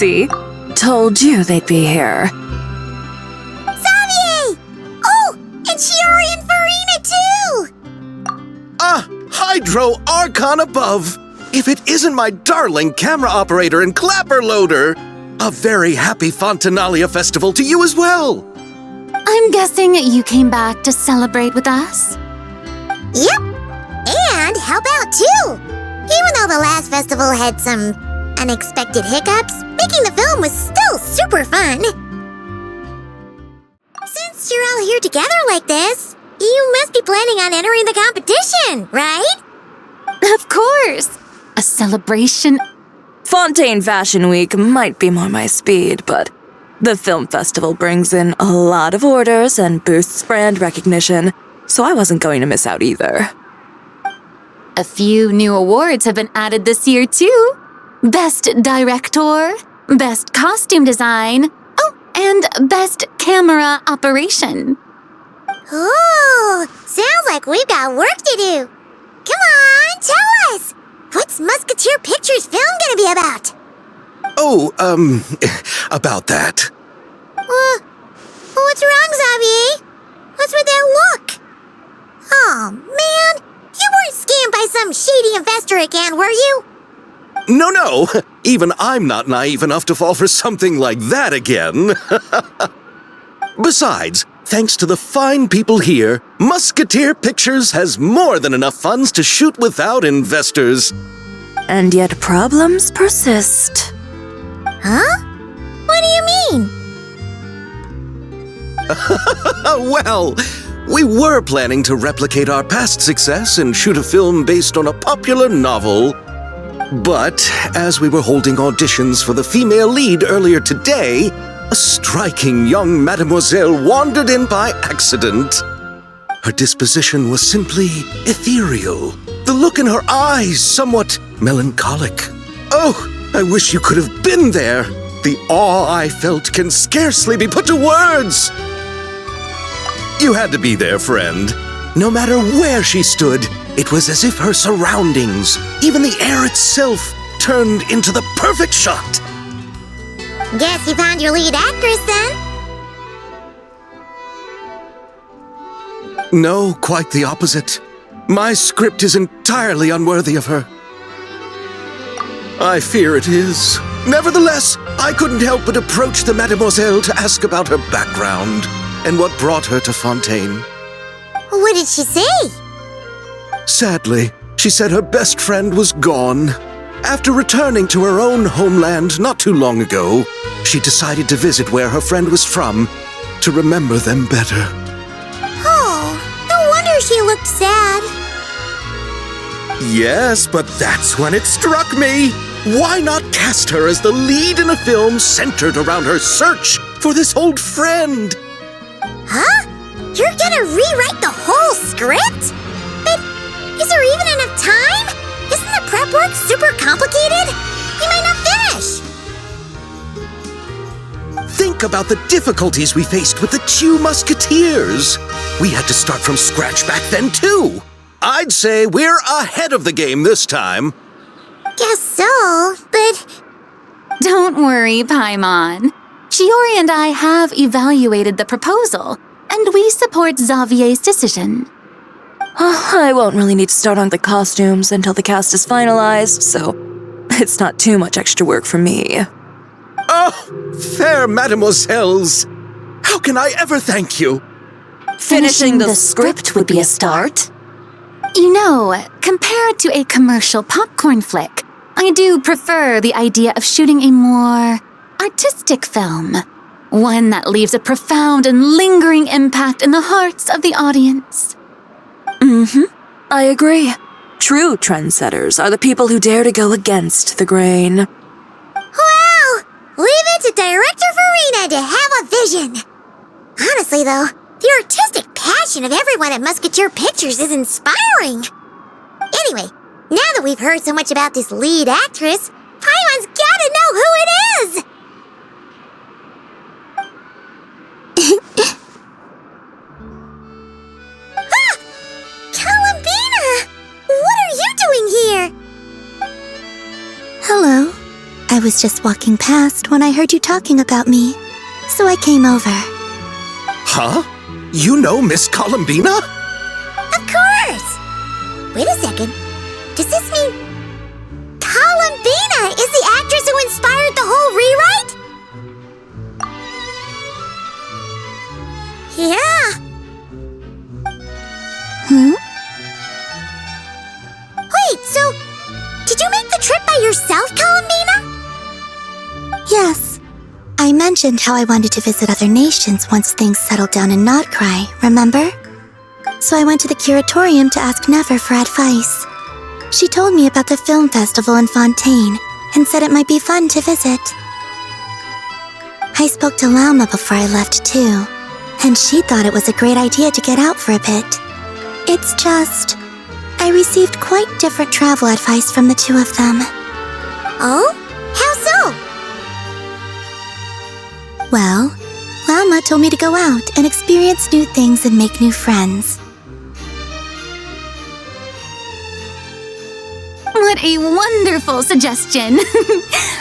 See? Told you they'd be here. Xavier! Oh, and Shiori and Farina too! Hydro Archon above! If it isn't my darling camera operator and clapper loader! A very happy Fontinalia festival to you as well! I'm guessing you came back to celebrate with us? Yep, and help out too! Even though the last festival had some unexpected hiccups, making the film was still super fun. Since you're all here together like this, you must be planning on entering the competition, right? Of course! A celebration. Fontaine Fashion Week might be more my speed, but the film festival brings in a lot of orders and boosts brand recognition, so I wasn't going to miss out either. A few new awards have been added this year too. Best Director, Best Costume Design, and Best Camera Operation. Ooh, sounds like we've got work to do. Come on, tell us! What's Musketeer Pictures film gonna be about? Oh, about that. What's wrong, Xavier? What's with that look? Oh, man, you weren't scammed by some shady investor again, were you? No, even I'm not naive enough to fall for something like that again. Besides, thanks to the fine people here, Musketeer Pictures has more than enough funds to shoot without investors. And yet problems persist. Huh? What do you mean? Well, we were planning to replicate our past success and shoot a film based on a popular novel. But as we were holding auditions for the female lead earlier today, a striking young mademoiselle wandered in by accident. Her disposition was simply ethereal, the look in her eyes somewhat melancholic. Oh, I wish you could have been there. The awe I felt can scarcely be put to words. You had to be there, friend. No matter where she stood, it was as if her surroundings, even the air itself, turned into the perfect shot. Guess you found your lead actress, then? No, quite the opposite. My script is entirely unworthy of her. I fear it is. Nevertheless, I couldn't help but approach the mademoiselle to ask about her background and what brought her to Fontaine. What did she say? Sadly, she said her best friend was gone. After returning to her own homeland not too long ago, she decided to visit where her friend was from to remember them better. Oh, no wonder she looked sad. Yes, but that's when it struck me. Why not cast her as the lead in a film centered around her search for this old friend? Huh? You're gonna rewrite the whole script? But is there even enough time? Isn't the prep work super complicated? We might not finish. Think about the difficulties we faced with the two Musketeers. We had to start from scratch back then, too. I'd say we're ahead of the game this time. Guess so, but... Don't worry, Paimon. Shiori and I have evaluated the proposal, and we support Xavier's decision. I won't really need to start on the costumes until the cast is finalized, so it's not too much extra work for me. Oh, fair mademoiselles. How can I ever thank you? Finishing the script would be a start. You know, compared to a commercial popcorn flick, I do prefer the idea of shooting a more artistic film. One that leaves a profound and lingering impact in the hearts of the audience. I agree. True trendsetters are the people who dare to go against the grain. Wow! Leave it to Director Farina to have a vision. Honestly, though, the artistic passion of everyone at Musketeer Pictures is inspiring. Anyway, now that we've heard so much about this lead actress, Paimon's gotta know who it is! Ah! Columbina! What are you doing here? Hello. I I was just walking past when I heard you talking about me, so I came over. Huh? You know Miss Columbina? Of course! Wait a second. Does this mean Columbina is the actress who inspired the whole rewrite? Yeah. Wait, so did you make the trip by yourself, Columbina? Yes. I mentioned how I wanted to visit other nations once things settled down in Notcry, remember? So I went to the curatorium to ask Never for advice. She told me about the film festival in Fontaine and said it might be fun to visit. I spoke to Lauma before I left too, and she thought it was a great idea to get out for a bit. It's just, I received quite different travel advice from the two of them. Oh? How so? Well, Lauma told me to go out and experience new things and make new friends. What a wonderful suggestion!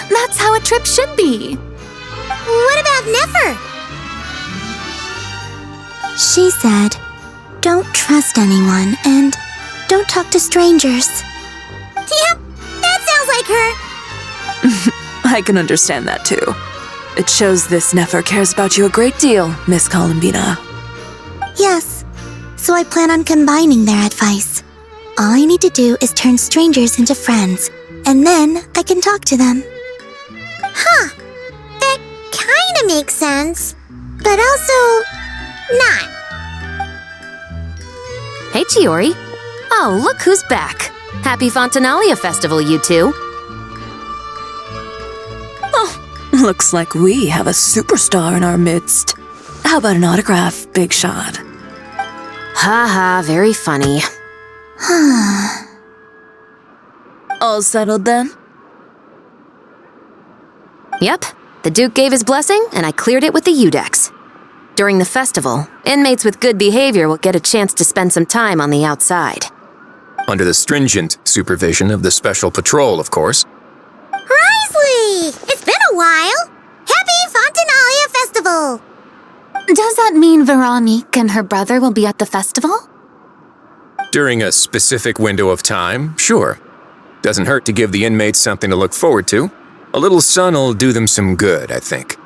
That's how a trip should be. What about Never? She said, don't trust anyone and don't talk to strangers. Yep, that sounds like her. I can understand that too. It shows this Nefer cares about you a great deal, Miss Columbina. Yes, so I plan on combining their advice. All I need to do is turn strangers into friends, and then I can talk to them. Huh, that kinda makes sense, but also not. Hey, Chiori. Oh, look who's back. Happy Fontinalia Festival, you two. Oh, looks like we have a superstar in our midst. How about an autograph, Big Shot? Ha, very funny. All settled then? Yep, the Duke gave his blessing, and I cleared it with the Udex. During the festival, inmates with good behavior will get a chance to spend some time on the outside. Under the stringent supervision of the Special Patrol, of course. Risley! It's been a while! Happy Fontinalia Festival! Does that mean Veronique and her brother will be at the festival? During a specific window of time, sure. Doesn't hurt to give the inmates something to look forward to. A little sun'll do them some good, I think.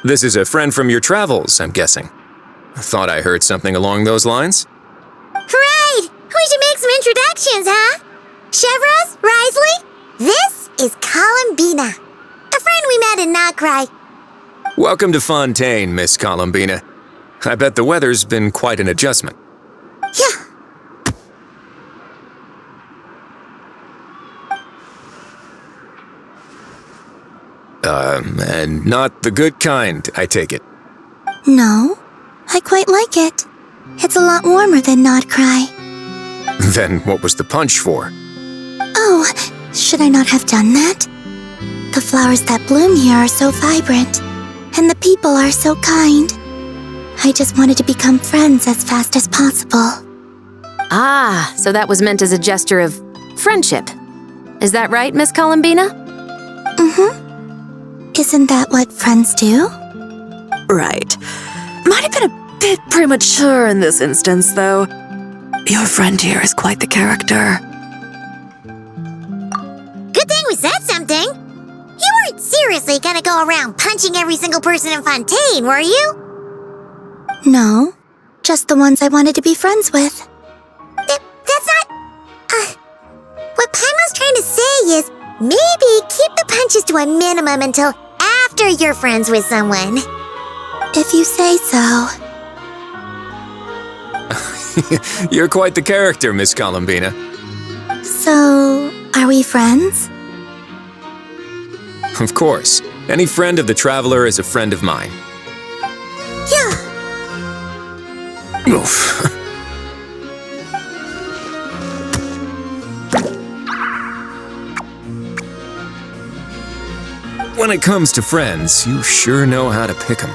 This is a friend from your travels, I'm guessing. Thought I heard something along those lines. Right! We should make some introductions, huh? Chevros, Risley, this is Columbina, a friend we met in Notcry. Welcome to Fontaine, Miss Columbina. I bet the weather's been quite an adjustment. Yeah. And not the good kind, I take it. No, I quite like it. It's a lot warmer than Notcry. Then what was the punch for? Oh, should I not have done that? The flowers that bloom here are so vibrant, and the people are so kind. I just wanted to become friends as fast as possible. Ah, so that was meant as a gesture of friendship. Is that right, Miss Columbina? Mm-hmm. Isn't that what friends do? Right. Might have been a bit premature in this instance, though. Your friend here is quite the character. Good thing we said something. You weren't seriously gonna go around punching every single person in Fontaine, were you? No, just the ones I wanted to be friends with. That's not... what Paimon's trying to say is maybe keep the punches to a minimum until after you're friends with someone. If you say so. You're quite the character, Miss Columbina. So, are we friends? Of course. Any friend of the Traveler is a friend of mine. Yeah. Oof. When it comes to friends, you sure know how to pick 'em.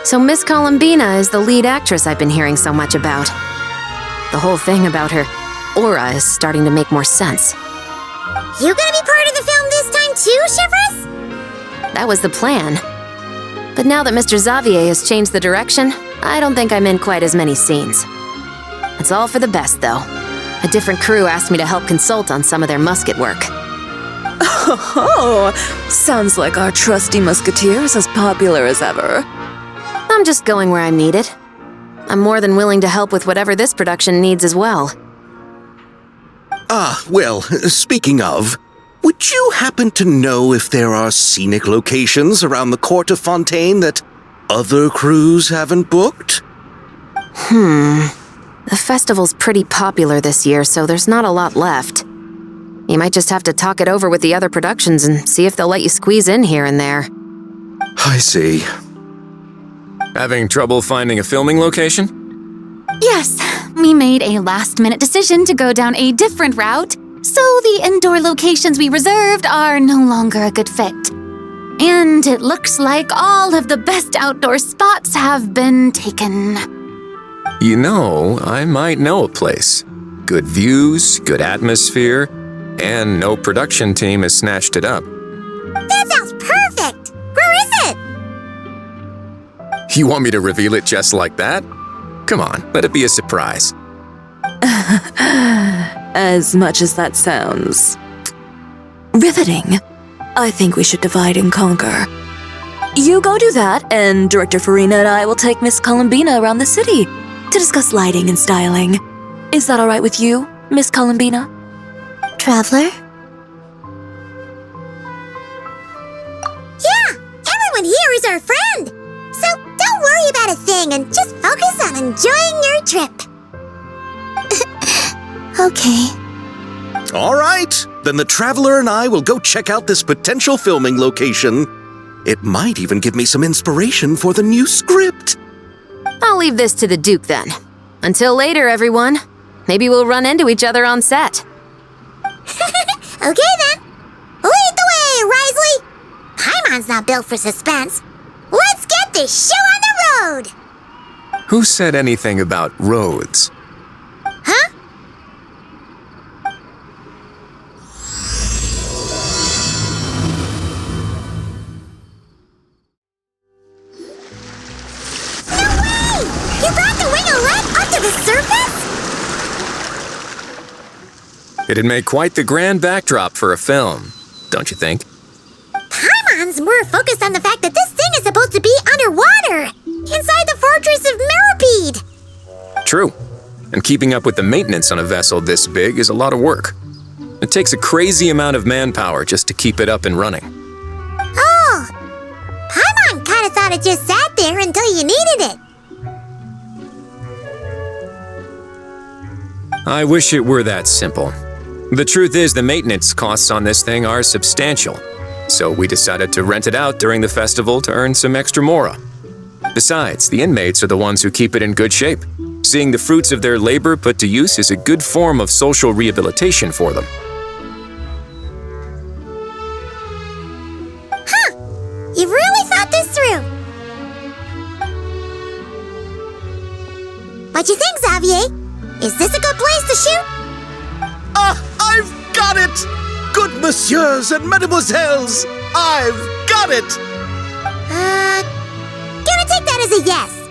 So Miss Columbina is the lead actress I've been hearing so much about. The whole thing about her aura is starting to make more sense. You gonna be part of the film this time too, Chivalrous? That was the plan. But now that Mr. Xavier has changed the direction, I don't think I'm in quite as many scenes. It's all for the best, though. A different crew asked me to help consult on some of their musket work. Oh, sounds like our trusty musketeer is as popular as ever. I'm just going where I'm needed. I'm more than willing to help with whatever this production needs as well. Well, speaking of, would you happen to know if there are scenic locations around the court of Fontaine that other crews haven't booked? The festival's pretty popular this year, so there's not a lot left. You might just have to talk it over with the other productions and see if they'll let you squeeze in here and there. I see. Having trouble finding a filming location? Yes, we made a last-minute decision to go down a different route, so the indoor locations we reserved are no longer a good fit. And it looks like all of the best outdoor spots have been taken. You know, I might know a place. Good views, good atmosphere, and no production team has snatched it up. That sounds perfect! Where is it? You want me to reveal it just like that? Come on, let it be a surprise. As much as that sounds riveting, I think we should divide and conquer. You go do that, and Director Farina and I will take Miss Columbina around the city to discuss lighting and styling. Is that all right with you, Miss Columbina? Traveler? Yeah, everyone here is our friend. So don't worry about a thing and just focus on enjoying your trip. Okay. All right, then the Traveler and I will go check out this potential filming location. It might even give me some inspiration for the new script. I'll leave this to the Duke then. Until later, everyone. Maybe we'll run into each other on set. Okay then. Lead the way, Risley. Paimon's not built for suspense. Let's get this show on the road. Who said anything about roads? Huh? No way! You brought the wing-o-let up to the surface? It'd make quite the grand backdrop for a film, don't you think? Paimon's more focused on the fact that this thing is supposed to be underwater, inside the fortress of Meropide. True. And keeping up with the maintenance on a vessel this big is a lot of work. It takes a crazy amount of manpower just to keep it up and running. Oh, Paimon kind of thought it just sat there until you needed it. I wish it were that simple. The truth is, the maintenance costs on this thing are substantial, so we decided to rent it out during the festival to earn some extra mora. Besides, the inmates are the ones who keep it in good shape. Seeing the fruits of their labor put to use is a good form of social rehabilitation for them. Huh, you've really thought this through. What you think, Xavier? Is this a good place to shoot? I've got it! Good messieurs and mesdemoiselles, I've got it! Gonna take that as a yes.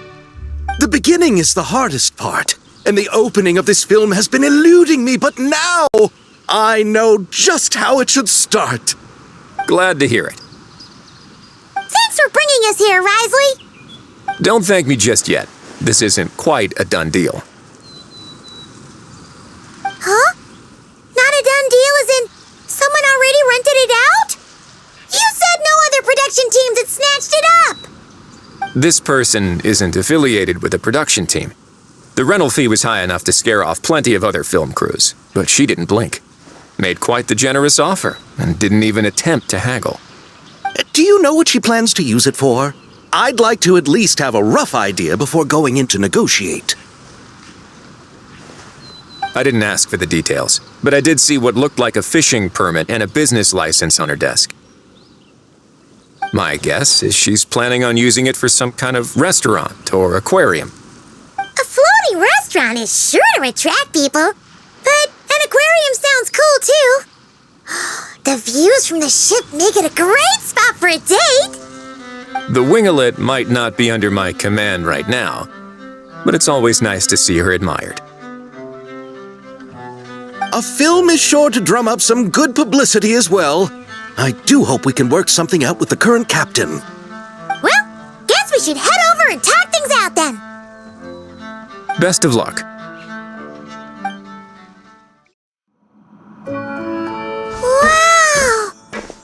The beginning is the hardest part, and the opening of this film has been eluding me, but now I know just how it should start. Glad to hear it. Thanks for bringing us here, Risley. Don't thank me just yet. This isn't quite a done deal. Huh? Not a done deal as in someone already rented it out? You said no other production teams had snatched it up. This person isn't affiliated with a production team. The rental fee was high enough to scare off plenty of other film crews, but she didn't blink. Made quite the generous offer, and didn't even attempt to haggle. Do you know what she plans to use it for? I'd like to at least have a rough idea before going in to negotiate. I didn't ask for the details, but I did see what looked like a fishing permit and a business license on her desk. My guess is she's planning on using it for some kind of restaurant or aquarium. A floating restaurant is sure to attract people, but an aquarium sounds cool too. The views from the ship make it a great spot for a date! The winglet might not be under my command right now, but it's always nice to see her admired. A film is sure to drum up some good publicity as well. I do hope we can work something out with the current captain. Well, guess we should head over and talk things out then. Best of luck. Wow!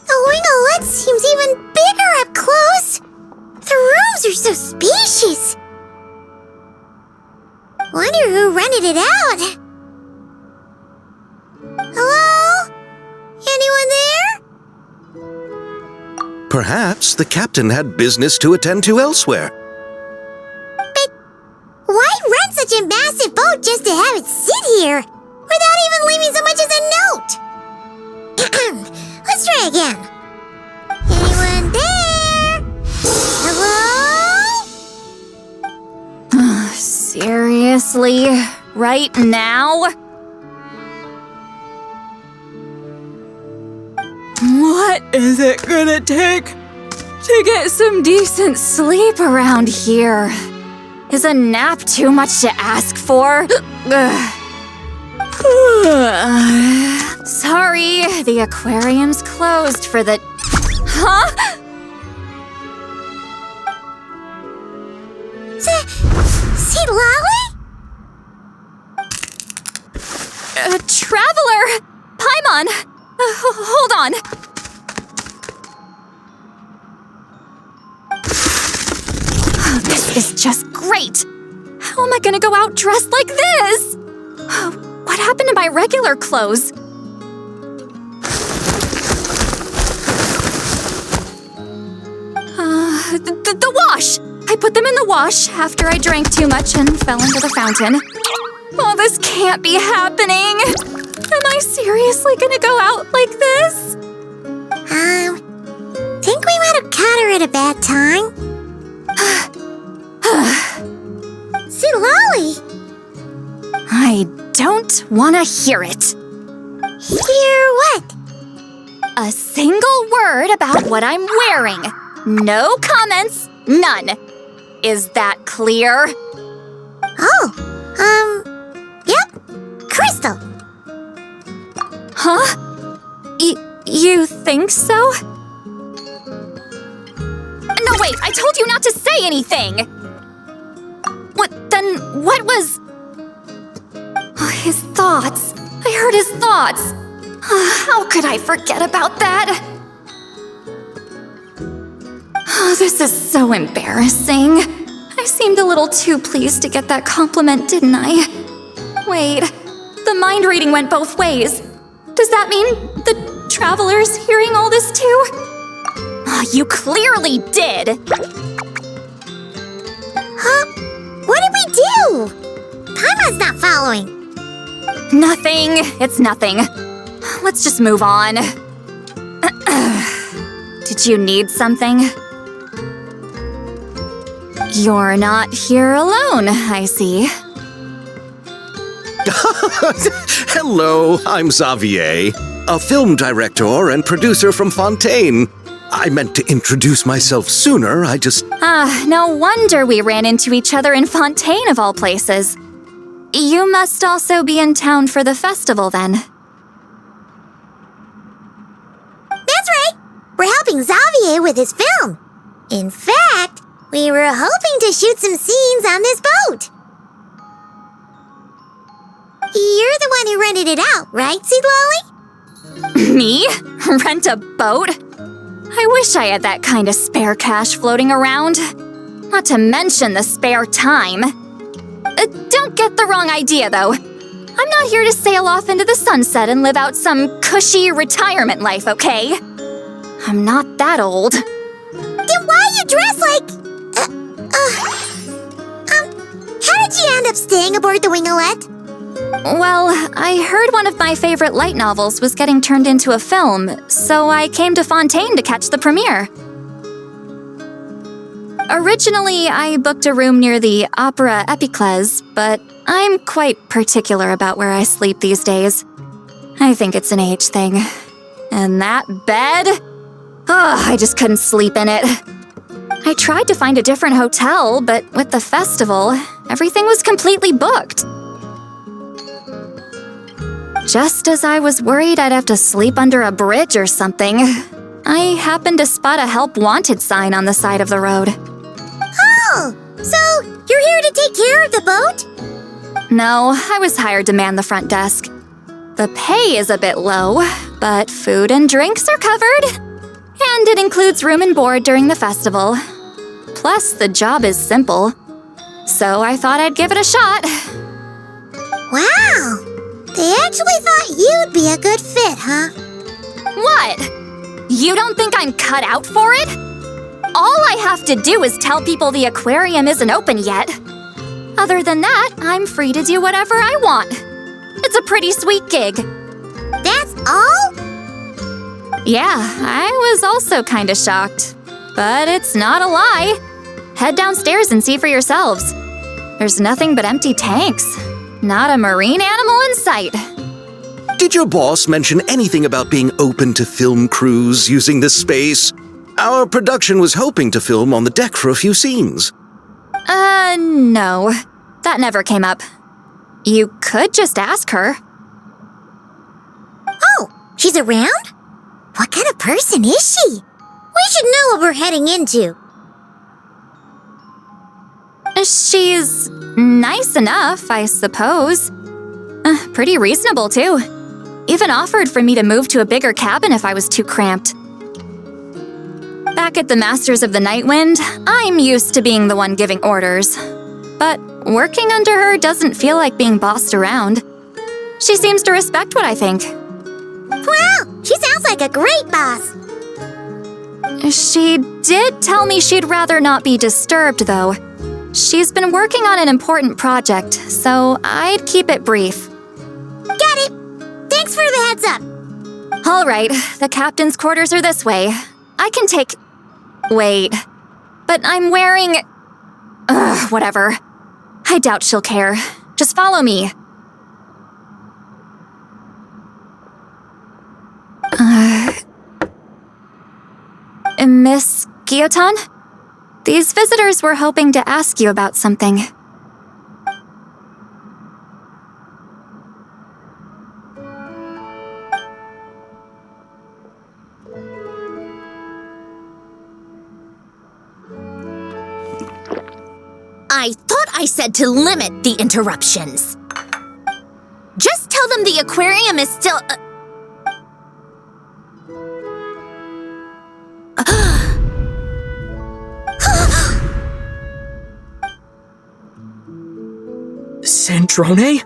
The winglet seems even bigger up close. The rooms are so spacious. Wonder who rented it out. Hello? Anyone there? Perhaps the captain had business to attend to elsewhere. But why rent such a massive boat just to have it sit here without even leaving so much as a note? Let's try again. Anyone there? Hello? Seriously? Right now? What is it gonna take to get some decent sleep around here? Is a nap too much to ask for? Sorry, the aquarium's closed for the... Huh? See Lolly? Traveler! Paimon! Hold on. This is just great! How am I gonna go out dressed like this? What happened to my regular clothes? The wash! I put them in the wash after I drank too much and fell into the fountain. Oh, this can't be happening! Am I seriously gonna go out like this? Think we might have caught her at a bad time. See Lolly? I don't wanna hear it. Hear what? A single word about what I'm wearing. No comments, none. Is that clear? Oh, yep. Crystal. Huh? You think so? No, wait, I told you not to say anything! What was... Oh, his thoughts. I heard his thoughts. How could I forget about that? Oh, this is so embarrassing. I seemed a little too pleased to get that compliment, didn't I? Wait, the mind reading went both ways. Does that mean the traveler's hearing all this too? Oh, you clearly did! Huh? What did we do? Paimon's not following. Nothing. It's nothing. Let's just move on. Did you need something? You're not here alone, I see. Hello, I'm Xavier, a film director and producer from Fontaine. I meant to introduce myself sooner, No wonder we ran into each other in Fontaine of all places. You must also be in town for the festival, then. That's right. We're helping Xavier with his film. In fact, we were hoping to shoot some scenes on this boat. You're the one who rented it out, right, Seed Lolly? Me? Rent a boat? I wish I had that kind of spare cash floating around. Not to mention the spare time. Don't get the wrong idea, though. I'm not here to sail off into the sunset and live out some cushy retirement life, okay? I'm not that old. Then why you dress like... how did you end up staying aboard the Winglet? Well, I heard one of my favorite light novels was getting turned into a film, so I came to Fontaine to catch the premiere. Originally, I booked a room near the Opera Epiclese, but I'm quite particular about where I sleep these days. I think it's an age thing. And that bed? I just couldn't sleep in it. I tried to find a different hotel, but with the festival, everything was completely booked. Just as I was worried I'd have to sleep under a bridge or something, I happened to spot a help wanted sign on the side of the road. Oh, so you're here to take care of the boat? No, I was hired to man the front desk. The pay is a bit low, but food and drinks are covered. And it includes room and board during the festival. Plus, the job is simple. So I thought I'd give it a shot. Wow! They actually thought you'd be a good fit, huh? What? You don't think I'm cut out for it? All I have to do is tell people the aquarium isn't open yet. Other than that, I'm free to do whatever I want. It's a pretty sweet gig. That's all? Yeah, I was also kinda shocked. But it's not a lie. Head downstairs and see for yourselves. There's nothing but empty tanks. Not a marine animal in sight. Did your boss mention anything about being open to film crews using this space? Our production was hoping to film on the deck for a few scenes. No. That never came up. You could just ask her. Oh, she's around? What kind of person is she? We should know what we're heading into. She's nice enough, I suppose. Pretty reasonable, too. Even offered for me to move to a bigger cabin if I was too cramped. Back at the Masters of the Night Wind, I'm used to being the one giving orders. But working under her doesn't feel like being bossed around. She seems to respect what I think. Wow, she sounds like a great boss. She did tell me she'd rather not be disturbed, though. She's been working on an important project, so I'd keep it brief. Got it. Thanks for the heads up. All right, the captain's quarters are this way. I can take... Wait. But I'm wearing... whatever. I doubt she'll care. Just follow me. Miss Guillotin? These visitors were hoping to ask you about something. I thought I said to limit the interruptions. Just tell them the aquarium is still... Sandrone?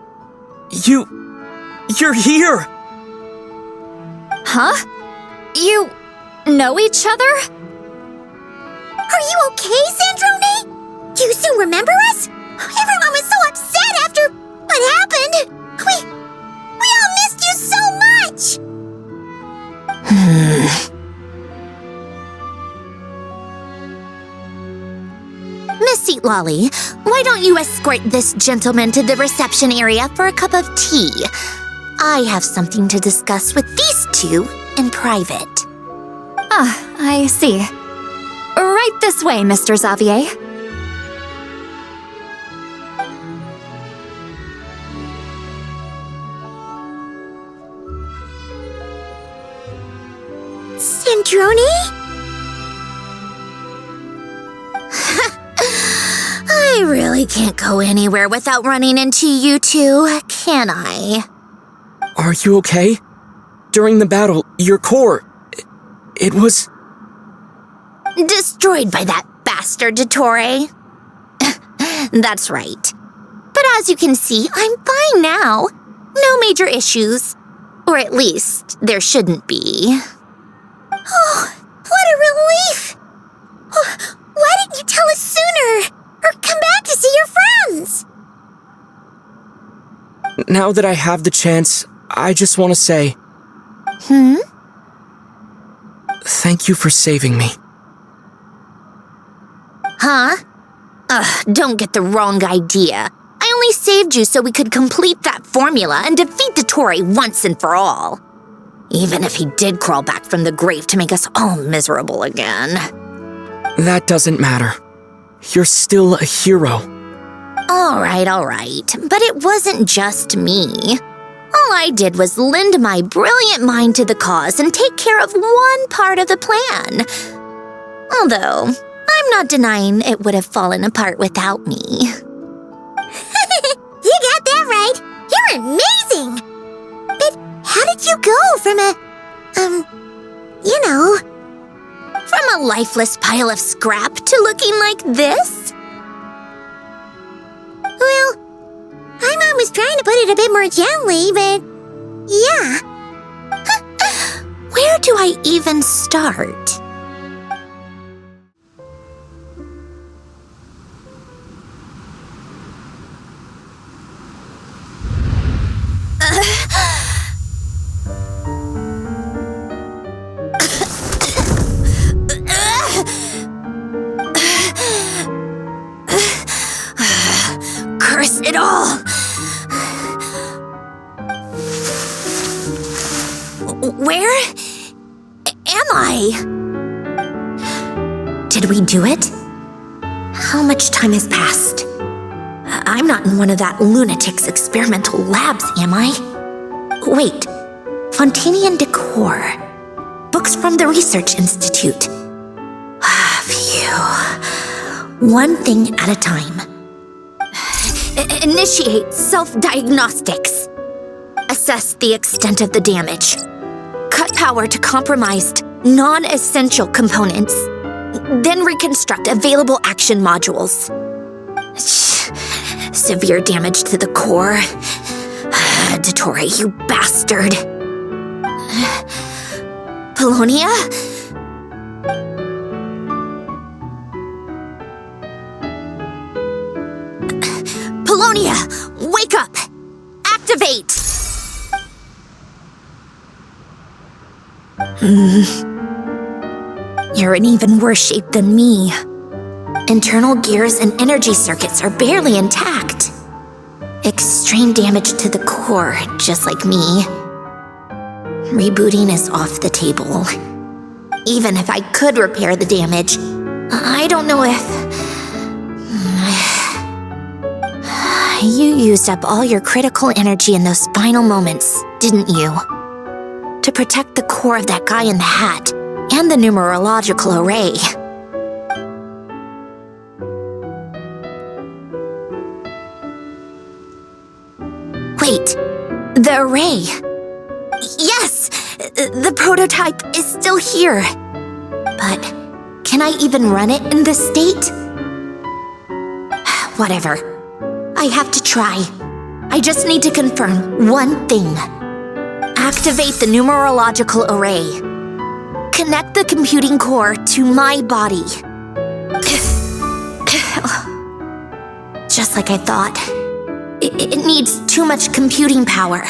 You're here! Huh? You know each other? Are you okay, Sandrone? Do you still remember us? Everyone was so upset after what happened. We all missed you so much. Miss Lolly, why don't you escort this gentleman to the reception area for a cup of tea? I have something to discuss with these two in private. Ah, I see. Right this way, Mr. Xavier. Sandrone? I really can't go anywhere without running into you two, can I? Are you okay? During the battle, your core... It was... Destroyed by that bastard Dottore. That's right. But as you can see, I'm fine now. No major issues. Or at least, there shouldn't be. Oh, what a relief! Oh, why didn't you tell us sooner? Or come back to see your friends? Now that I have the chance, I just want to say... Thank you for saving me. Huh? Don't get the wrong idea. I only saved you so we could complete that formula and defeat Dottore once and for all. Even if he did crawl back from the grave to make us all miserable again. That doesn't matter. You're still a hero. All right. But it wasn't just me. All I did was lend my brilliant mind to the cause and take care of one part of the plan. Although, I'm not denying it would have fallen apart without me. You got that right. You're amazing. But how did you go from From a lifeless pile of scrap to looking like this? Well, my mom was trying to put it a bit more gently, but yeah. Where do I even start? Curse it all! Where am I? Did we do it? How much time has passed? I'm not in one of that lunatic's experimental labs, am I? Wait, Fontinalia decor. Books from the Research Institute. Phew. One thing at a time. Initiate self-diagnostics. Assess the extent of the damage. Cut power to compromised, non-essential components. Then reconstruct available action modules. Severe damage to the core. Dottore, you bastard. Polonia? Polonia, wake up! Activate! You're in even worse shape than me. Internal gears and energy circuits are barely intact. Extreme damage to the core, just like me. Rebooting is off the table. Even if I could repair the damage, I don't know if... You used up all your critical energy in those final moments, didn't you? To protect the core of that guy in the hat and the numerological array. Wait, the array. Yes! The prototype is still here. But can I even run it in this state? Whatever. I have to try. I just need to confirm one thing. Activate the numerological array. Connect the computing core to my body. Just like I thought. It needs too much computing power.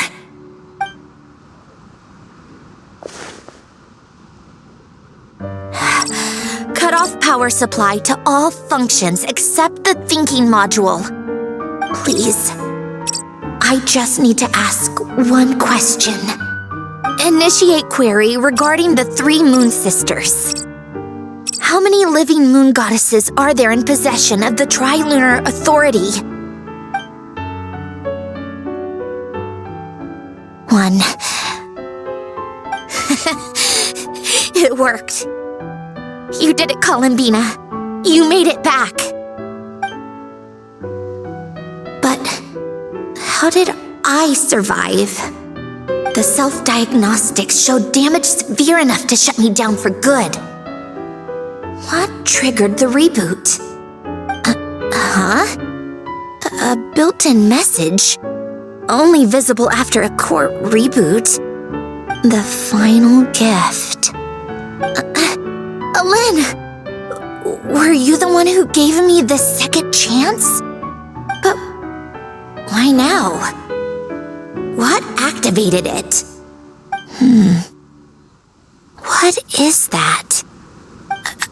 Cut off power supply to all functions except the thinking module. Please. I just need to ask one question. Initiate query regarding the 3 moon sisters. How many living moon goddesses are there in possession of the Trilunar Authority? 1. It worked. You did it, Columbina. You made it back. But how did I survive? The self-diagnostics showed damage severe enough to shut me down for good. What triggered the reboot? A built-in message? Only visible after a core reboot. The final gift. Lynn! Were you the one who gave me this second chance? But why now? What activated it? What is that?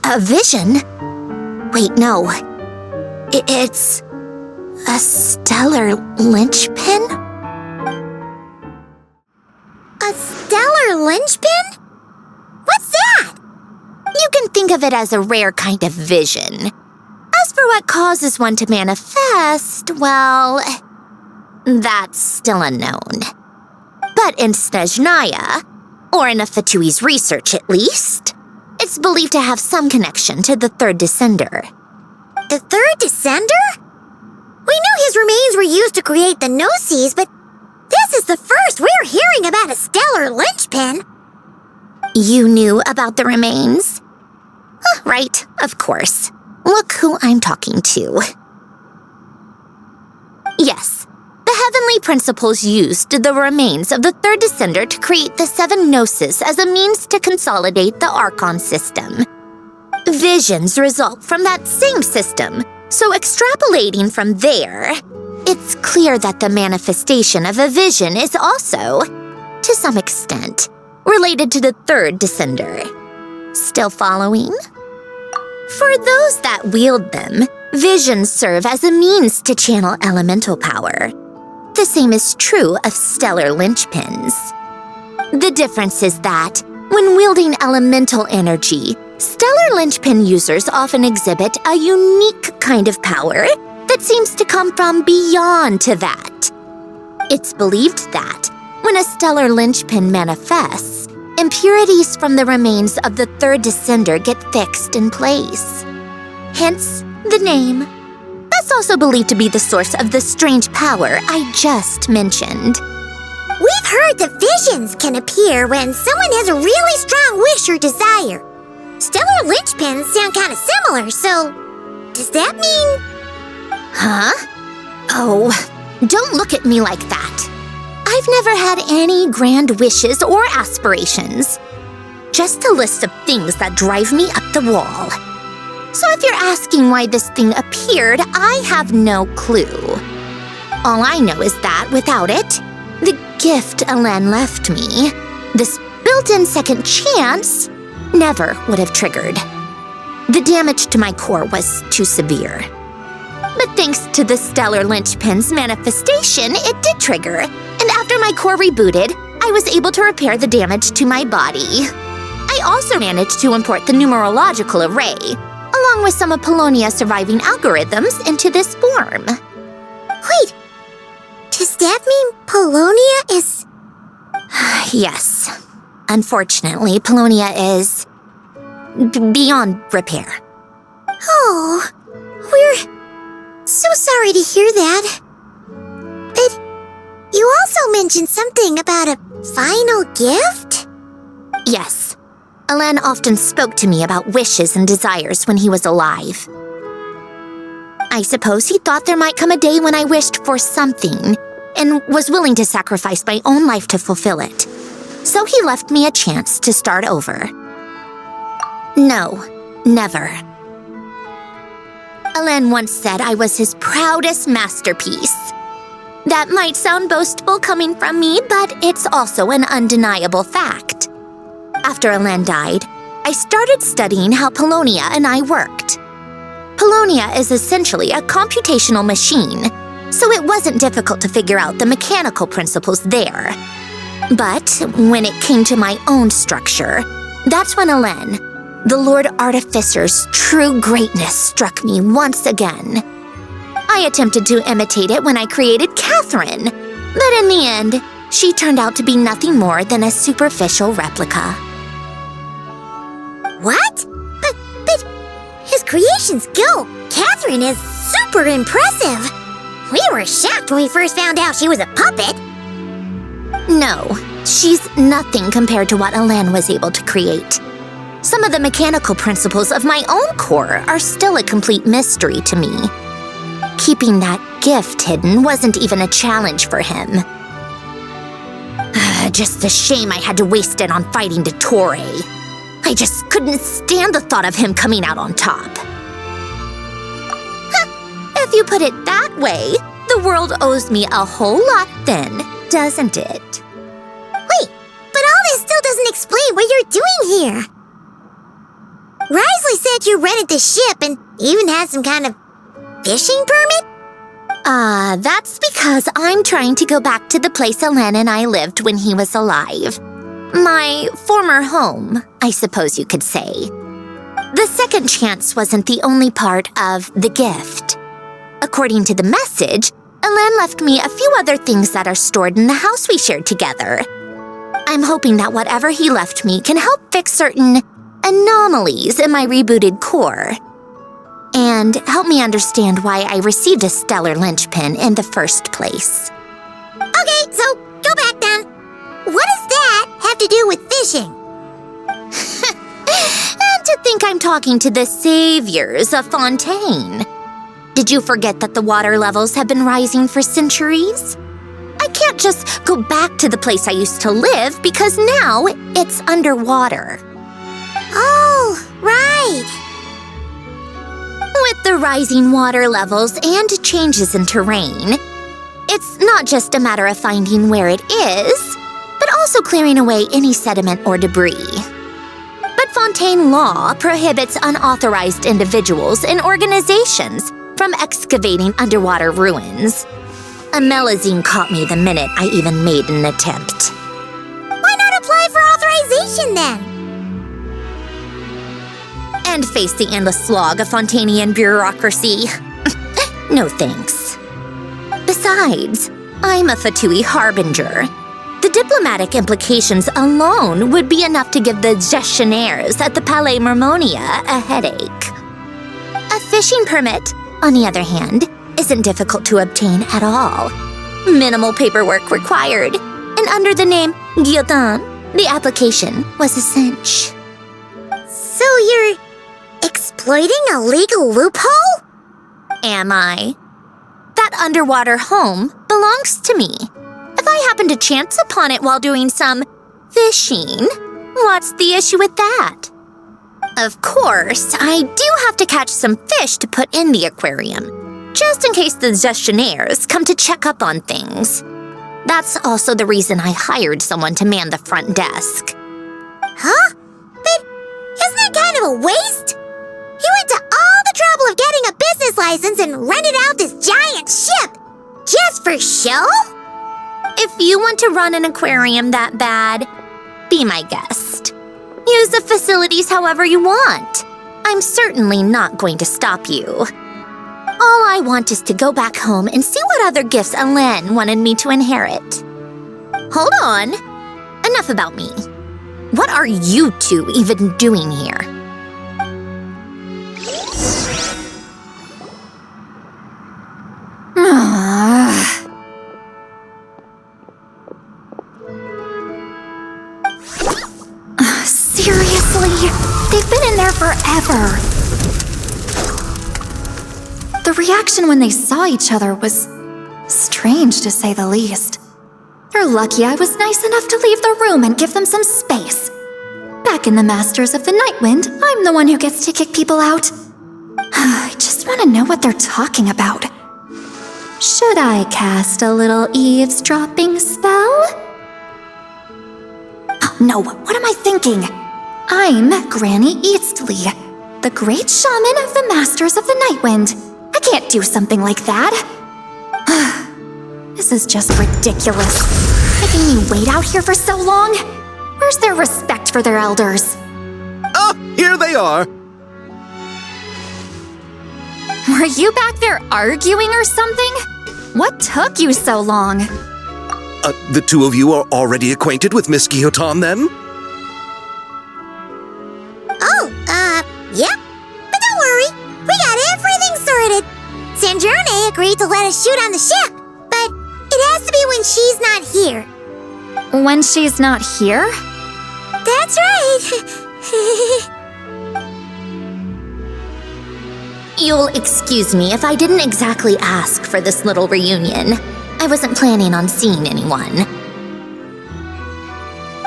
A vision? Wait, no. It's a stellar linchpin? A stellar linchpin? What's that? You can think of it as a rare kind of vision. As for what causes one to manifest, well, that's still unknown. But in Snezhnaya, or in Afatui's research at least, it's believed to have some connection to the third descender. The third descender? We knew his remains were used to create the Gnosis, but this is the first we're hearing about a stellar linchpin. You knew about the remains? Right, of course. Look who I'm talking to. Yes, the heavenly principles used the remains of the third descender to create the 7 Gnosis as a means to consolidate the Archon system. Visions result from that same system, so extrapolating from there, it's clear that the manifestation of a vision is also, to some extent, related to the third descender. Still following? For those that wield them, visions serve as a means to channel elemental power. The same is true of stellar linchpins. The difference is that, when wielding elemental energy, stellar linchpin users often exhibit a unique kind of power that seems to come from beyond to that. It's believed that, when a stellar linchpin manifests, impurities from the remains of the third descender get fixed in place. Hence, the name. That's also believed to be the source of the strange power I just mentioned. We've heard that visions can appear when someone has a really strong wish or desire. Stellar linchpins sound kind of similar, so does that mean... Huh? Oh, don't look at me like that. I've never had any grand wishes or aspirations. Just a list of things that drive me up the wall. So if you're asking why this thing appeared, I have no clue. All I know is that without it, the gift Alen left me, this built-in second chance, never would have triggered. The damage to my core was too severe. But thanks to the stellar linchpin's manifestation, it did trigger, and after my core rebooted, I was able to repair the damage to my body. I also managed to import the numerological array, along with some of Polonia's surviving algorithms, into this form. Wait, does that mean Polonia is... Yes. Unfortunately, Polonia is... beyond repair. Oh, we're so sorry to hear that. But you also mentioned something about a final gift? Yes. Alen often spoke to me about wishes and desires when he was alive. I suppose he thought there might come a day when I wished for something and was willing to sacrifice my own life to fulfill it. So he left me a chance to start over. No, never. Alen once said I was his proudest masterpiece. That might sound boastful coming from me, but it's also an undeniable fact. After Alen died, I started studying how Polonia and I worked. Polonia is essentially a computational machine, so it wasn't difficult to figure out the mechanical principles there. But when it came to my own structure, that's when Alen, the Lord Artificer's true greatness, struck me once again. I attempted to imitate it when I created Catherine, but in the end, she turned out to be nothing more than a superficial replica. What? But his creation skill, Catherine, is super impressive. We were shocked when we first found out she was a puppet. No, she's nothing compared to what Alen was able to create. Some of the mechanical principles of my own core are still a complete mystery to me. Keeping that gift hidden wasn't even a challenge for him. Just a shame I had to waste it on fighting Dottore. I just couldn't stand the thought of him coming out on top. If you put it that way, the world owes me a whole lot then, doesn't it? Wait, but all this still doesn't explain what you're doing here. Risley said you rented the ship and even had some kind of fishing permit? That's because I'm trying to go back to the place Alen and I lived when he was alive. My former home, I suppose you could say. The second chance wasn't the only part of the gift. According to the message, Alain left me a few other things that are stored in the house we shared together. I'm hoping that whatever he left me can help fix certain anomalies in my rebooted core, and help me understand why I received a stellar linchpin in the first place. Okay, so go back then. What does that have to do with fishing? And to think I'm talking to the saviors of Fontaine. Did you forget that the water levels have been rising for centuries? I can't just go back to the place I used to live because now it's underwater. Oh, right. With the rising water levels and changes in terrain, it's not just a matter of finding where it is, but also clearing away any sediment or debris. But Fontaine law prohibits unauthorized individuals and organizations from excavating underwater ruins. A Melazine caught me the minute I even made an attempt. Why not apply for authorization then? And face the endless slog of Fontainian bureaucracy. No thanks. Besides, I'm a Fatui harbinger. The diplomatic implications alone would be enough to give the gestionnaires at the Palais Mermonia a headache. A fishing permit, on the other hand, isn't difficult to obtain at all. Minimal paperwork required, and under the name Guillotin, the application was a cinch. So you're exploiting a legal loophole? Am I? That underwater home belongs to me. If I happen to chance upon it while doing some fishing, what's the issue with that? Of course, I do have to catch some fish to put in the aquarium, just in case the gestionnaires come to check up on things. That's also the reason I hired someone to man the front desk. Huh? But isn't that kind of a waste? He went to all the trouble of getting a business license and rented out this giant ship, just for show? If you want to run an aquarium that bad, be my guest. Use the facilities however you want. I'm certainly not going to stop you. All I want is to go back home and see what other gifts Alain wanted me to inherit. Hold on. Enough about me. What are you two even doing here? Seriously? They've been in there forever. The reaction when they saw each other was strange, to say the least. They're lucky I was nice enough to leave the room and give them some space. Back in the Masters of the Nightwind, I'm the one who gets to kick people out. I just want to know what they're talking about. Should I cast a little eavesdropping spell? Oh, no, what am I thinking? I'm Granny Eastly, the great shaman of the Masters of the Nightwind. I can't do something like that. This is just ridiculous. Making me wait out here for so long? Where's their respect for their elders? Ah, here they are. Were you back there arguing or something? What took you so long? The two of you are already acquainted with Miss Guillotin, then? Yep. But don't worry, we got everything sorted. Sandrone agreed to let us shoot on the ship, but it has to be when she's not here. When she's not here? That's right. You'll excuse me if I didn't exactly ask for this little reunion. I wasn't planning on seeing anyone.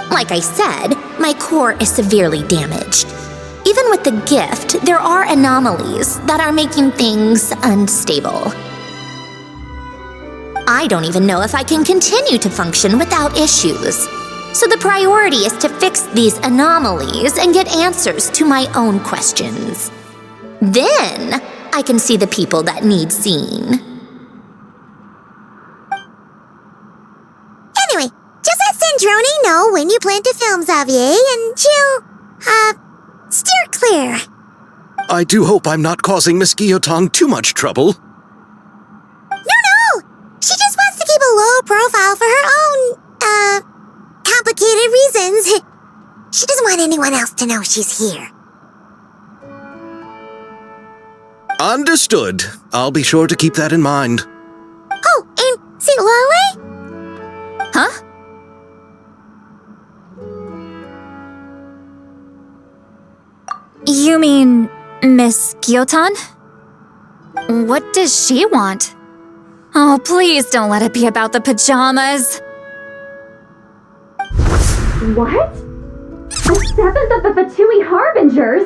Like I said, my core is severely damaged. Even with the gift, there are anomalies that are making things unstable. I don't even know if I can continue to function without issues. So the priority is to fix these anomalies and get answers to my own questions. Then, I can see the people that need seeing. Anyway, just let Sandrone know when you plan to film Xavier, and she'll, steer clear. I do hope I'm not causing Miss Guillotin too much trouble. No! She just wants to keep a low profile for her own, complicated reasons. She doesn't want anyone else to know she's here. Understood. I'll be sure to keep that in mind. Oh, and see Lale? Huh? You mean Miss Guillotin? What does she want? Oh, please don't let it be about the pajamas. What? The seventh of the VIII Harbingers?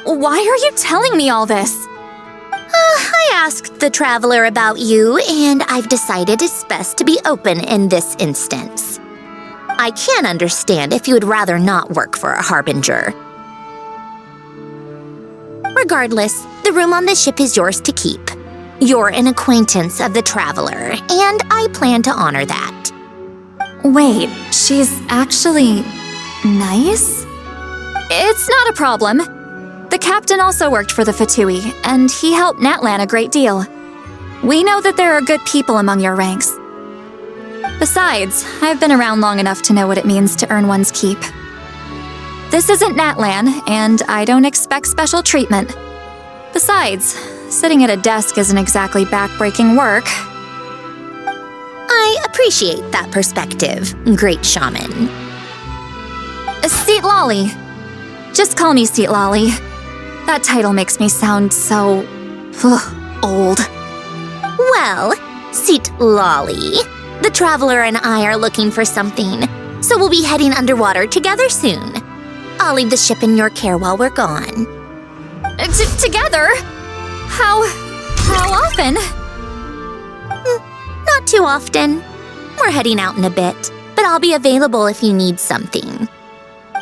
Why are you telling me all this? I asked the Traveler about you, and I've decided it's best to be open in this instance. I can understand if you would rather not work for a Harbinger. Regardless, the room on the ship is yours to keep. You're an acquaintance of the Traveler, and I plan to honor that. Wait, she's actually nice? It's not a problem. The captain also worked for the VIII, and he helped Natlan a great deal. We know that there are good people among your ranks. Besides, I've been around long enough to know what it means to earn one's keep. This isn't Natlan, and I don't expect special treatment. Besides, sitting at a desk isn't exactly back-breaking work. I appreciate that perspective, great shaman. Seat Lolly. Just call me Seat Lolly. That title makes me sound so... old. Well, Seat Lolly, the Traveler and I are looking for something, so we'll be heading underwater together soon. I'll leave the ship in your care while we're gone. Together? How often? Not too often. We're heading out in a bit, but I'll be available if you need something.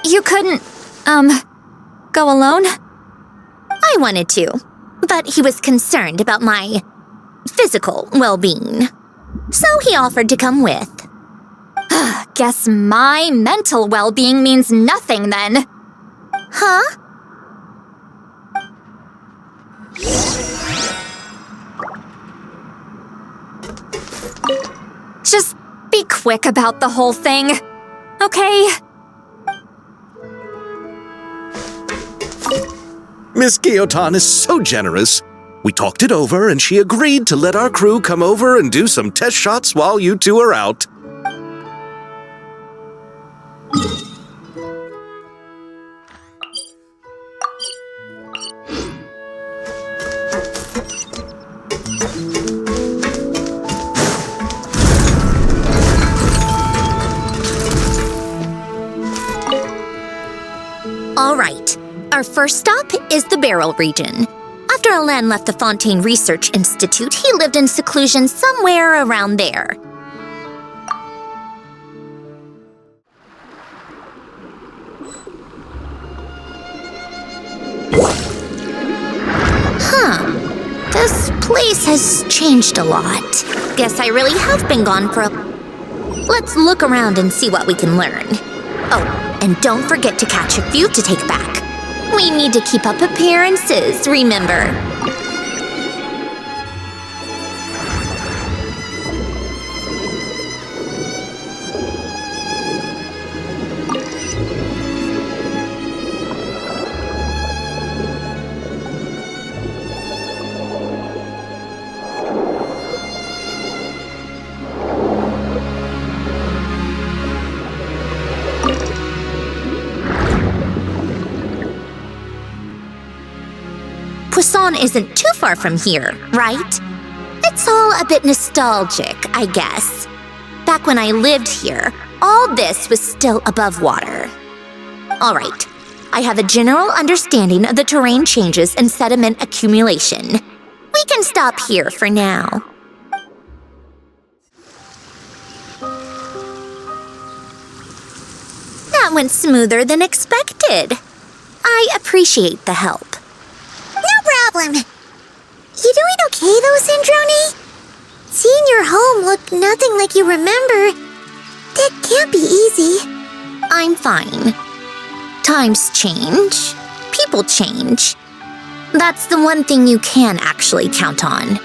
You couldn't, go alone? I wanted to, but he was concerned about my physical well-being. So he offered to come with. Guess my mental well-being means nothing then. Huh? Just be quick about the whole thing, okay? Miss Guillotin is so generous. We talked it over and she agreed to let our crew come over and do some test shots while you two are out. All right. Our first stop is the Beryl region. After Alain left the Fontaine Research Institute, he lived in seclusion somewhere around there. This place has changed a lot. Guess I really have been gone for a... Let's look around and see what we can learn. Oh, and don't forget to catch a few to take back. We need to keep up appearances, remember? Poisson isn't too far from here, right? It's all a bit nostalgic, I guess. Back when I lived here, all this was still above water. All right, I have a general understanding of the terrain changes and sediment accumulation. We can stop here for now. That went smoother than expected. I appreciate the help. No problem. You doing okay though, Sandrone? Seeing your home look nothing like you remember That can't be easy. I'm fine. Times change. People change. That's the one thing you can actually count on.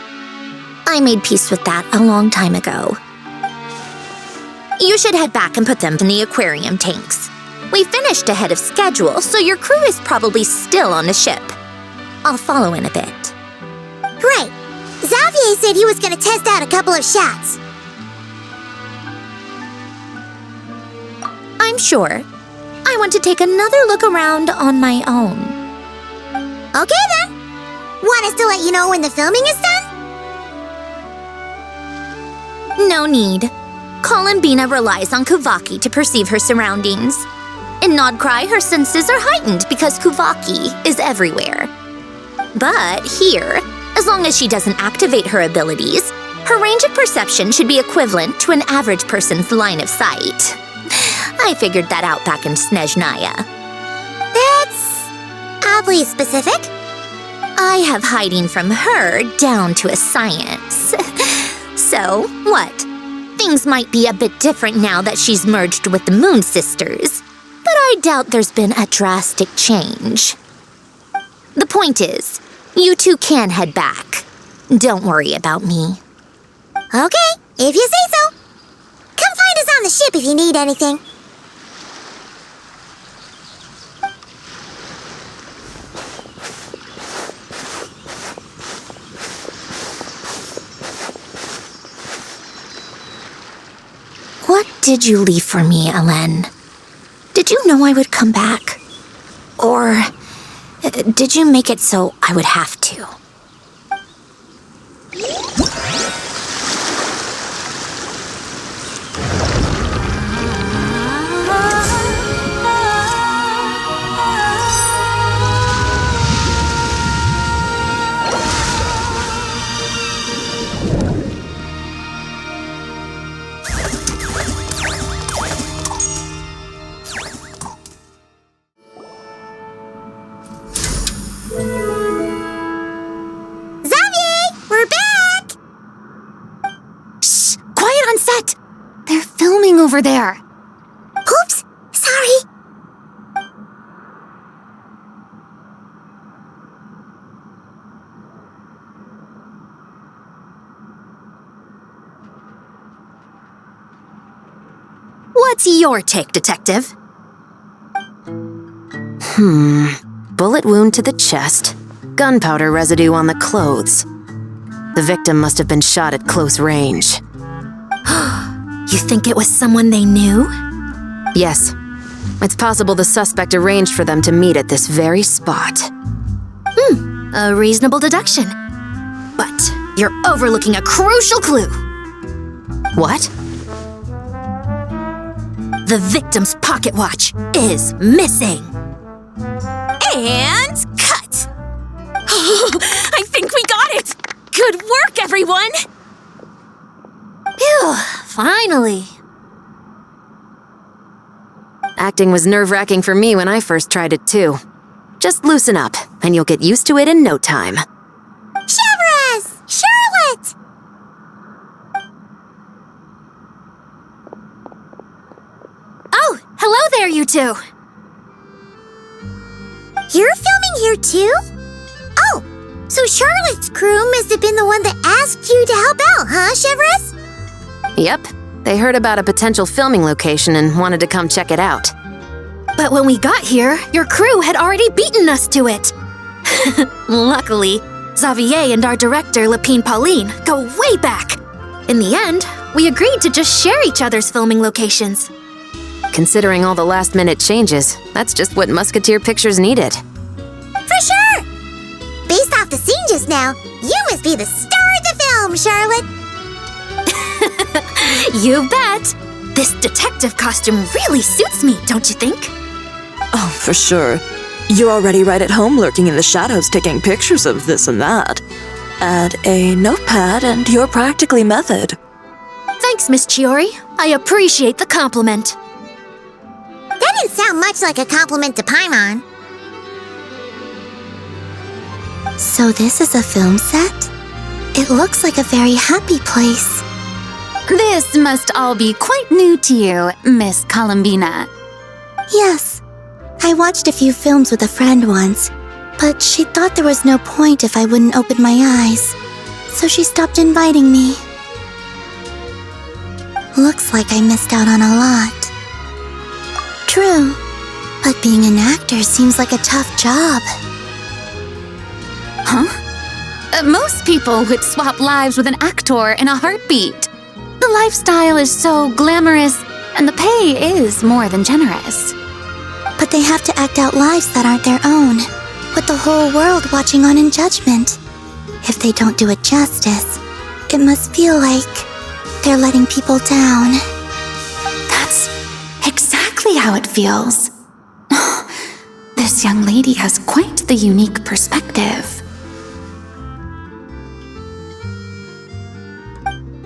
I made peace with that a long time ago. You should head back and put them in the aquarium tanks. We finished ahead of schedule, so your crew is probably still on the ship. I'll follow in a bit. Right. Xavier said he was going to test out a couple of shots. I'm sure. I want to take another look around on my own. Okay then. Want us to let you know when the filming is done? No need. Columbina relies on Kuvaki to perceive her surroundings. In Nodcry, her senses are heightened because Kuvaki is everywhere. But here, as long as she doesn't activate her abilities, her range of perception should be equivalent to an average person's line of sight. I figured that out back in Snezhnaya. That's oddly specific. I have hiding from her down to a science. So, what? Things might be a bit different now that she's merged with the Moon Sisters, but I doubt there's been a drastic change. The point is, you two can head back. Don't worry about me. Okay, if you say so. Come find us on the ship if you need anything. What did you leave for me, Ellen? Did you know I would come back? Or did you make it so I would have to? Over there. Oops, sorry. What's your take, Detective? Bullet wound to the chest. Gunpowder residue on the clothes. The victim must have been shot at close range. You think it was someone they knew? Yes. It's possible the suspect arranged for them to meet at this very spot. A reasonable deduction. But you're overlooking a crucial clue. What? The victim's pocket watch is missing. And cut! I think we got it! Good work, everyone! Phew, finally. Acting was nerve-wracking for me when I first tried it too. Just loosen up, and you'll get used to it in no time. Chevres! Charlotte! Oh, hello there, you two. You're filming here too? Oh, so Charlotte's crew must have been the one that asked you to help out, huh, Chevres? Yep. They heard about a potential filming location and wanted to come check it out. But when we got here, your crew had already beaten us to it. Luckily, Xavier and our director, Lapine Pauline, go way back. In the end, we agreed to just share each other's filming locations. Considering all the last-minute changes, that's just what Musketeer Pictures needed. For sure! Based off the scene just now, you must be the star of the film, Charlotte! You bet! This detective costume really suits me, don't you think? Oh, for sure. You're already right at home lurking in the shadows taking pictures of this and that. Add a notepad and you're practically method. Thanks, Miss Chiori. I appreciate the compliment. That didn't sound much like a compliment to Paimon. So this is a film set? It looks like a very happy place. This must all be quite new to you, Miss Columbina. Yes. I watched a few films with a friend once, but she thought there was no point if I wouldn't open my eyes, so she stopped inviting me. Looks like I missed out on a lot. True, but being an actor seems like a tough job. Huh? Most people would swap lives with an actor in a heartbeat. The lifestyle is so glamorous, and the pay is more than generous. But they have to act out lives that aren't their own, with the whole world watching on in judgment. If they don't do it justice, it must feel like they're letting people down. That's exactly how it feels. This young lady has quite the unique perspective.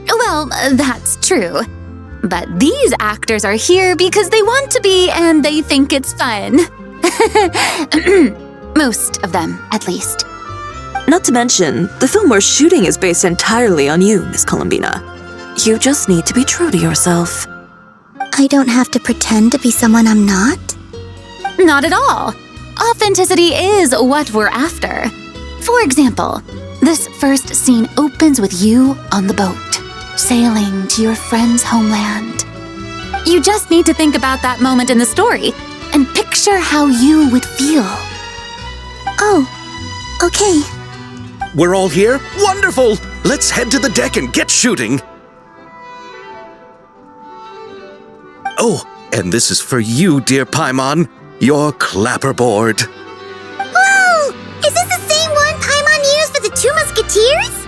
Well, that's true. But these actors are here because they want to be and they think it's fun. Most of them, at least. Not to mention, the film we're shooting is based entirely on you, Miss Columbina. You just need to be true to yourself. I don't have to pretend to be someone I'm not? Not at all. Authenticity is what we're after. For example, this first scene opens with you on the boat, sailing to your friend's homeland. You just need to think about that moment in the story and picture how you would feel. Oh, okay. We're all here? Wonderful! Let's head to the deck and get shooting. Oh, and this is for you, dear Paimon, your clapperboard. Whoa! Is this the same one Paimon used for the Two Musketeers?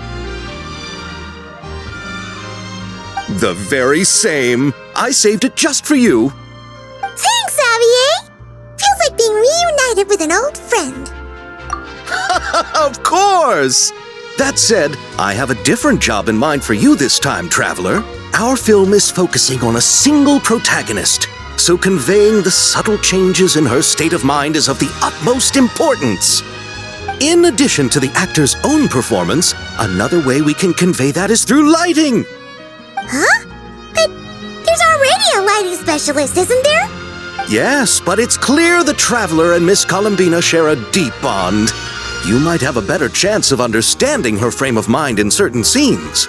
The very same. I saved it just for you. Thanks, Xavier! Feels like being reunited with an old friend. Of course! That said, I have a different job in mind for you this time, traveler. Our film is focusing on a single protagonist, so conveying the subtle changes in her state of mind is of the utmost importance. In addition to the actor's own performance, another way we can convey that is through lighting. Huh? But there's already a lighting specialist, isn't there? Yes, but it's clear the Traveler and Miss Columbina share a deep bond. You might have a better chance of understanding her frame of mind in certain scenes.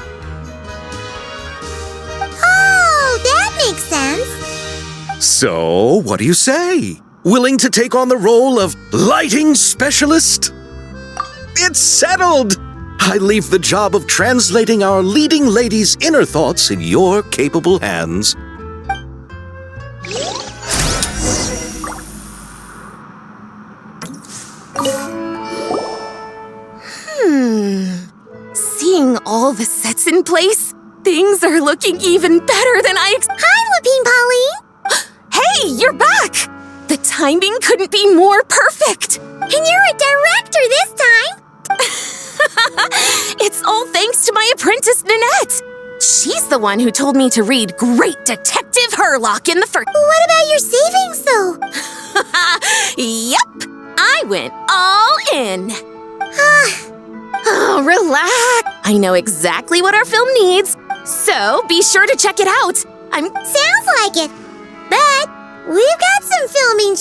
Oh, that makes sense. So, what do you say? Willing to take on the role of lighting specialist? It's settled! I leave the job of translating our leading lady's inner thoughts in your capable hands. Seeing all the sets in place, things are looking even better than I Hi, Lupine Pauline! Hey, you're back! The timing couldn't be more perfect! And you're a director this time! It's all thanks to my apprentice, Nanette! She's the one who told me to read Great Detective Herlock in the first... What about your savings, though? Yep, I went all in. Oh, relax. I know exactly what our film needs, so be sure to check it out. Sounds like it. But we've got some filming...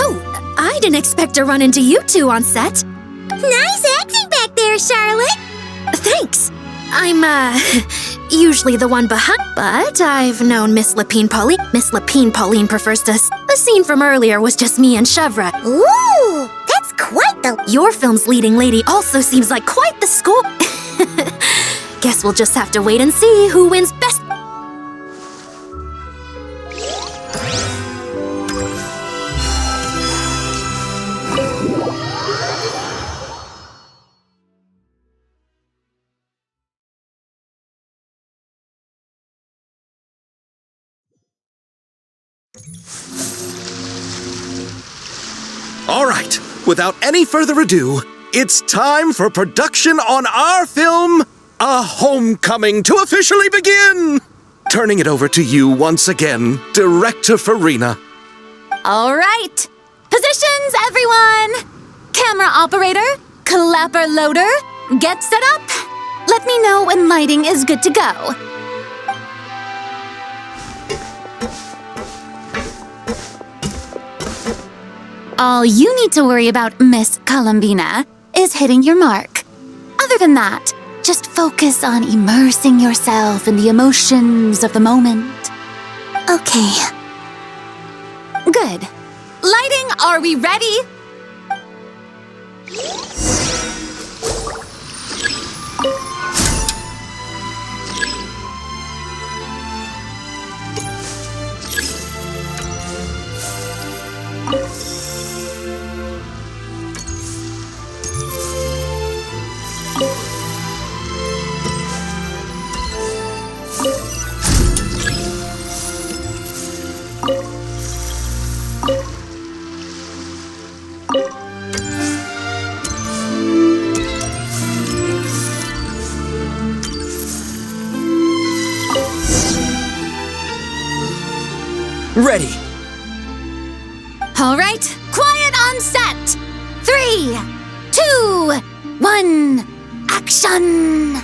Oh, I didn't expect to run into you two on set. Nice acting back there, Charlotte. Thanks. I'm, usually the one behind, but I've known Miss Lapine Pauline. Miss Lapine Pauline prefers to... The scene from earlier was just me and Chevra. Ooh, that's quite the... Your film's leading lady also seems like quite the score. Guess we'll just have to wait and see who wins best... All right, without any further ado, it's time for production on our film, A Homecoming, to officially begin! Turning it over to you once again, Director Farina. All right. Positions, everyone. Camera operator, clapper loader, get set up. Let me know when lighting is good to go. All you need to worry about, Miss Columbina, is hitting your mark. Other than that, just focus on immersing yourself in the emotions of the moment. Okay. Good. Lighting, are we ready? Ready. All right, quiet on set. 3, 2, 1, action!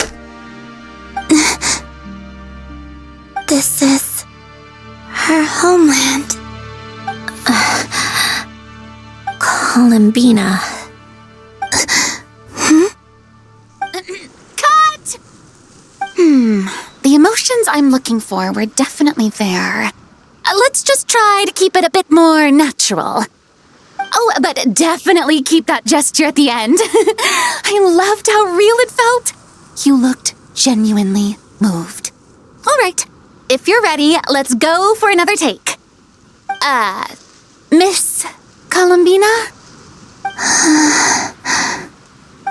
This is her homeland. Columbina. Cut! The emotions I'm looking for were definitely there. Let's just try to keep it a bit more natural. Oh, but definitely keep that gesture at the end. I loved how real it felt. You looked genuinely moved. All right, if you're ready, let's go for another take. Miss Columbina?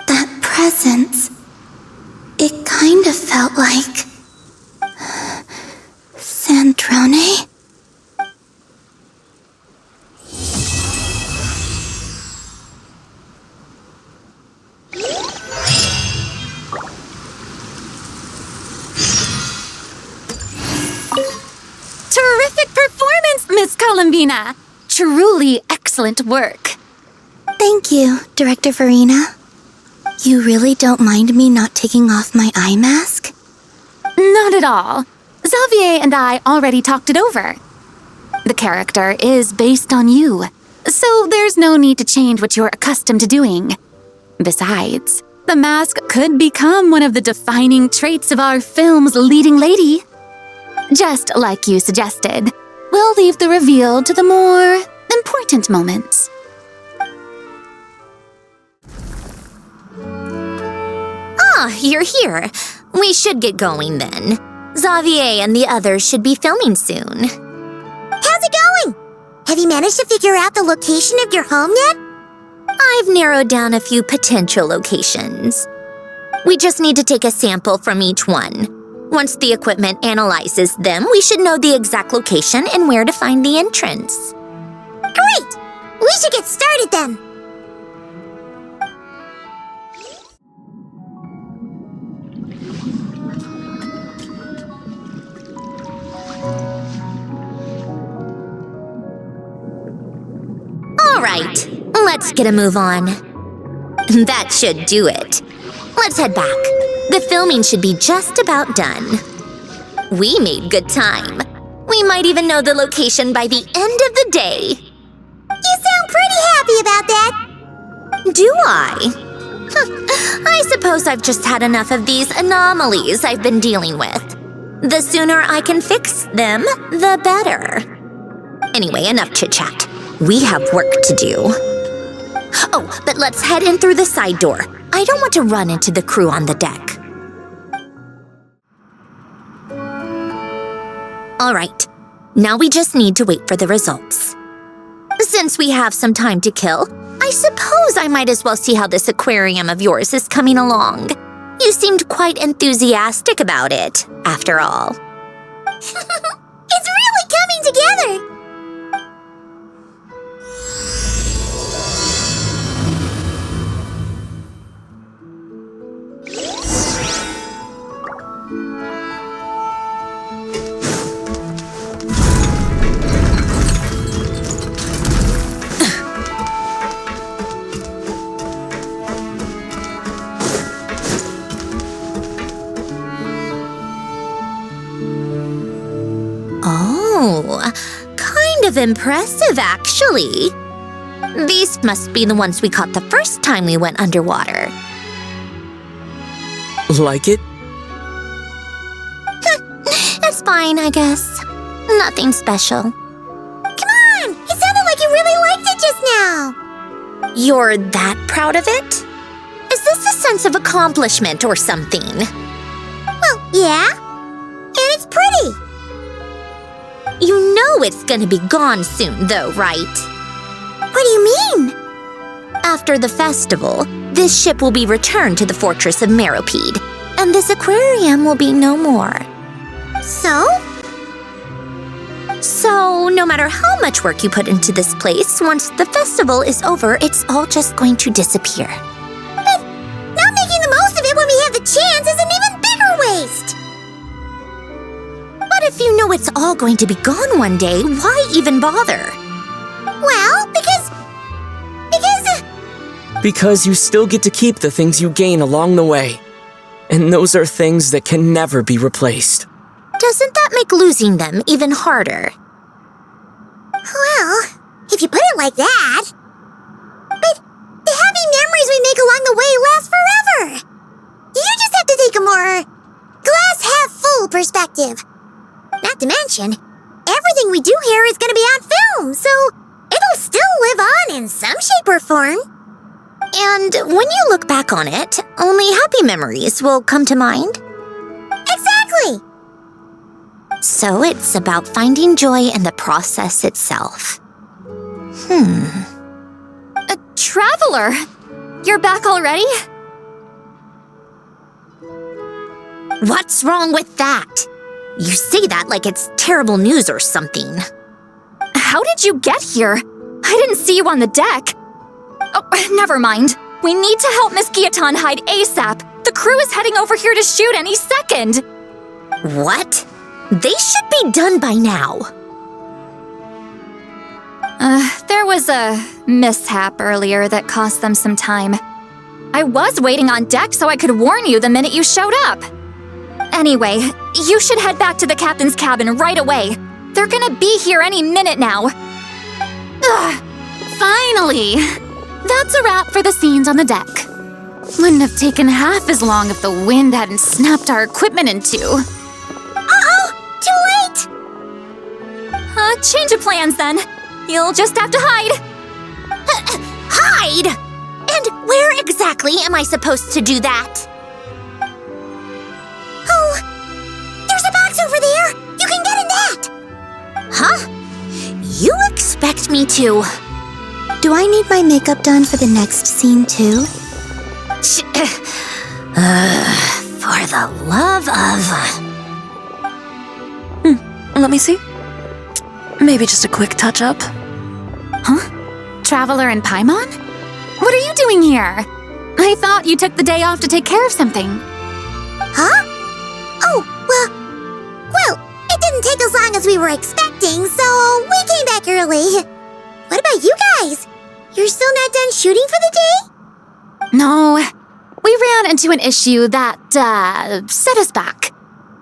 That presence, it kind of felt like Sandrone. Terrific performance, Miss Columbina. Truly excellent work. Thank you, Director Farina. You really don't mind me not taking off my eye mask? Not at all. Xavier and I already talked it over. The character is based on you, so there's no need to change what you're accustomed to doing. Besides, the mask could become one of the defining traits of our film's leading lady. Just like you suggested, we'll leave the reveal to the more important moments. Ah, you're here. We should get going then. Xavier and the others should be filming soon. How's it going? Have you managed to figure out the location of your home yet? I've narrowed down a few potential locations. We just need to take a sample from each one. Once the equipment analyzes them, we should know the exact location and where to find the entrance. Great! We should get started then. All right, let's get a move on. That should do it. Let's head back. The filming should be just about done. We made good time. We might even know the location by the end of the day. You sound pretty happy about that. Do I? I suppose I've just had enough of these anomalies I've been dealing with. The sooner I can fix them, the better. Anyway, enough chit-chat. We have work to do. Oh, but let's head in through the side door. I don't want to run into the crew on the deck. All right, now we just need to wait for the results. Since we have some time to kill, I suppose I might as well see how this aquarium of yours is coming along. You seemed quite enthusiastic about it, after all. It's really coming together. Oh, kind of impressive, actually. These must be the ones we caught the first time we went underwater. Like it? It's fine, I guess. Nothing special. Come on! It sounded like you really liked it just now! You're that proud of it? Is this a sense of accomplishment or something? Well, yeah. And it's pretty. You know it's gonna be gone soon, though, right? What do you mean? After the festival, this ship will be returned to the fortress of Meropide, and this aquarium will be no more. So? So, no matter how much work you put into this place, once the festival is over, it's all just going to disappear. But not making the most of it when we have the chance is an even bigger waste! But if you know it's all going to be gone one day, why even bother? Well, because... Because you still get to keep the things you gain along the way. And those are things that can never be replaced. Doesn't that make losing them even harder? Well, if you put it like that... But the happy memories we make along the way last forever! You just have to take a more glass-half-full perspective. Not to mention, everything we do here is gonna be on film, so it'll still live on in some shape or form. And when you look back on it, only happy memories will come to mind? Exactly! So it's about finding joy in the process itself. Traveler! You're back already? What's wrong with that? You say that like it's terrible news or something. How did you get here? I didn't see you on the deck. Oh, never mind. We need to help Miss Guillotin hide ASAP. The crew is heading over here to shoot any second. What? They should be done by now. There was a mishap earlier that cost them some time. I was waiting on deck so I could warn you the minute you showed up. Anyway, you should head back to the captain's cabin right away. They're gonna be here any minute now. Finally! That's a wrap for the scenes on the deck. Wouldn't have taken half as long if the wind hadn't snapped our equipment in two. Uh-oh! Too late! Change of plans then. You'll just have to hide. Hide? And where exactly am I supposed to do that? Oh! There's a box over there! You can get in that! Huh? You expect me to... Do I need my makeup done for the next scene too? For the love of... Let me see. Maybe just a quick touch-up. Huh? Traveler and Paimon? What are you doing here? I thought you took the day off to take care of something. Huh? Oh, well, it didn't take as long as we were expecting, so we came back early. What about you guys? You're still not done shooting for the day? No, we ran into an issue that, set us back.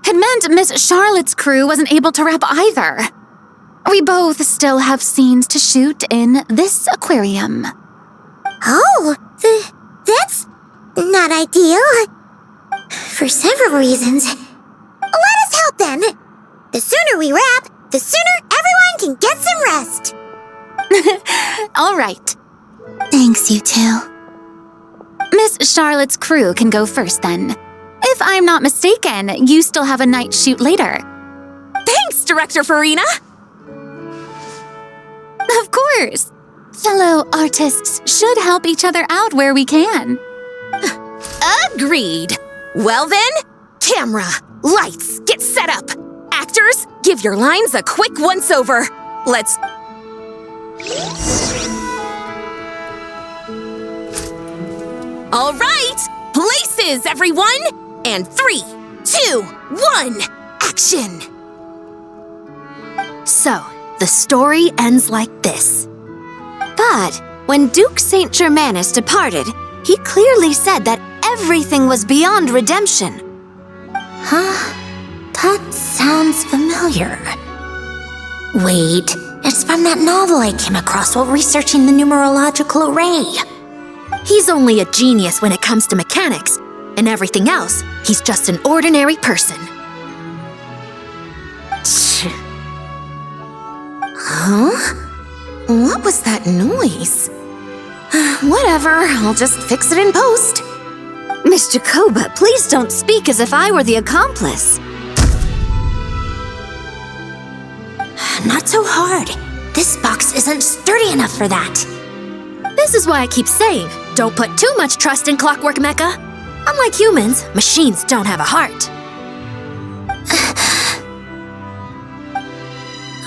It meant Miss Charlotte's crew wasn't able to wrap either. We both still have scenes to shoot in this aquarium. Oh, that's not ideal. For several reasons. Let us help then. The sooner we wrap, the sooner everyone can get some rest. All right. Thanks, you two. Miss Charlotte's crew can go first then. If I'm not mistaken, you still have a night shoot later. Thanks, Director Farina! Of course. Fellow artists should help each other out where we can. Agreed. Well then, camera, lights, get set up. Actors, give your lines a quick once-over. Let's... All right, places, everyone! And 3, 2, 1, action! So, the story ends like this. But when Duke Saint Germanus departed, he clearly said that everything was beyond redemption. Huh? That sounds familiar. Wait, it's from that novel I came across while researching the numerological array. He's only a genius when it comes to mechanics, and everything else, he's just an ordinary person. Huh? What was that noise? Whatever, I'll just fix it in post. Miss Jacoba, please don't speak as if I were the accomplice. Not so hard. This box isn't sturdy enough for that. This is why I keep saying, don't put too much trust in Clockwork Mecha. Unlike humans, machines don't have a heart.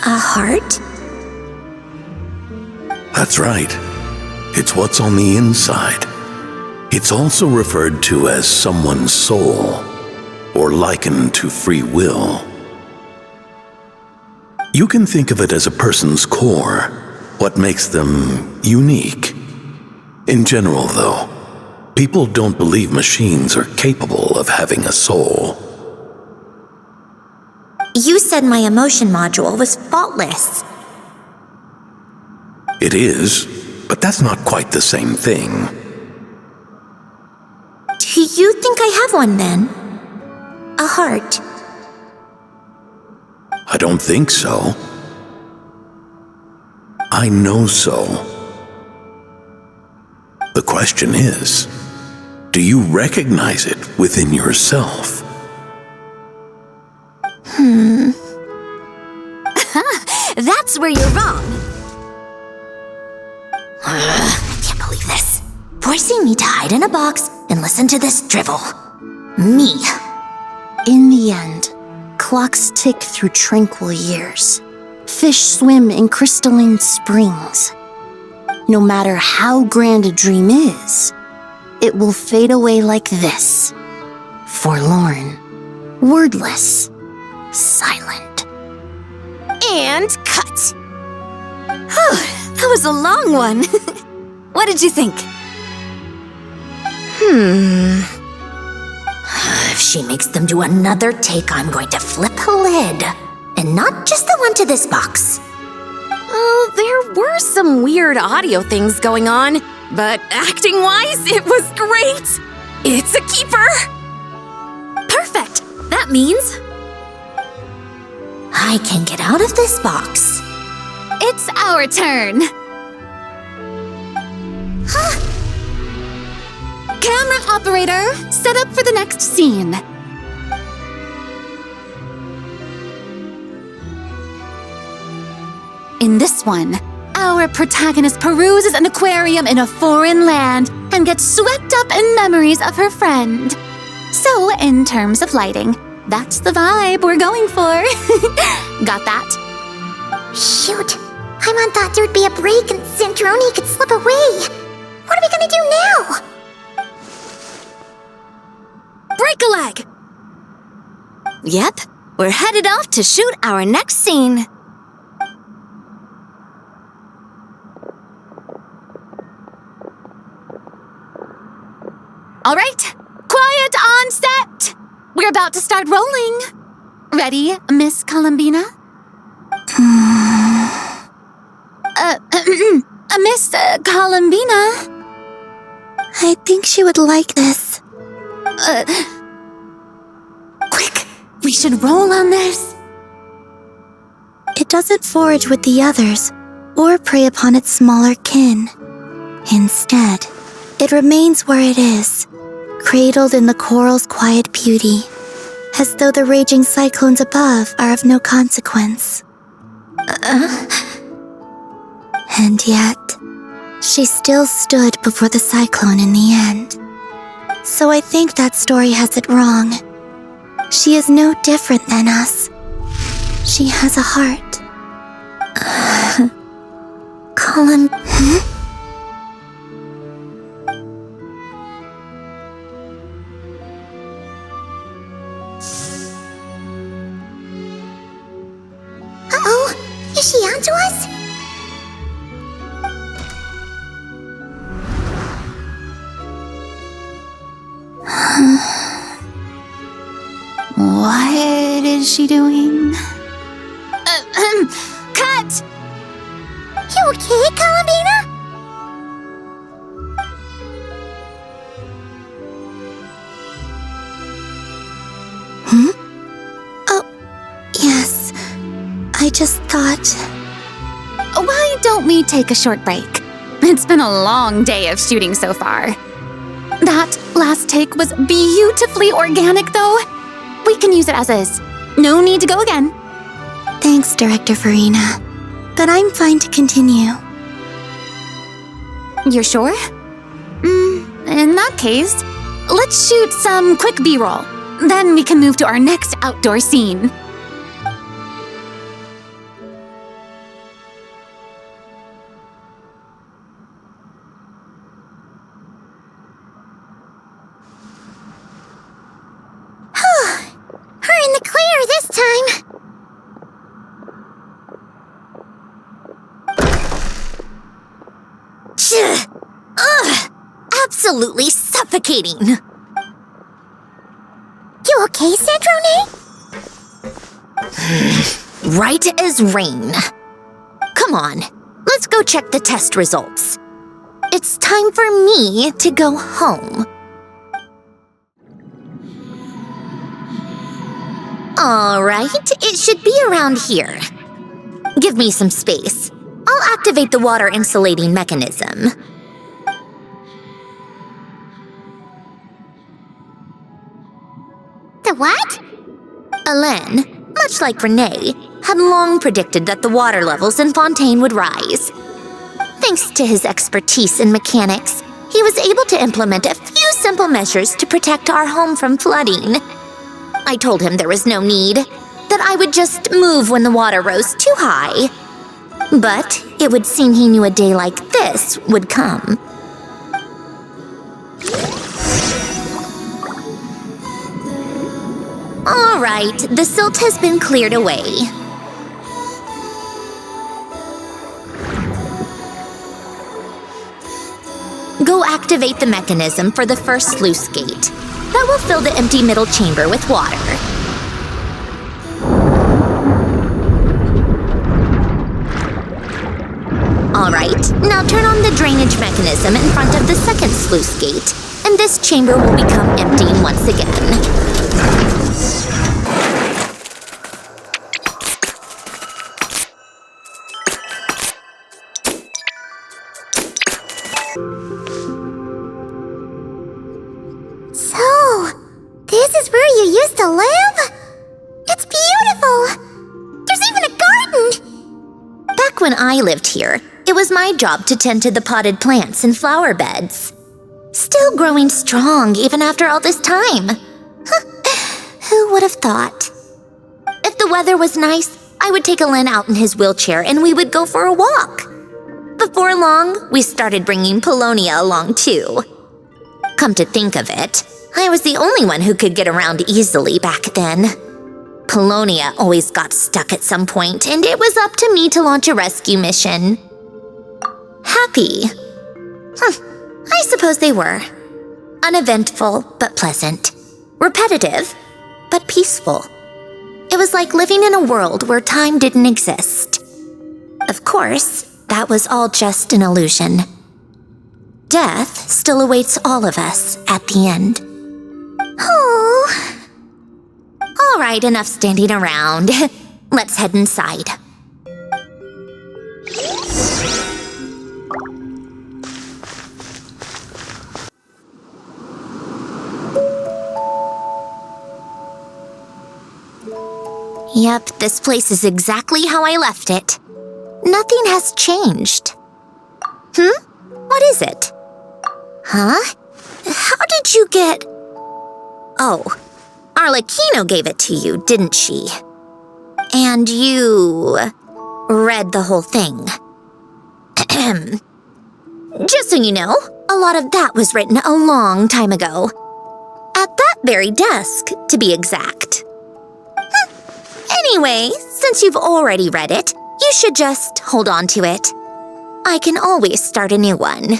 A heart? That's right. It's what's on the inside. It's also referred to as someone's soul, or likened to free will. You can think of it as a person's core, what makes them unique. In general, though, people don't believe machines are capable of having a soul. You said my emotion module was faultless. It is, but that's not quite the same thing. Do you think I have one then? A heart? I don't think so. I know so. The question is, do you recognize it within yourself? That's where you're wrong. I can't believe this. Forcing me to hide in a box and listen to this drivel. Me. In the end, clocks tick through tranquil years. Fish swim in crystalline springs. No matter how grand a dream is, it will fade away like this. Forlorn, wordless, silent. And cut. That was a long one. What did you think? If she makes them do another take, I'm going to flip a lid. And not just the one to this box. Oh, there were some weird audio things going on, but acting-wise, it was great. It's a keeper. Perfect. That means I can get out of this box. It's our turn. Camera operator, set up for the next scene. In this one, our protagonist peruses an aquarium in a foreign land and gets swept up in memories of her friend. So, in terms of lighting, that's the vibe we're going for. Got that? Shoot, I thought there'd be a break and Sandrone could slip away. What are we gonna do now? break a leg. Yep, we're headed off to shoot our next scene. All right, quiet on set. We're about to start rolling. Ready, Miss Columbina? Miss Columbina? I think she would like this. Quick, we should roll on this. It doesn't forage with the others, or prey upon its smaller kin. Instead, it remains where it is, cradled in the coral's quiet beauty, as though the raging cyclones above are of no consequence. And yet, she still stood before the cyclone in the end. So I think that story has it wrong. She is no different than us. She has a heart. Colin... Uh-oh, is she onto us? What is she doing? You okay, Columbina? Oh, yes. I just thought... Why don't we take a short break? It's been a long day of shooting so far. That last take was beautifully organic, though. We can use it as is. No need to go again. Thanks, Director Farina. But I'm fine to continue. You're sure? In that case, let's shoot some quick B-roll. Then we can move to our next outdoor scene. We're in the clear this time. Ugh! Absolutely suffocating. You okay, Sandrone? Right as rain. Come on, let's go check the test results. It's time for me to go home. All right, it should be around here. Give me some space. I'll activate the water insulating mechanism. The what? Alain, much like Renee, had long predicted that the water levels in Fontaine would rise. Thanks to his expertise in mechanics, he was able to implement a few simple measures to protect our home from flooding. I told him there was no need, that I would just move when the water rose too high. But it would seem he knew a day like this would come. All right, the silt has been cleared away. Go activate the mechanism for the first sluice gate. That will fill the empty middle chamber with water. All right, now turn on the drainage mechanism in front of the second sluice gate, and this chamber will become empty once again. So, this is where you used to live? It's beautiful! There's even a garden! Back when I lived here, it was my job to tend to the potted plants and flower beds. Still growing strong even after all this time. Who would have thought? If the weather was nice, I would take Alain out in his wheelchair and we would go for a walk. Before long, we started bringing Polonia along too. Come to think of it, I was the only one who could get around easily back then. Polonia always got stuck at some point, and it was up to me to launch a rescue mission. Happy. I suppose they were. Uneventful, but pleasant. Repetitive, but peaceful. It was like living in a world where time didn't exist. Of course, that was all just an illusion. Death still awaits all of us at the end. Oh. All right, enough standing around. Let's head inside. Yep, this place is exactly how I left it. Nothing has changed. What is it? Huh? How did you get... Oh, Arlecchino gave it to you, didn't she? And you... read the whole thing. Just so you know, a lot of that was written a long time ago. At that very desk, to be exact. Anyway, since you've already read it, you should just hold on to it. I can always start a new one.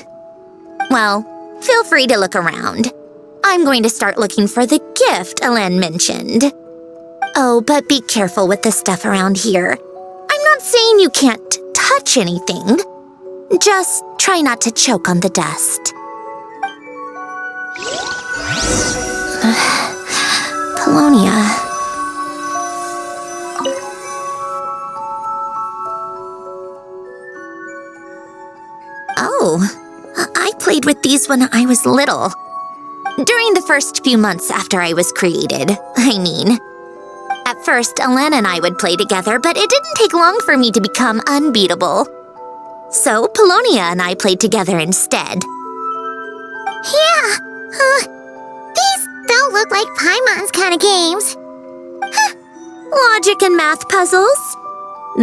Well, feel free to look around. I'm going to start looking for the gift Alain mentioned. Oh, but be careful with the stuff around here. I'm not saying you can't touch anything, Just try not to choke on the dust. Polonia. Oh, I played with these when I was little. During the first few months after I was created, I mean. At first, Alen and I would play together, but it didn't take long for me to become unbeatable. So, Polonia and I played together instead. Yeah, these don't look like Paimon's kind of games. Logic and math puzzles?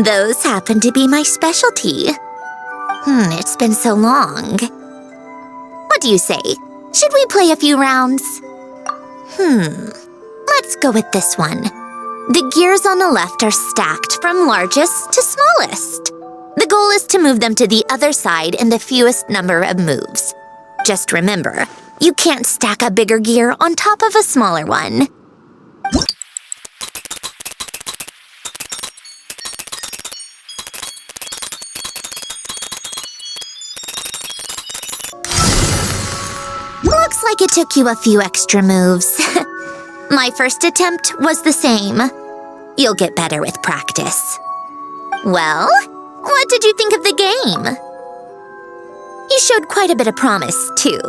Those happen to be my specialty. It's been so long. What do you say? Should we play a few rounds? Let's go with this one. The gears on the left are stacked from largest to smallest. The goal is to move them to the other side in the fewest number of moves. Just remember, you can't stack a bigger gear on top of a smaller one. Looks like it took you a few extra moves. My first attempt was the same. You'll get better with practice. Well, what did you think of the game? You showed quite a bit of promise, too.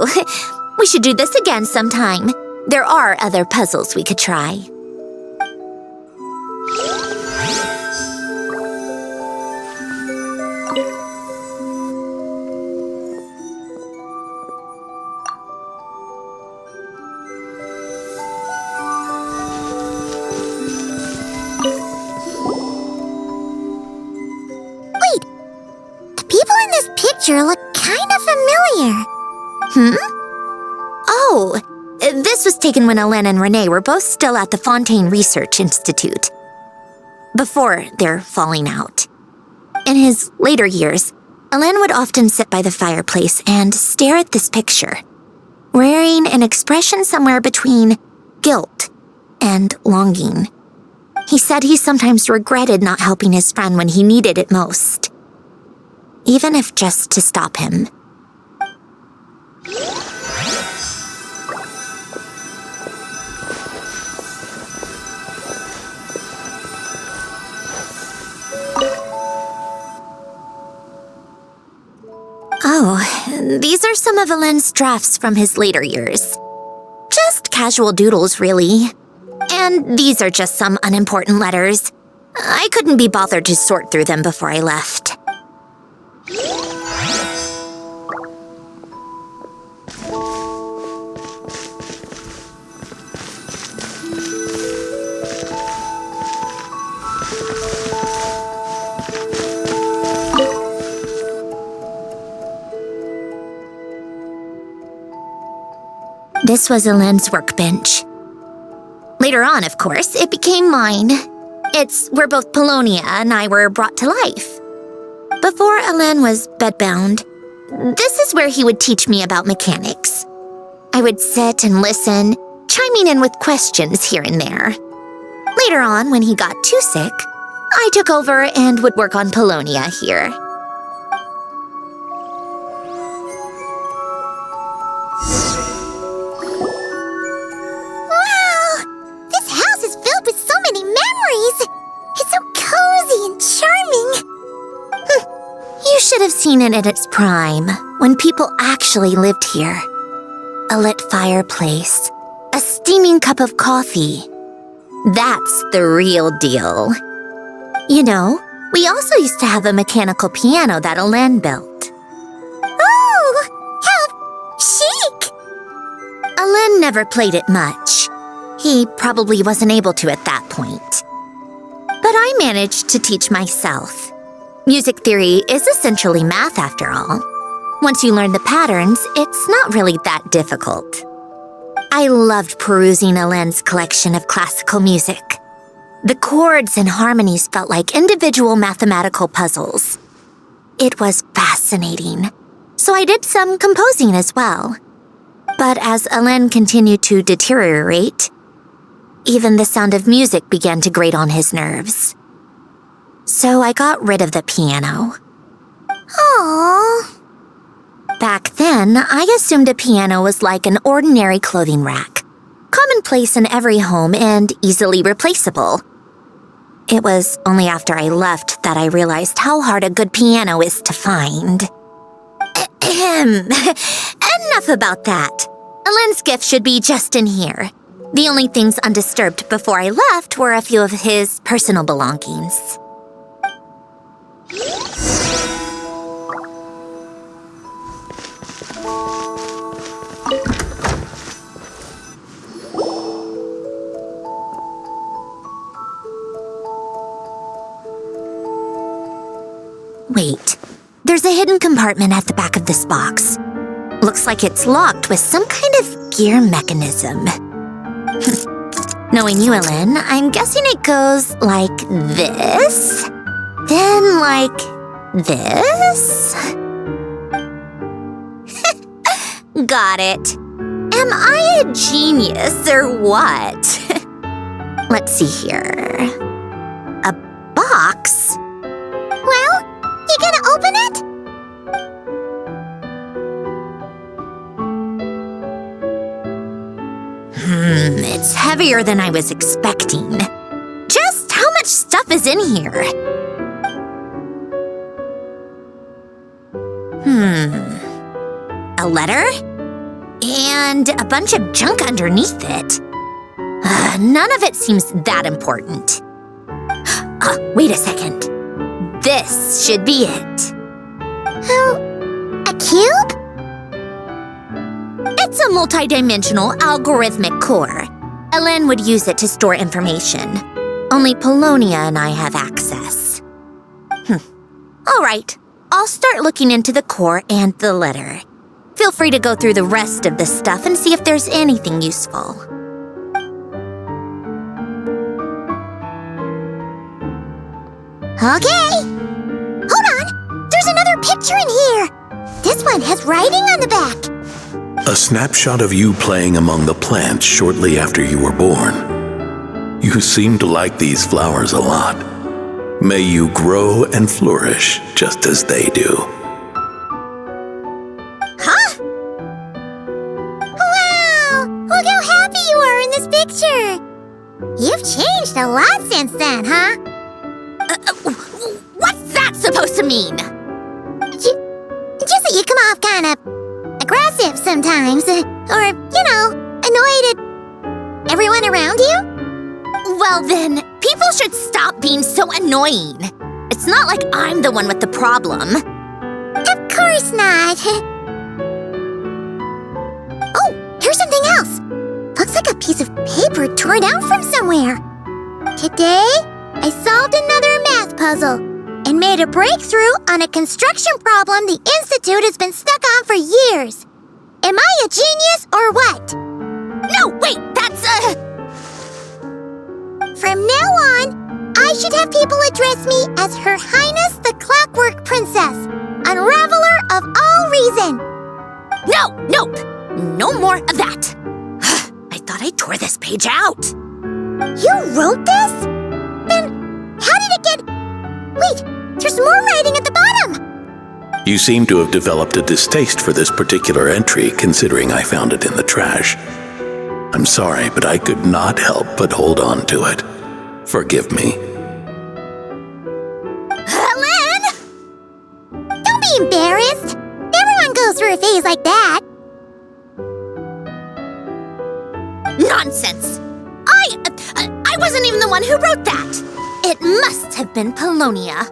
We should do this again sometime. There are other puzzles we could try. Look kind of familiar. Oh, this was taken when Alen and Renee were both still at the Fontaine Research Institute. Before their falling out. In his later years, Alen would often sit by the fireplace and stare at this picture, wearing an expression somewhere between guilt and longing. He said he sometimes regretted not helping his friend when he needed it most. Even if just to stop him. Oh, these are some of Alen's drafts from his later years. Just casual doodles, really. And these are just some unimportant letters. I couldn't be bothered to sort through them before I left. This was Alen's workbench. Later on, of course, it became mine. It's where both Polonia and I were brought to life. Before Alen was bedbound, this is where he would teach me about mechanics. I would sit and listen, chiming in with questions here and there. Later on, when he got too sick, I took over and would work on Polonia here. Wow! This house is filled with so many memories! It's so cozy and charming! You should have seen it at its prime, when people actually lived here. A lit fireplace, a steaming cup of coffee. That's the real deal. You know, we also used to have a mechanical piano that Alen built. Oh, how chic! Alen never played it much. He probably wasn't able to at that point. But I managed to teach myself. Music theory is essentially math after all. Once you learn the patterns, it's not really that difficult. I loved perusing Alen's collection of classical music. The chords and harmonies felt like individual mathematical puzzles. It was fascinating, so I did some composing as well. But as Alen continued to deteriorate, even the sound of music began to grate on his nerves. So I got rid of the piano. Aww. Back then, I assumed a piano was like an ordinary clothing rack. Commonplace in every home and easily replaceable. It was only after I left that I realized how hard a good piano is to find. Enough about that. Alen's gift should be just in here. The only things undisturbed before I left were a few of his personal belongings. Wait, there's a hidden compartment at the back of this box. Looks like it's locked with some kind of gear mechanism. Knowing you, Alen, I'm guessing it goes like this, then like this. Got it. Am I a genius or what? Let's see here. A box? Well, you gonna open it? It's heavier than I was expecting. Just how much stuff is in here? A letter? And a bunch of junk underneath it. None of it seems that important. Wait a second. This should be it. A cube? It's a multi-dimensional algorithmic core. Alen would use it to store information. Only Polonia and I have access. All right, I'll start looking into the core and the letter. Feel free to go through the rest of this stuff and see if there's anything useful. Okay. Hold on. There's another picture in here. This one has writing on the back. A snapshot of you playing among the plants shortly after you were born. You seem to like these flowers a lot. May you grow and flourish just as they do. Huh? Wow! Look how happy you are in this picture. You've changed a lot since then, huh? What's that supposed to mean? Just that you come off kind of aggressive sometimes, or, annoyed at everyone around you? Well then, people should stop being so annoying. It's not like I'm the one with the problem. Of course not. Oh, here's something else. Looks like a piece of paper torn out from somewhere. Today, I solved another math puzzle and made a breakthrough on a construction problem the Institute has been stuck on for years. Am I a genius or what? No, wait, that's From now on, I should have people address me as Her Highness the Clockwork Princess, unraveler of all reason. Nope, no more of that. I thought I tore this page out. You wrote this? Then how did it get... Wait, there's more writing at the bottom. You seem to have developed a distaste for this particular entry, considering I found it in the trash. I'm sorry, but I could not help but hold on to it. Forgive me. Alen! Don't be embarrassed. Everyone goes through a phase like that. Nonsense! I wasn't even the one who wrote that. It must have been Polonia.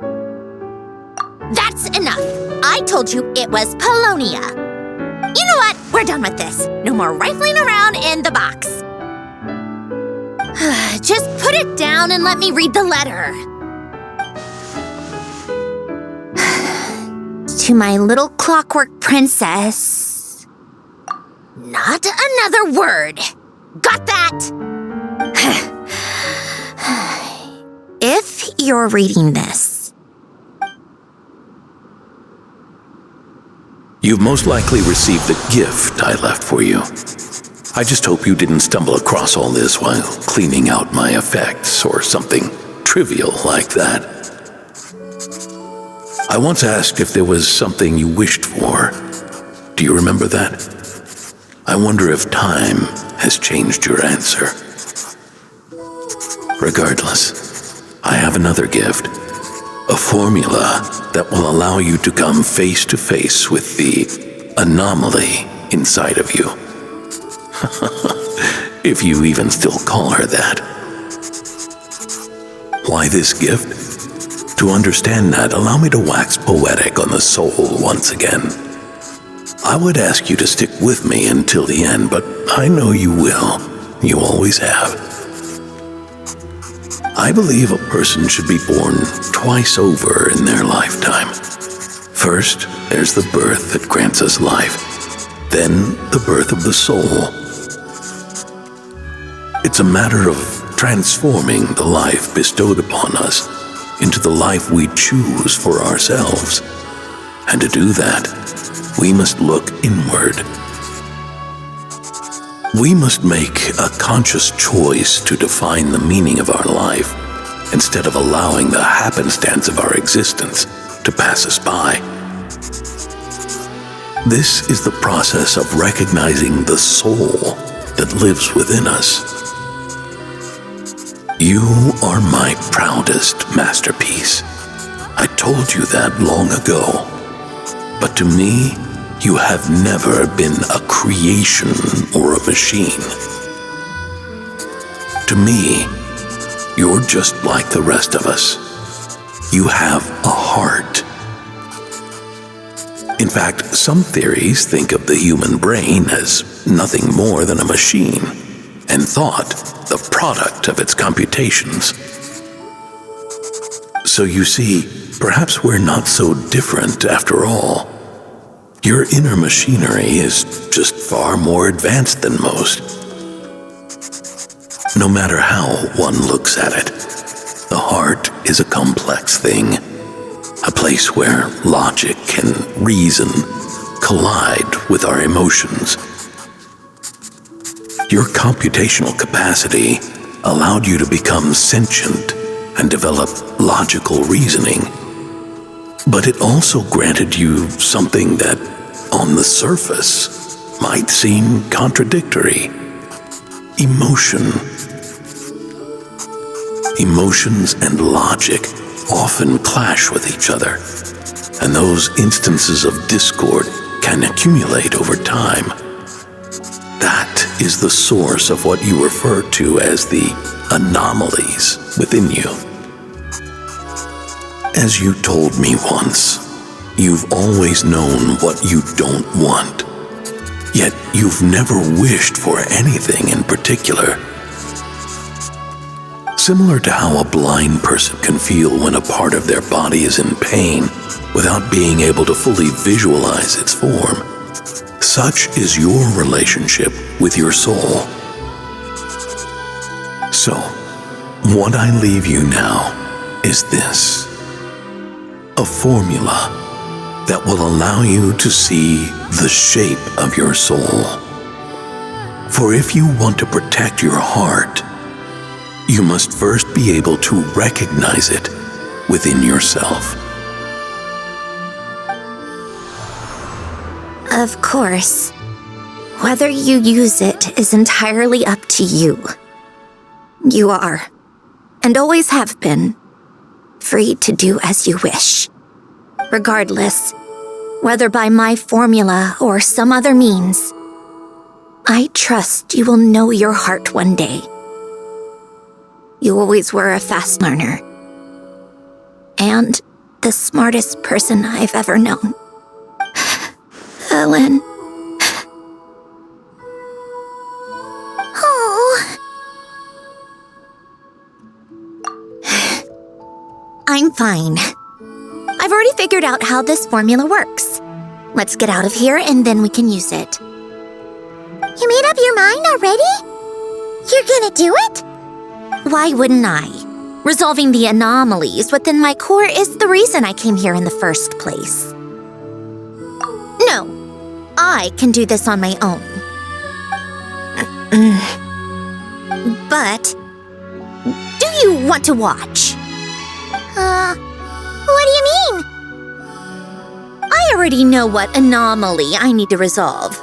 That's enough. I told you it was Polonia. You know what? We're done with this. No more rifling around in the box. Just put it down and let me read the letter. To my little clockwork princess. Not another word. Got that? If you're reading this, You've most likely received the gift I left for you. I just hope you didn't stumble across all this while cleaning out my effects or something trivial like that. I once asked if there was something you wished for. Do you remember that? I wonder if time has changed your answer. Regardless, I have another gift. A formula that will allow you to come face to face with the anomaly inside of you. If you even still call her that. Why this gift? To understand that, allow me to wax poetic on the soul once again. I would ask you to stick with me until the end, but I know you will. You always have. I believe a person should be born twice over in their lifetime. First, there's the birth that grants us life. Then, the birth of the soul. It's a matter of transforming the life bestowed upon us into the life we choose for ourselves. And to do that, we must look inward. We must make a conscious choice to define the meaning of our life instead of allowing the happenstance of our existence to pass us by. This is the process of recognizing the soul that lives within us. You are my proudest masterpiece. I told you that long ago. But to me, you have never been a creation or a machine. To me, you're just like the rest of us. You have a heart. In fact, some theories think of the human brain as nothing more than a machine, and thought the product of its computations. So you see, perhaps we're not so different after all. Your inner machinery is just far more advanced than most. No matter how one looks at it, the heart is a complex thing, a place where logic and reason collide with our emotions. Your computational capacity allowed you to become sentient and develop logical reasoning. But it also granted you something that, on the surface, might seem contradictory. Emotion. Emotions and logic often clash with each other, and those instances of discord can accumulate over time. That is the source of what you refer to as the anomalies within you. As you told me once, you've always known what you don't want, yet you've never wished for anything in particular. Similar to how a blind person can feel when a part of their body is in pain without being able to fully visualize its form, such is your relationship with your soul. So, what I leave you now is this: a formula that will allow you to see the shape of your soul. For if you want to protect your heart, you must first be able to recognize it within yourself. Of course. Whether you use it is entirely up to you. You are, and always have been, free to do as you wish. Regardless, whether by my formula or some other means, I trust you will know your heart one day. You always were a fast learner, and the smartest person I've ever known. Ellen. Oh. I'm fine. I've already figured out how this formula works. Let's get out of here and then we can use it. You made up your mind already? You're gonna do it? Why wouldn't I? Resolving the anomalies within my core is the reason I came here in the first place. No, I can do this on my own. But, do you want to watch? What do you mean? I already know what anomaly I need to resolve.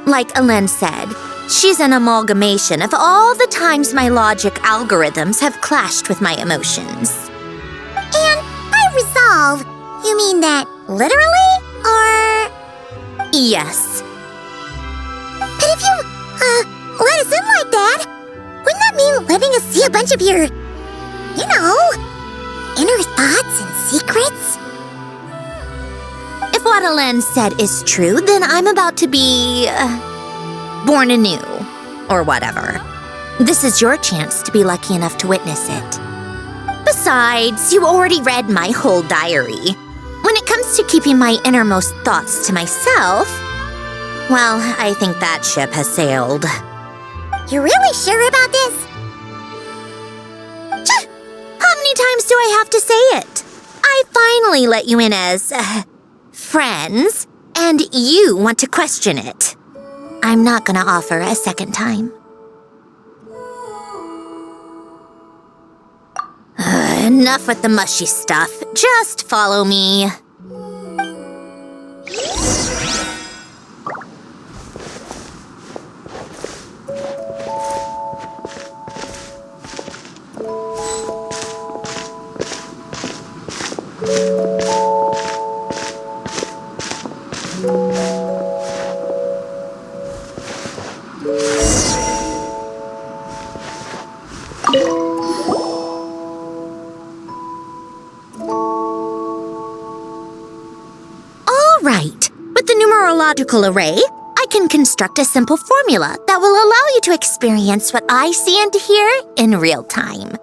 Like Alen said, she's an amalgamation of all the times my logic algorithms have clashed with my emotions. And by resolve, you mean that literally, or...? Yes. But if you, let us in like that, wouldn't that mean letting us see a bunch of your, inner thoughts and secrets? If what Alen said is true, then I'm about to be... born anew, or whatever. This is your chance to be lucky enough to witness it. Besides, you already read my whole diary. When it comes to keeping my innermost thoughts to myself, well, I think that ship has sailed. You're really sure about this? How many times do I have to say it? I finally let you in as, friends, and you want to question it. I'm not gonna offer a second time. Enough with the mushy stuff. Just follow me. Numerological array, I can construct a simple formula that will allow you to experience what I see and hear in real time.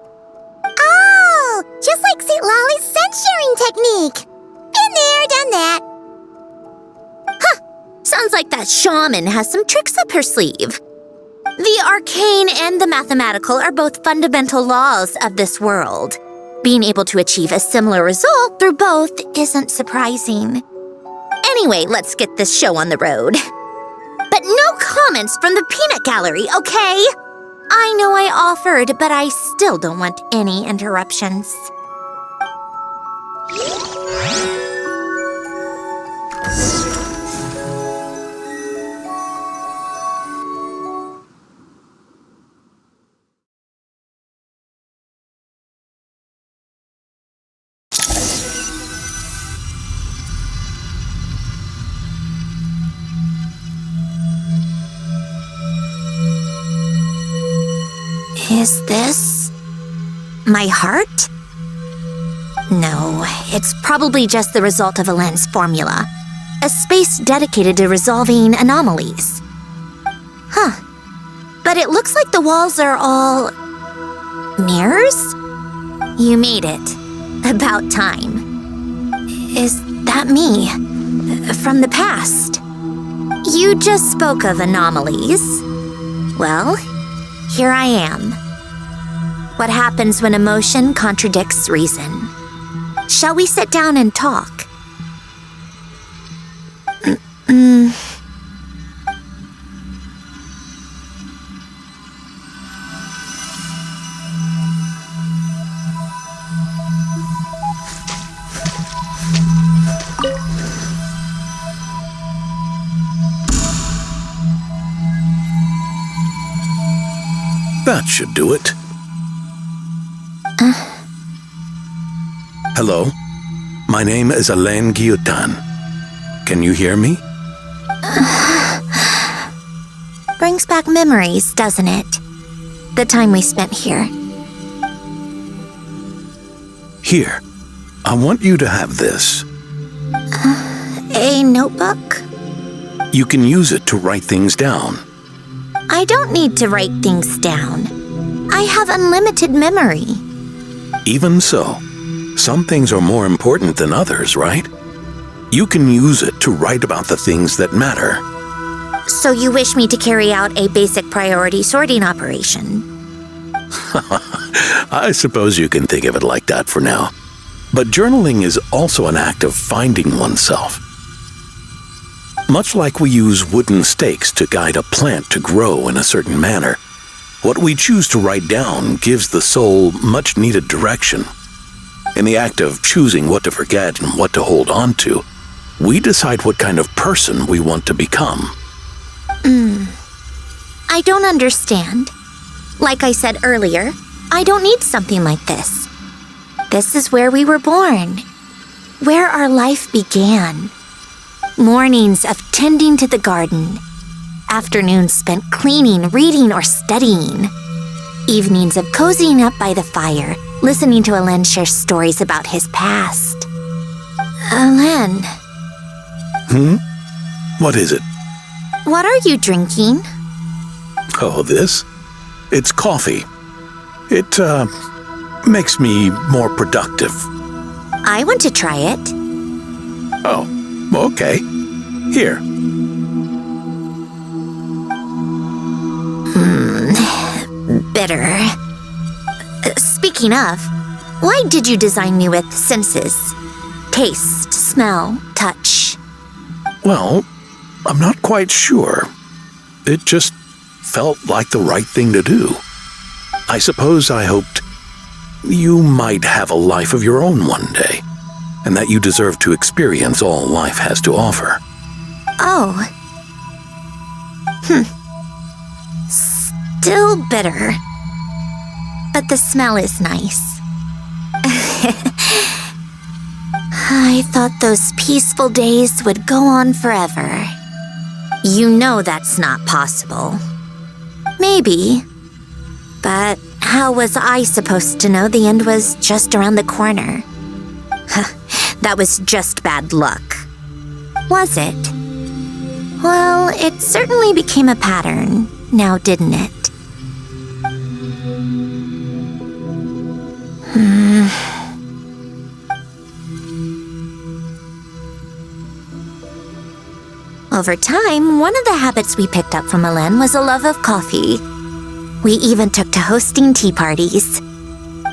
Oh, just like St. Lolly's scent-sharing technique. Been there, done that. Huh, sounds like that shaman has some tricks up her sleeve. The arcane and the mathematical are both fundamental laws of this world. Being able to achieve a similar result through both isn't surprising. Anyway, let's get this show on the road. But no comments from the peanut gallery, okay? I know I offered, but I still don't want any interruptions. Is this my heart? No, it's probably just the result of Alen's formula. A space dedicated to resolving anomalies. Huh. But it looks like the walls are all... mirrors? You made it. About time. Is that me? From the past? You just spoke of anomalies. Well, here I am. What happens when emotion contradicts reason? Shall we sit down and talk? That should do it. Hello, my name is Alain Guillotin. Can you hear me? Brings back memories, doesn't it? The time we spent here. Here, I want you to have this. A notebook? You can use it to write things down. I don't need to write things down. I have unlimited memory. Even so, some things are more important than others, right? You can use it to write about the things that matter. So you wish me to carry out a basic priority sorting operation? I suppose you can think of it like that for now. But journaling is also an act of finding oneself. Much like we use wooden stakes to guide a plant to grow in a certain manner, what we choose to write down gives the soul much-needed direction. In the act of choosing what to forget and what to hold on to, We decide what kind of person we want to become. I don't understand. Like I said earlier, I don't need something like this. This is where we were born, where our life began. Mornings of tending to the garden, afternoons spent cleaning, reading, or studying, evenings of cozying up by the fire, listening to Alain share stories about his past. Alain. What is it? What are you drinking? Oh, this? It's coffee. It, makes me more productive. I want to try it. Oh, okay. Here. Bitter. Speaking of, why did you design me with senses? Taste, smell, touch. Well, I'm not quite sure. It just felt like the right thing to do. I suppose I hoped you might have a life of your own one day, and that you deserve to experience all life has to offer. Oh. Still bitter. But the smell is nice. I thought those peaceful days would go on forever. You know that's not possible. Maybe. But how was I supposed to know the end was just around the corner? That was just bad luck. Was it? Well, it certainly became a pattern, now didn't it? Over time, one of the habits we picked up from Alain was a love of coffee. We even took to hosting tea parties.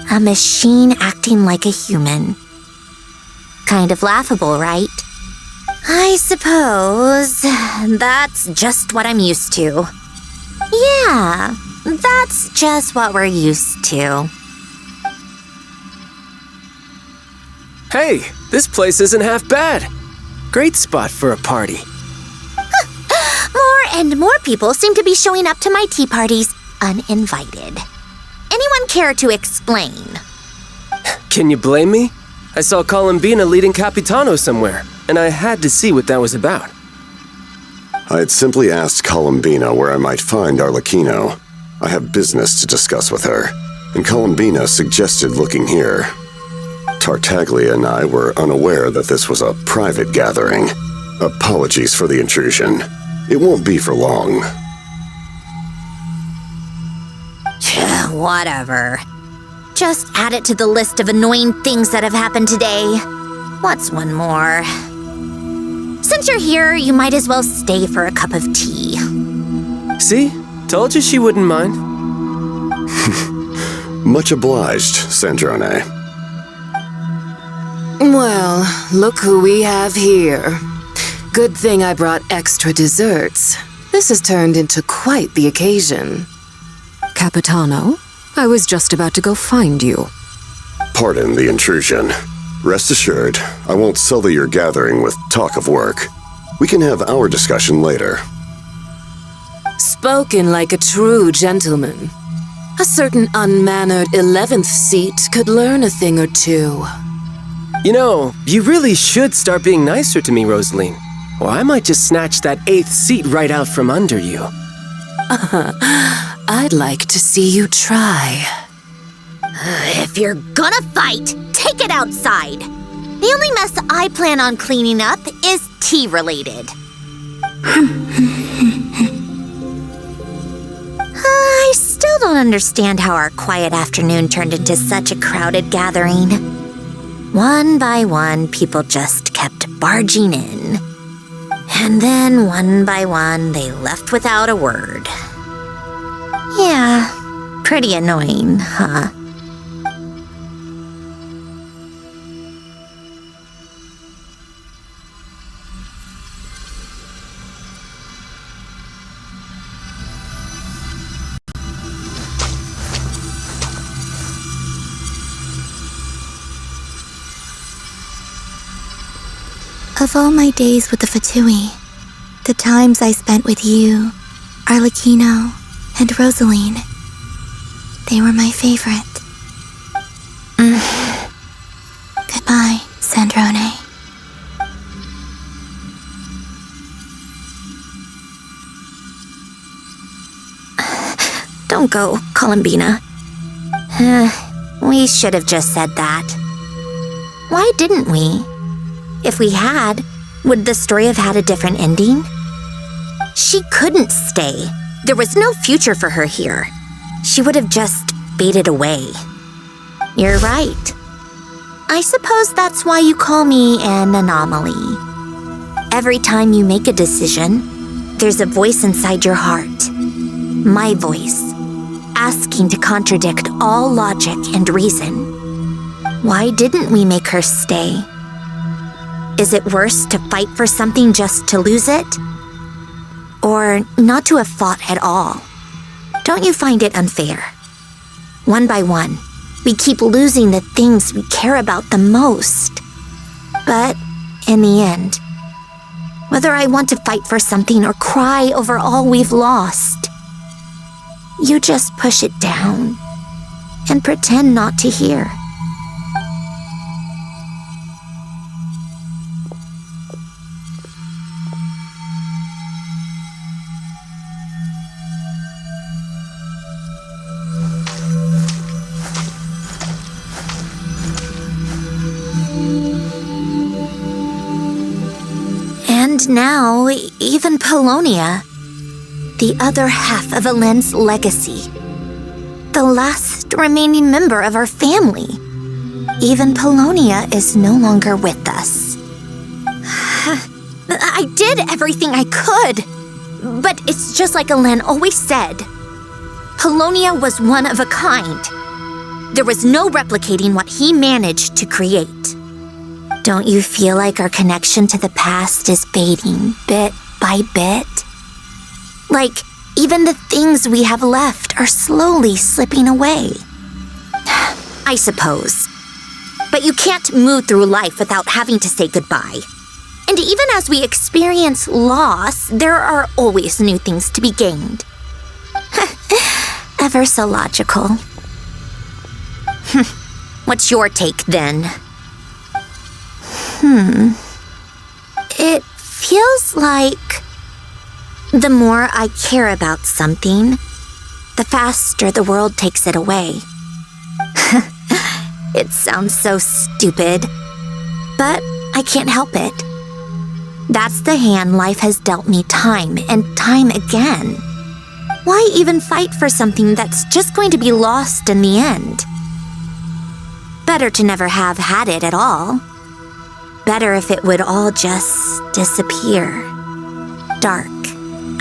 A machine acting like a human. Kind of laughable, right? I suppose that's just what I'm used to. Yeah, that's just what we're used to. Hey, this place isn't half bad. Great spot for a party. More and more people seem to be showing up to my tea parties uninvited. Anyone care to explain? Can you blame me? I saw Columbina leading Capitano somewhere, and I had to see what that was about. I had simply asked Columbina where I might find Arlecchino. I have business to discuss with her, and Columbina suggested looking here. Tartaglia and I were unaware that this was a private gathering. Apologies for the intrusion. It won't be for long. Whatever. Just add it to the list of annoying things that have happened today. What's one more? Since you're here, you might as well stay for a cup of tea. See? Told you she wouldn't mind. Much obliged, Sandrone. Well, look who we have here. Good thing I brought extra desserts. This has turned into quite the occasion. Capitano, I was just about to go find you. Pardon the intrusion. Rest assured, I won't sully your gathering with talk of work. We can have our discussion later. Spoken like a true gentleman. A certain unmannered 11th seat could learn a thing or two. You know, you really should start being nicer to me, Rosaline. Or I might just snatch that 8th seat right out from under you. I'd like to see you try. If you're gonna fight, take it outside. The only mess I plan on cleaning up is tea-related. I still don't understand how our quiet afternoon turned into such a crowded gathering. One by one, people just kept barging in. And then, one by one, they left without a word. Yeah, pretty annoying, huh? Of all my days with the Fatui, the times I spent with you, Arlecchino, and Rosaline, they were my favorite. Goodbye, Sandrone. Don't go, Columbina. We should have just said that. Why didn't we? If we had, would the story have had a different ending? She couldn't stay. There was no future for her here. She would have just faded away. You're right. I suppose that's why you call me an anomaly. Every time you make a decision, there's a voice inside your heart. My voice, asking to contradict all logic and reason. Why didn't we make her stay? Is it worse to fight for something just to lose it? Or not to have fought at all? Don't you find it unfair? One by one, we keep losing the things we care about the most. But in the end, whether I want to fight for something or cry over all we've lost, you just push it down and pretend not to hear. And now, even Polonia, the other half of Elend's legacy, the last remaining member of our family, even Polonia is no longer with us. I did everything I could, but it's just like Elend always said. Polonia was one of a kind. There was no replicating what he managed to create. Don't you feel like our connection to the past is fading bit by bit? Like, even the things we have left are slowly slipping away. I suppose. But you can't move through life without having to say goodbye. And even as we experience loss, there are always new things to be gained. Ever so logical. What's your take, then? It feels like the more I care about something, the faster the world takes it away. It sounds so stupid, but I can't help it. That's the hand life has dealt me time and time again. Why even fight for something that's just going to be lost in the end? Better to never have had it at all. Better if it would all just disappear. Dark,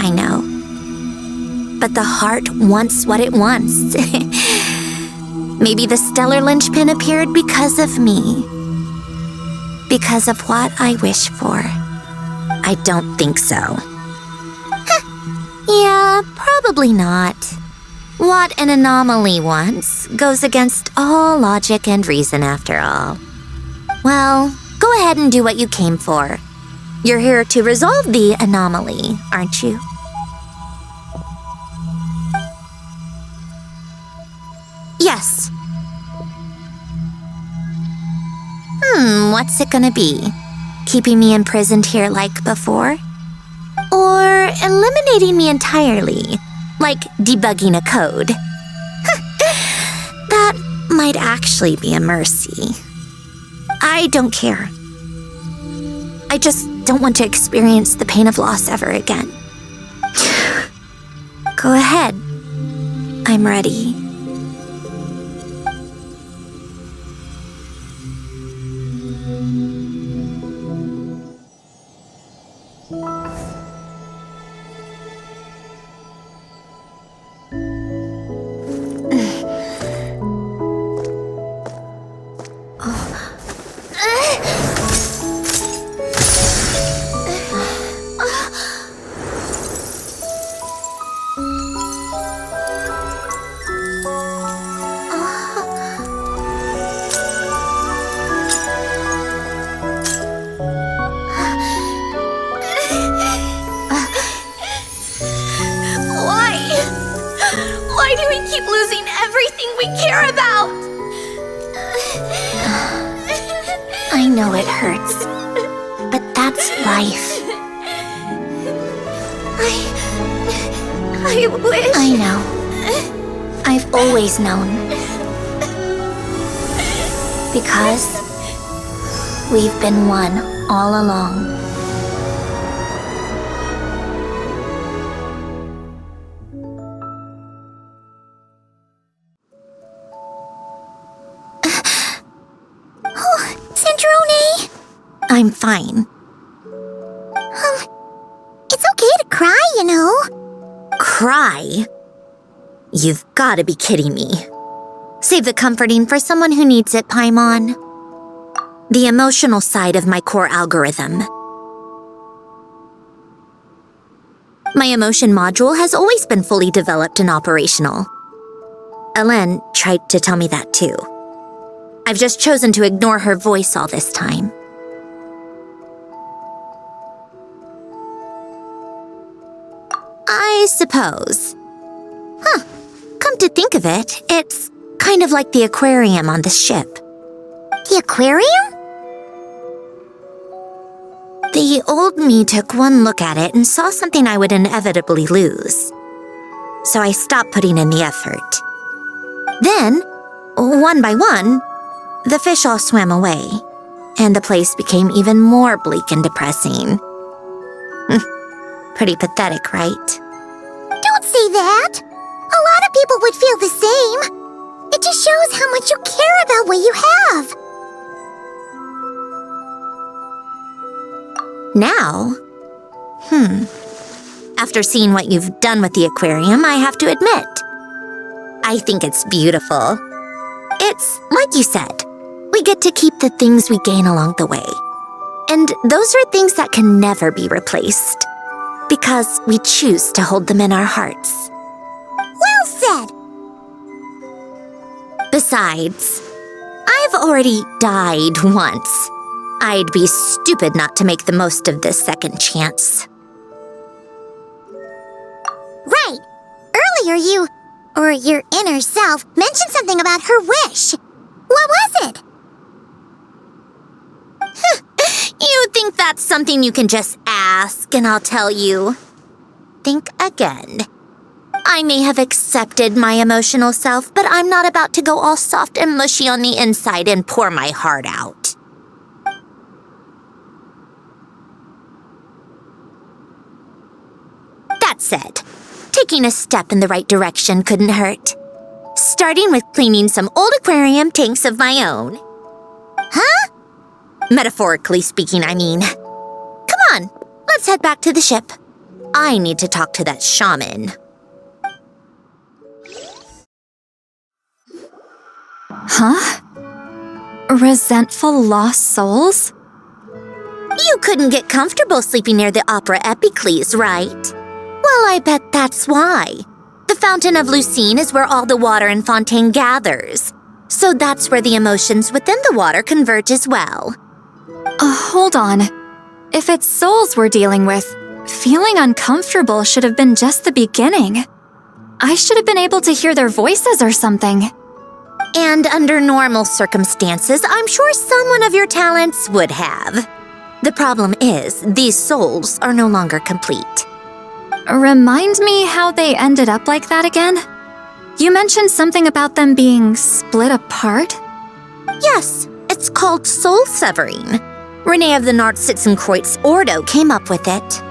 I know. But the heart wants what it wants. Maybe the stellar linchpin appeared because of me. Because of what I wish for. I don't think so. Yeah, probably not. What an anomaly wants goes against all logic and reason after all. Well, go ahead and do what you came for. You're here to resolve the anomaly, aren't you? Yes. What's it gonna be? Keeping me imprisoned here like before? Or eliminating me entirely, like debugging a code? That might actually be a mercy. I don't care. I just don't want to experience the pain of loss ever again. Go ahead. I'm ready. keep losing everything we care about. I know it hurts, but that's life. I wish... I know. I've always known. Because we've been one all along. Sandrone! I'm fine. It's okay to cry, you know. Cry? You've got to be kidding me. Save the comforting for someone who needs it, Paimon. The emotional side of my core algorithm. My emotion module has always been fully developed and operational. Elen tried to tell me that too. I've just chosen to ignore her voice all this time. I suppose. Come to think of it, it's kind of like the aquarium on the ship. The aquarium? The old me took one look at it and saw something I would inevitably lose. So I stopped putting in the effort. Then, one by one, the fish all swam away, and the place became even more bleak and depressing. Pretty pathetic, right? Don't say that! A lot of people would feel the same. It just shows how much you care about what you have. Now? After seeing what you've done with the aquarium, I have to admit, I think it's beautiful. It's like you said, we get to keep the things we gain along the way. And those are things that can never be replaced, because we choose to hold them in our hearts. Well said! Besides, I've already died once. I'd be stupid not to make the most of this second chance. Right! Earlier you, or your inner self, mentioned something about her wish. What was it? You think that's something you can just ask, and I'll tell you. Think again. I may have accepted my emotional self, but I'm not about to go all soft and mushy on the inside and pour my heart out. That said, taking a step in the right direction couldn't hurt. Starting with cleaning some old aquarium tanks of my own. Huh? Metaphorically speaking, I mean. Come on, let's head back to the ship. I need to talk to that shaman. Huh? Resentful lost souls? You couldn't get comfortable sleeping near the opera Epicles, right? Well, I bet that's why. The Fountain of Lucine is where all the water in Fontaine gathers. So that's where the emotions within the water converge as well. Hold on. If it's souls we're dealing with, feeling uncomfortable should have been just the beginning. I should have been able to hear their voices or something. And under normal circumstances, I'm sure someone of your talents would have. The problem is, these souls are no longer complete. Remind me how they ended up like that again? You mentioned something about them being split apart? Yes, it's called soul severing. Renee of the Nartsitzenkreuz Ordo came up with it.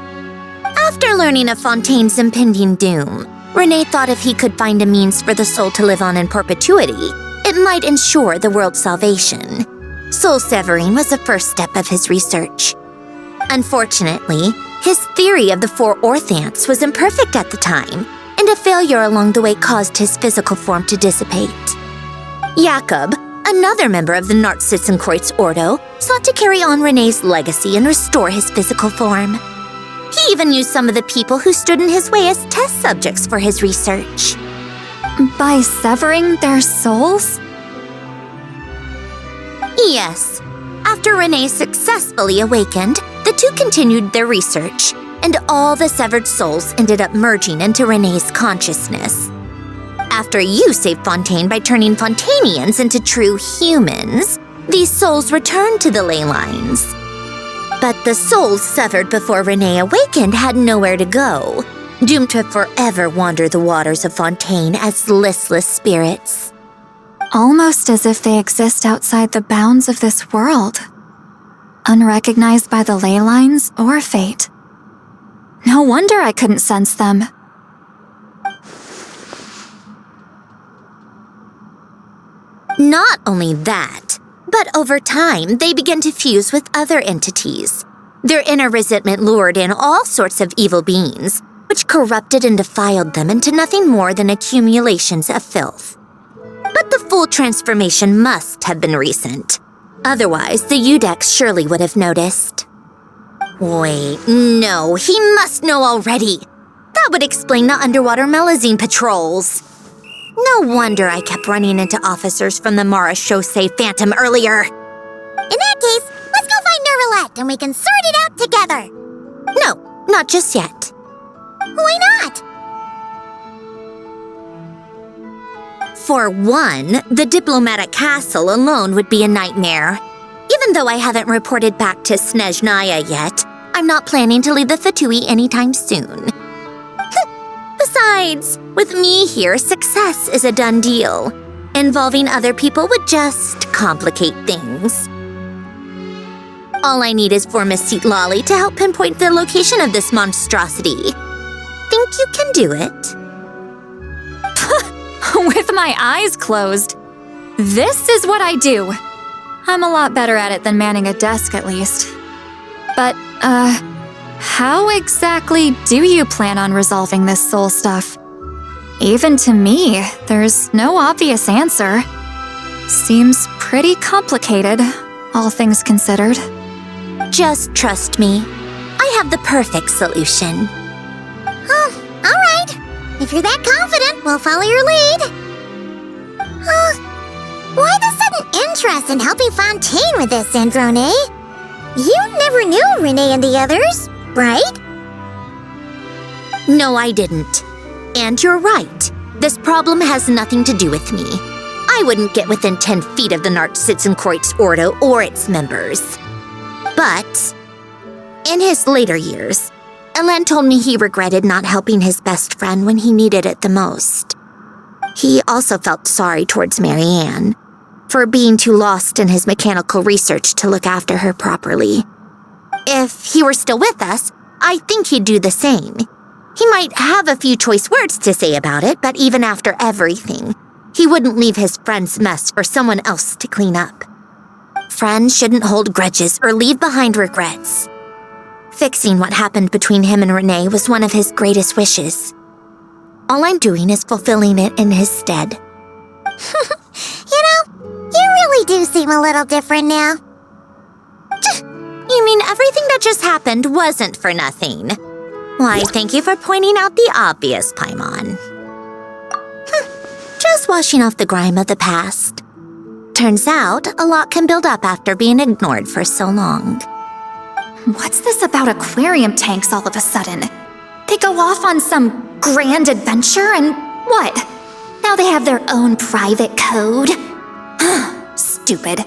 After learning of Fontaine's impending doom, Renee thought if he could find a means for the soul to live on in perpetuity, it might ensure the world's salvation. Soul severing was the first step of his research. Unfortunately, his theory of the four orthants was imperfect at the time, and a failure along the way caused his physical form to dissipate. Jakob, another member of the Nartsitzenkreuz Ordo, sought to carry on Renee's legacy and restore his physical form. He even used some of the people who stood in his way as test subjects for his research. By severing their souls? Yes. After Renee successfully awakened, the two continued their research, and all the severed souls ended up merging into Renee's consciousness. After you saved Fontaine by turning Fontanians into true humans, these souls returned to the ley lines. But the souls severed before Renee awakened had nowhere to go, doomed to forever wander the waters of Fontaine as listless spirits. Almost as if they exist outside the bounds of this world, unrecognized by the ley lines or fate. No wonder I couldn't sense them. Not only that, but over time, they began to fuse with other entities. Their inner resentment lured in all sorts of evil beings, which corrupted and defiled them into nothing more than accumulations of filth. But the full transformation must have been recent. Otherwise, the Udex surely would have noticed. Wait, no, he must know already. That would explain the underwater Melazine patrols. No wonder I kept running into officers from the Mara Chaussee Phantom earlier. In that case, let's go find Nervalette and we can sort it out together. No, not just yet. Why not? For one, the diplomatic castle alone would be a nightmare. Even though I haven't reported back to Snezhnaya yet, I'm not planning to leave the Fatui anytime soon. Besides, with me here, success is a done deal. Involving other people would just complicate things. All I need is for Miss Seatlolly to help pinpoint the location of this monstrosity. Think you can do it? With my eyes closed. This is what I do. I'm a lot better at it than manning a desk, at least. But, how exactly do you plan on resolving this soul stuff? Even to me, there's no obvious answer. Seems pretty complicated, all things considered. Just trust me. I have the perfect solution. Oh, all right. If you're that confident, we'll follow your lead. Why the sudden interest in helping Fontaine with this, Sandrone? You never knew Renee and the others, right? No, I didn't. And you're right. This problem has nothing to do with me. I wouldn't get within 10 feet of the Nartsitzenkreuz Ordo or its members. But in his later years, Elen told me he regretted not helping his best friend when he needed it the most. He also felt sorry towards Marianne for being too lost in his mechanical research to look after her properly. If he were still with us, I think he'd do the same. He might have a few choice words to say about it, but even after everything, he wouldn't leave his friend's mess for someone else to clean up. Friends shouldn't hold grudges or leave behind regrets. Fixing what happened between him and Renee was one of his greatest wishes. All I'm doing is fulfilling it in his stead. You really do seem a little different now. You mean everything that just happened wasn't for nothing? Why, thank you for pointing out the obvious, Paimon. Just washing off the grime of the past. Turns out, a lot can build up after being ignored for so long. What's this about aquarium tanks all of a sudden? They go off on some grand adventure and what? Now they have their own private code? Stupid.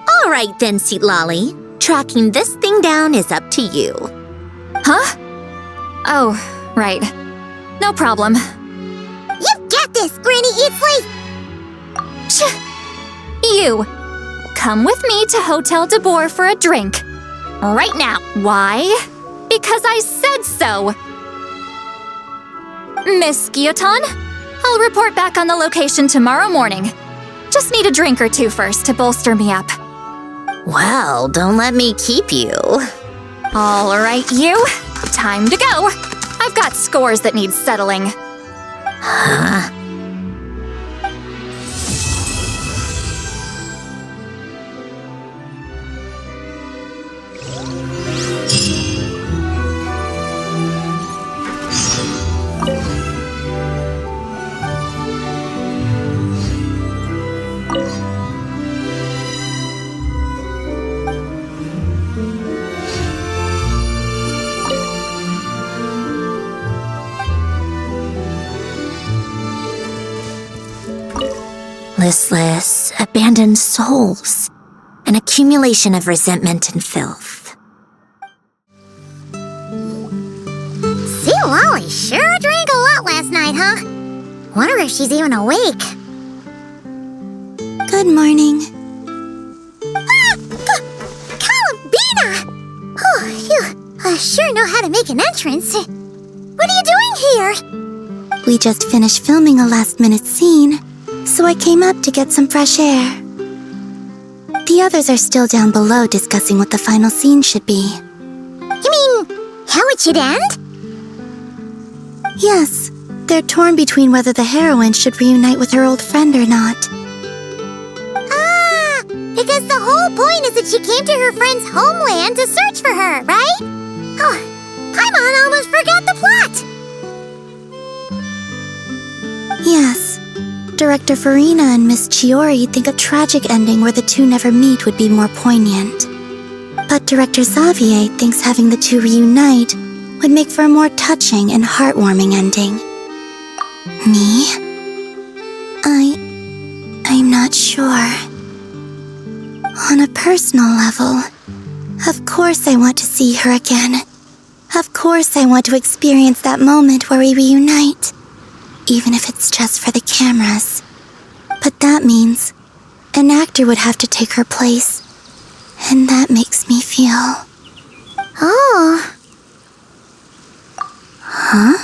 All right then, Seatlolly. Tracking this thing down is up to you. Huh? Oh, right. No problem. You got this, Granny Eatsley! You! Come with me to Hotel de Boer for a drink. Right now. Why? Because I said so! Miss Guillotin, I'll report back on the location tomorrow morning. Just need a drink or two first to bolster me up. Well, don't let me keep you. All right, you. Time to go. I've got scores that need settling. Huh? Listless, abandoned souls. An accumulation of resentment and filth. See, Lolly sure drank a lot last night, huh? Wonder if she's even awake. Good morning. Columbina! Oh, you sure know how to make an entrance. What are you doing here? We just finished filming a last-minute scene, so I came up to get some fresh air. The others are still down below discussing what the final scene should be. You mean, how it should end? Yes, they're torn between whether the heroine should reunite with her old friend or not. Ah, because the whole point is that she came to her friend's homeland to search for her, right? Oh, Paimon almost forgot the plot! Yes. Director Farina and Miss Chiori think a tragic ending where the two never meet would be more poignant. But Director Xavier thinks having the two reunite would make for a more touching and heartwarming ending. Me? I'm not sure. On a personal level, of course I want to see her again. Of course I want to experience that moment where we reunite. Even if it's just for the cameras. But that means an actor would have to take her place. And that makes me feel... Oh. Huh?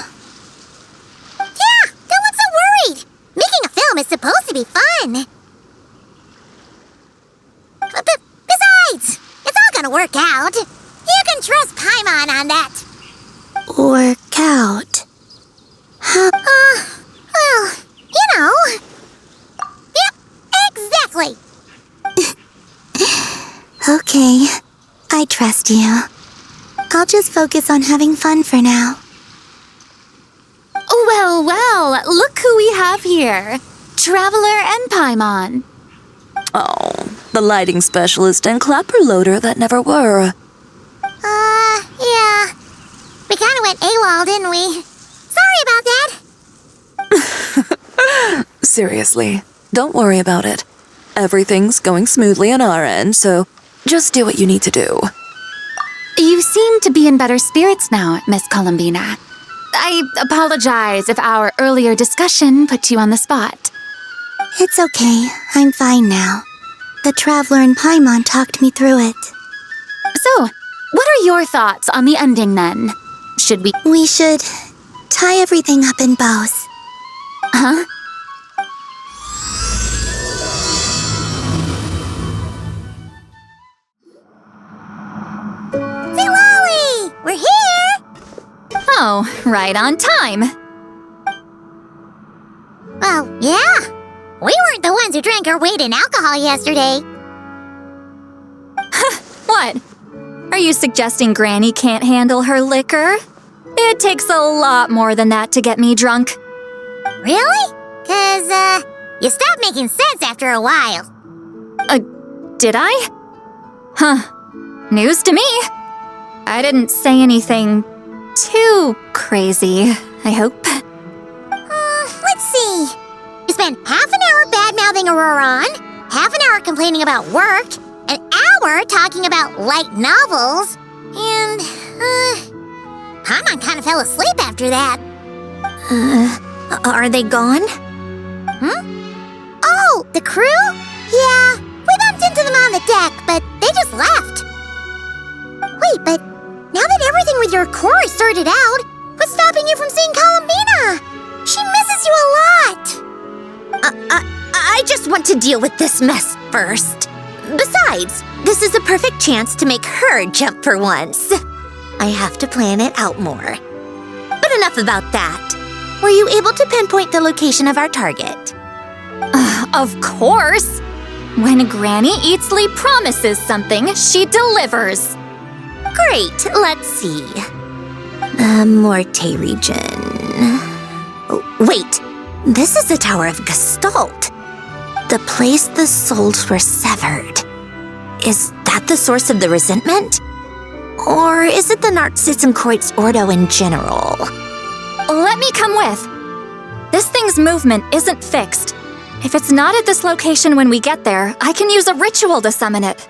Yeah, don't look so worried. Making a film is supposed to be fun. But besides, it's all gonna work out. You can trust Paimon on that. Work out? How? Well, you know. Yep, exactly. Okay, I trust you. I'll just focus on having fun for now. Well, look who we have here. Traveler and Paimon. Oh, the lighting specialist and clapper loader that never were. Yeah. We kinda went AWOL, didn't we? Sorry about that. Seriously, don't worry about it. Everything's going smoothly on our end, so just do what you need to do. You seem to be in better spirits now, Miss Columbina. I apologize if our earlier discussion put you on the spot. It's okay, I'm fine now. The Traveler and Paimon talked me through it. So, what are your thoughts on the ending then? Should we... We should tie everything up in bows. Huh? Say, Lolly! We're here! Oh, right on time. Well, yeah. We weren't the ones who drank our weight in alcohol yesterday. What? Are you suggesting Granny can't handle her liquor? It takes a lot more than that to get me drunk. Really? 'Cause, you stopped making sense after a while. Did I? Huh. News to me. I didn't say anything too crazy, I hope. Let's see. You spent half an hour bad-mouthing Auroron, half an hour complaining about work, an hour talking about light novels, and, Paimon kind of fell asleep after that. Are they gone? Oh, the crew? Yeah, we bumped into them on the deck, but they just left. Wait, but now that everything with your core is sorted out, what's stopping you from seeing Columbina? She misses you a lot. I just want to deal with this mess first. Besides, this is a perfect chance to make her jump for once. I have to plan it out more. But enough about that. Were you able to pinpoint the location of our target? Of course! When Granny Eatsley promises something, she delivers. Great, let's see. The Morte region. Oh, wait, this is the Tower of Gestalt. The place the souls were severed. Is that the source of the resentment? Or is it the Narcissenkreuz Ordo in general? Let me come with. This thing's movement isn't fixed. If it's not at this location when we get there, I can use a ritual to summon it.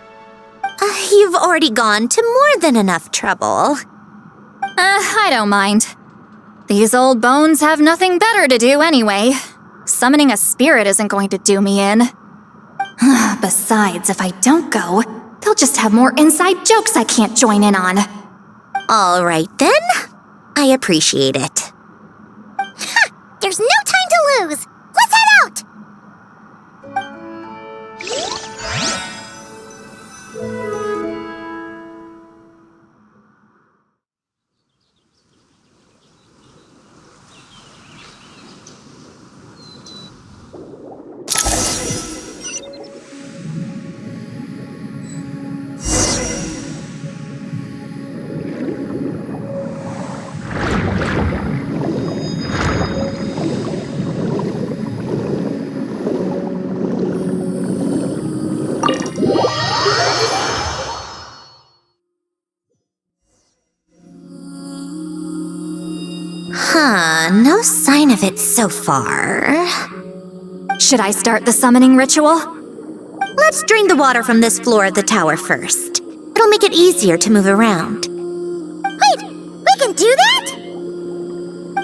You've already gone to more than enough trouble. I don't mind. These old bones have nothing better to do anyway. Summoning a spirit isn't going to do me in. Besides, if I don't go, they'll just have more inside jokes I can't join in on. All right then. I appreciate it. There's no time to lose. Let's head out! No sign of it so far. Should I start the summoning ritual? Let's drain the water from this floor of the tower first. It'll make it easier to move around. Wait, we can do that?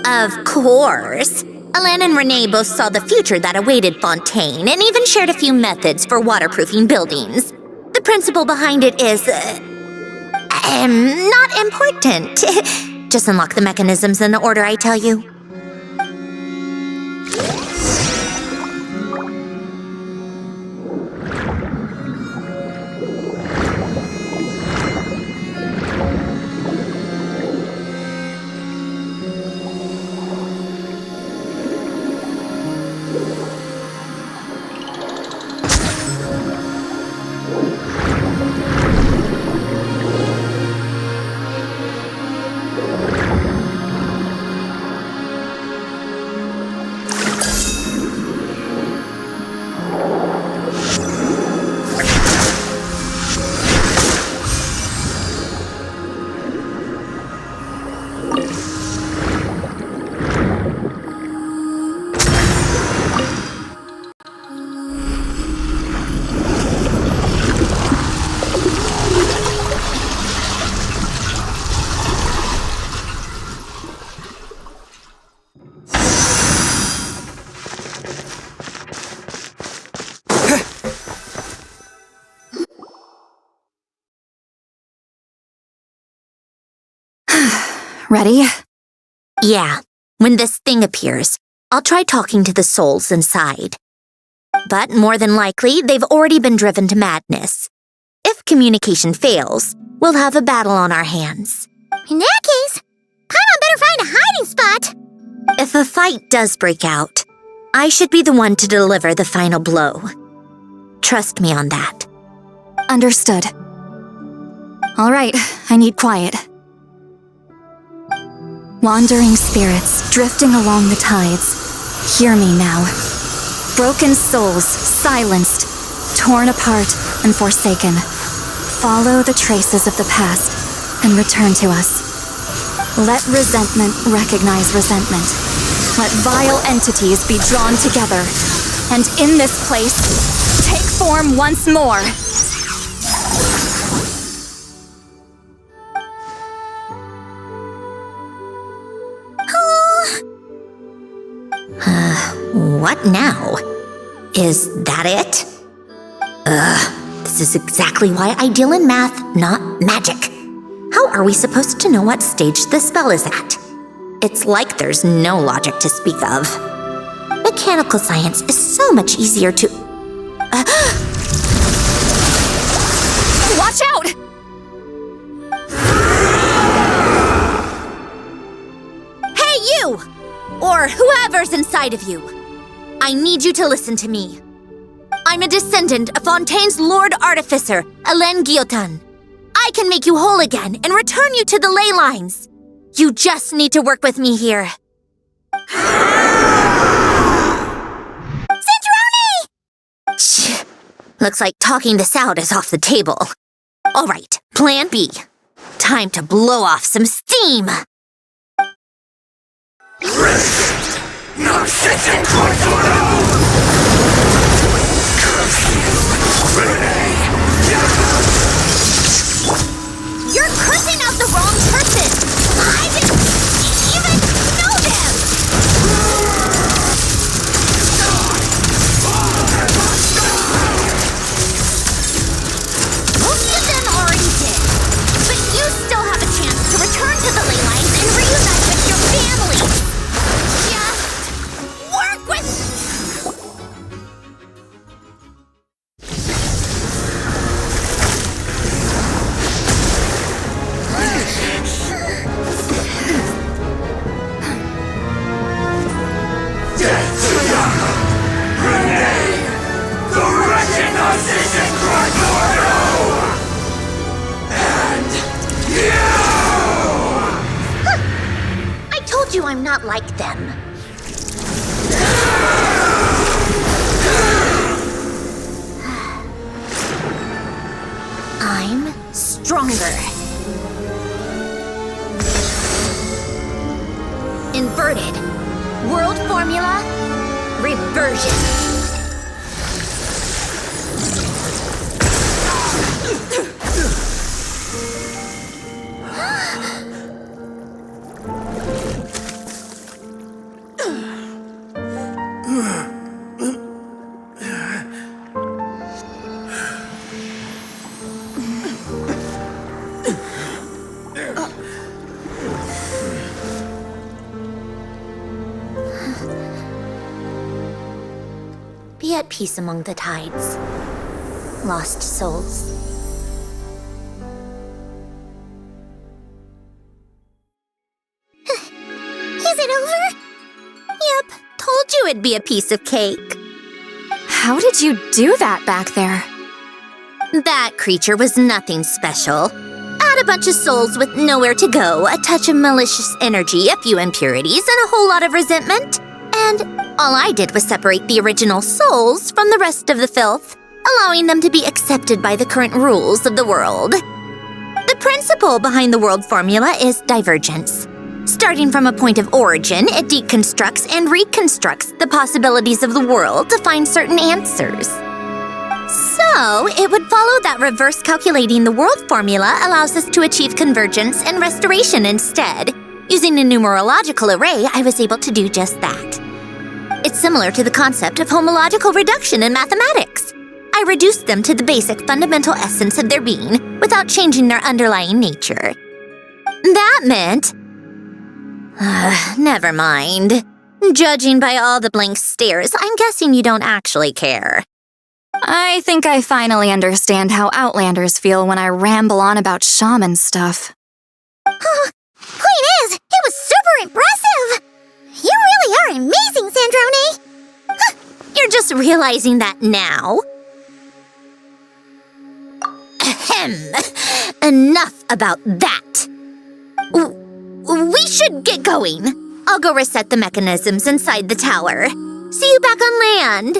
Of course. Alan and Renee both saw the future that awaited Fontaine and even shared a few methods for waterproofing buildings. The principle behind it is... not important. Just unlock the mechanisms in the order I tell you. Ready? Yeah. When this thing appears, I'll try talking to the souls inside. But more than likely, they've already been driven to madness. If communication fails, we'll have a battle on our hands. In that case, Paimon better find a hiding spot. If a fight does break out, I should be the one to deliver the final blow. Trust me on that. Understood. All right, I need quiet. Wandering spirits, drifting along the tides, hear me now. Broken souls, silenced, torn apart, and forsaken. Follow the traces of the past and return to us. Let resentment recognize resentment. Let vile entities be drawn together. And in this place, take form once more. What now? Is that it? This is exactly why I deal in math, not magic. How are we supposed to know what stage the spell is at? It's like there's no logic to speak of. Mechanical science is so much easier to... Watch out! Hey, you! Or whoever's inside of you. I need you to listen to me. I'm a descendant of Fontaine's Lord Artificer, Alain Guillotin. I can make you whole again and return you to the ley lines. You just need to work with me here. Sandrone! Looks like talking this out is off the table. All right, plan B. Time to blow off some steam. Not You're cursing out the wrong person! I didn't even know them! Most of them already did, but you still have a chance to return to the ley lines and reunite with your family! Just work with... I told you I'm not like them. I'm stronger. Inverted. World formula. Reversion. Be at peace among the tides. Lost souls. Is it over? Yep, told you it'd be a piece of cake. How did you do that back there? That creature was nothing special. Add a bunch of souls with nowhere to go, a touch of malicious energy, a few impurities, and a whole lot of resentment. And all I did was separate the original souls from the rest of the filth, allowing them to be accepted by the current rules of the world. The principle behind the world formula is divergence. Starting from a point of origin, it deconstructs and reconstructs the possibilities of the world to find certain answers. So, it would follow that reverse calculating the world formula allows us to achieve convergence and restoration instead. Using a numerological array, I was able to do just that. It's similar to the concept of homological reduction in mathematics. I reduced them to the basic fundamental essence of their being without changing their underlying nature. That meant... never mind. Judging by all the blank stares, I'm guessing you don't actually care. I think I finally understand how Outlanders feel when I ramble on about shaman stuff. Point is, it was super impressive! You really are amazing, Sandrone! You're just realizing that now? Ahem. Enough about that. We should get going. I'll go reset the mechanisms inside the tower. See you back on land.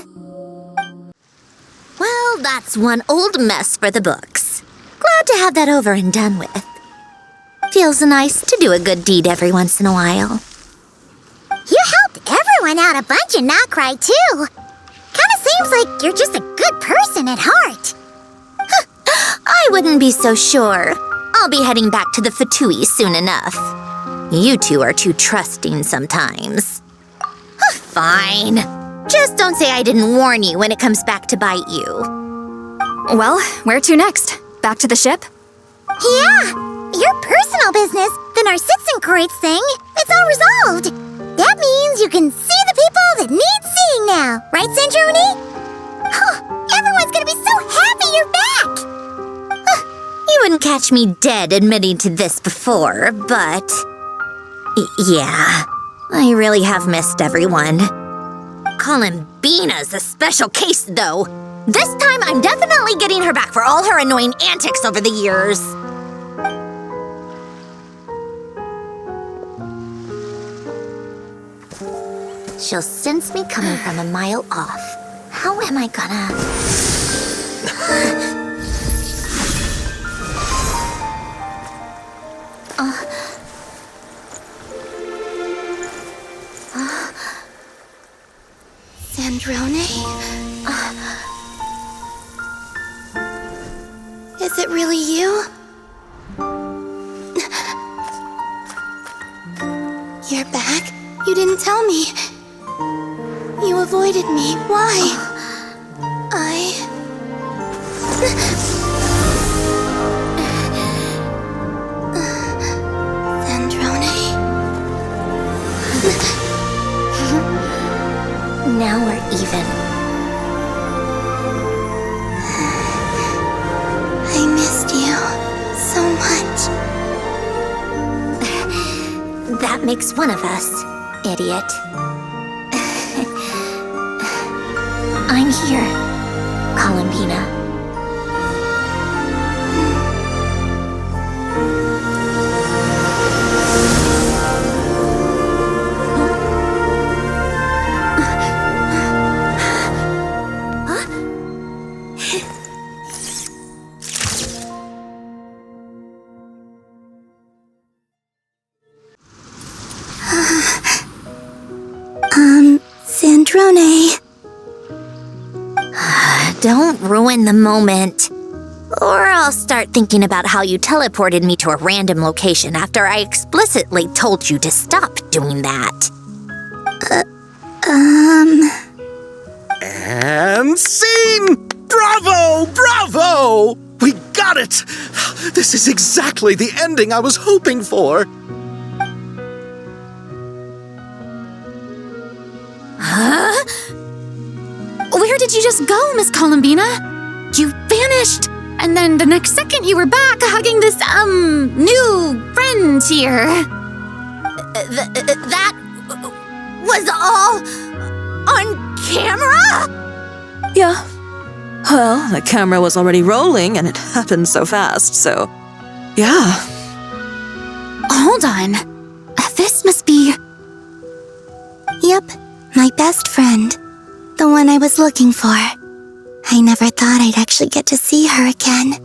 Well, that's one old mess for the books. Glad to have that over and done with. Feels nice to do a good deed every once in a while. You helped everyone out a bunch and not cry, too. Kinda seems like you're just a good person at heart. I wouldn't be so sure. I'll be heading back to the VIII soon enough. You two are too trusting sometimes. Fine. Just don't say I didn't warn you when it comes back to bite you. Well, where to next? Back to the ship? Yeah, your personal business, the Narcissenkreuz thing, it's all resolved. That means you can see the people that need seeing now, right, Sandrone? Everyone's gonna be so happy you're back! You wouldn't catch me dead admitting to this before, but... yeah, I really have missed everyone. Columbina's a special case, though. This time, I'm definitely getting her back for all her annoying antics over the years. She'll sense me coming from a mile off. How am I gonna... Sandrone? Was it really you? You're back? You didn't tell me. You avoided me. Why? Sandrone. Now we're even. I missed you so much. That makes one of us, idiot. I'm here, Columbina. Sandrone. Don't ruin the moment. Or I'll start thinking about how you teleported me to a random location after I explicitly told you to stop doing that. And scene! Bravo! Bravo! We got it! This is exactly the ending I was hoping for. Huh? Where did you just go, Miss Columbina? You vanished, and then the next second you were back hugging this, new friend here. That was all on camera? Yeah. Well, the camera was already rolling, and it happened so fast, so... yeah. Hold on. This must be... Yep, my best friend. The one I was looking for. I never thought I'd actually get to see her again.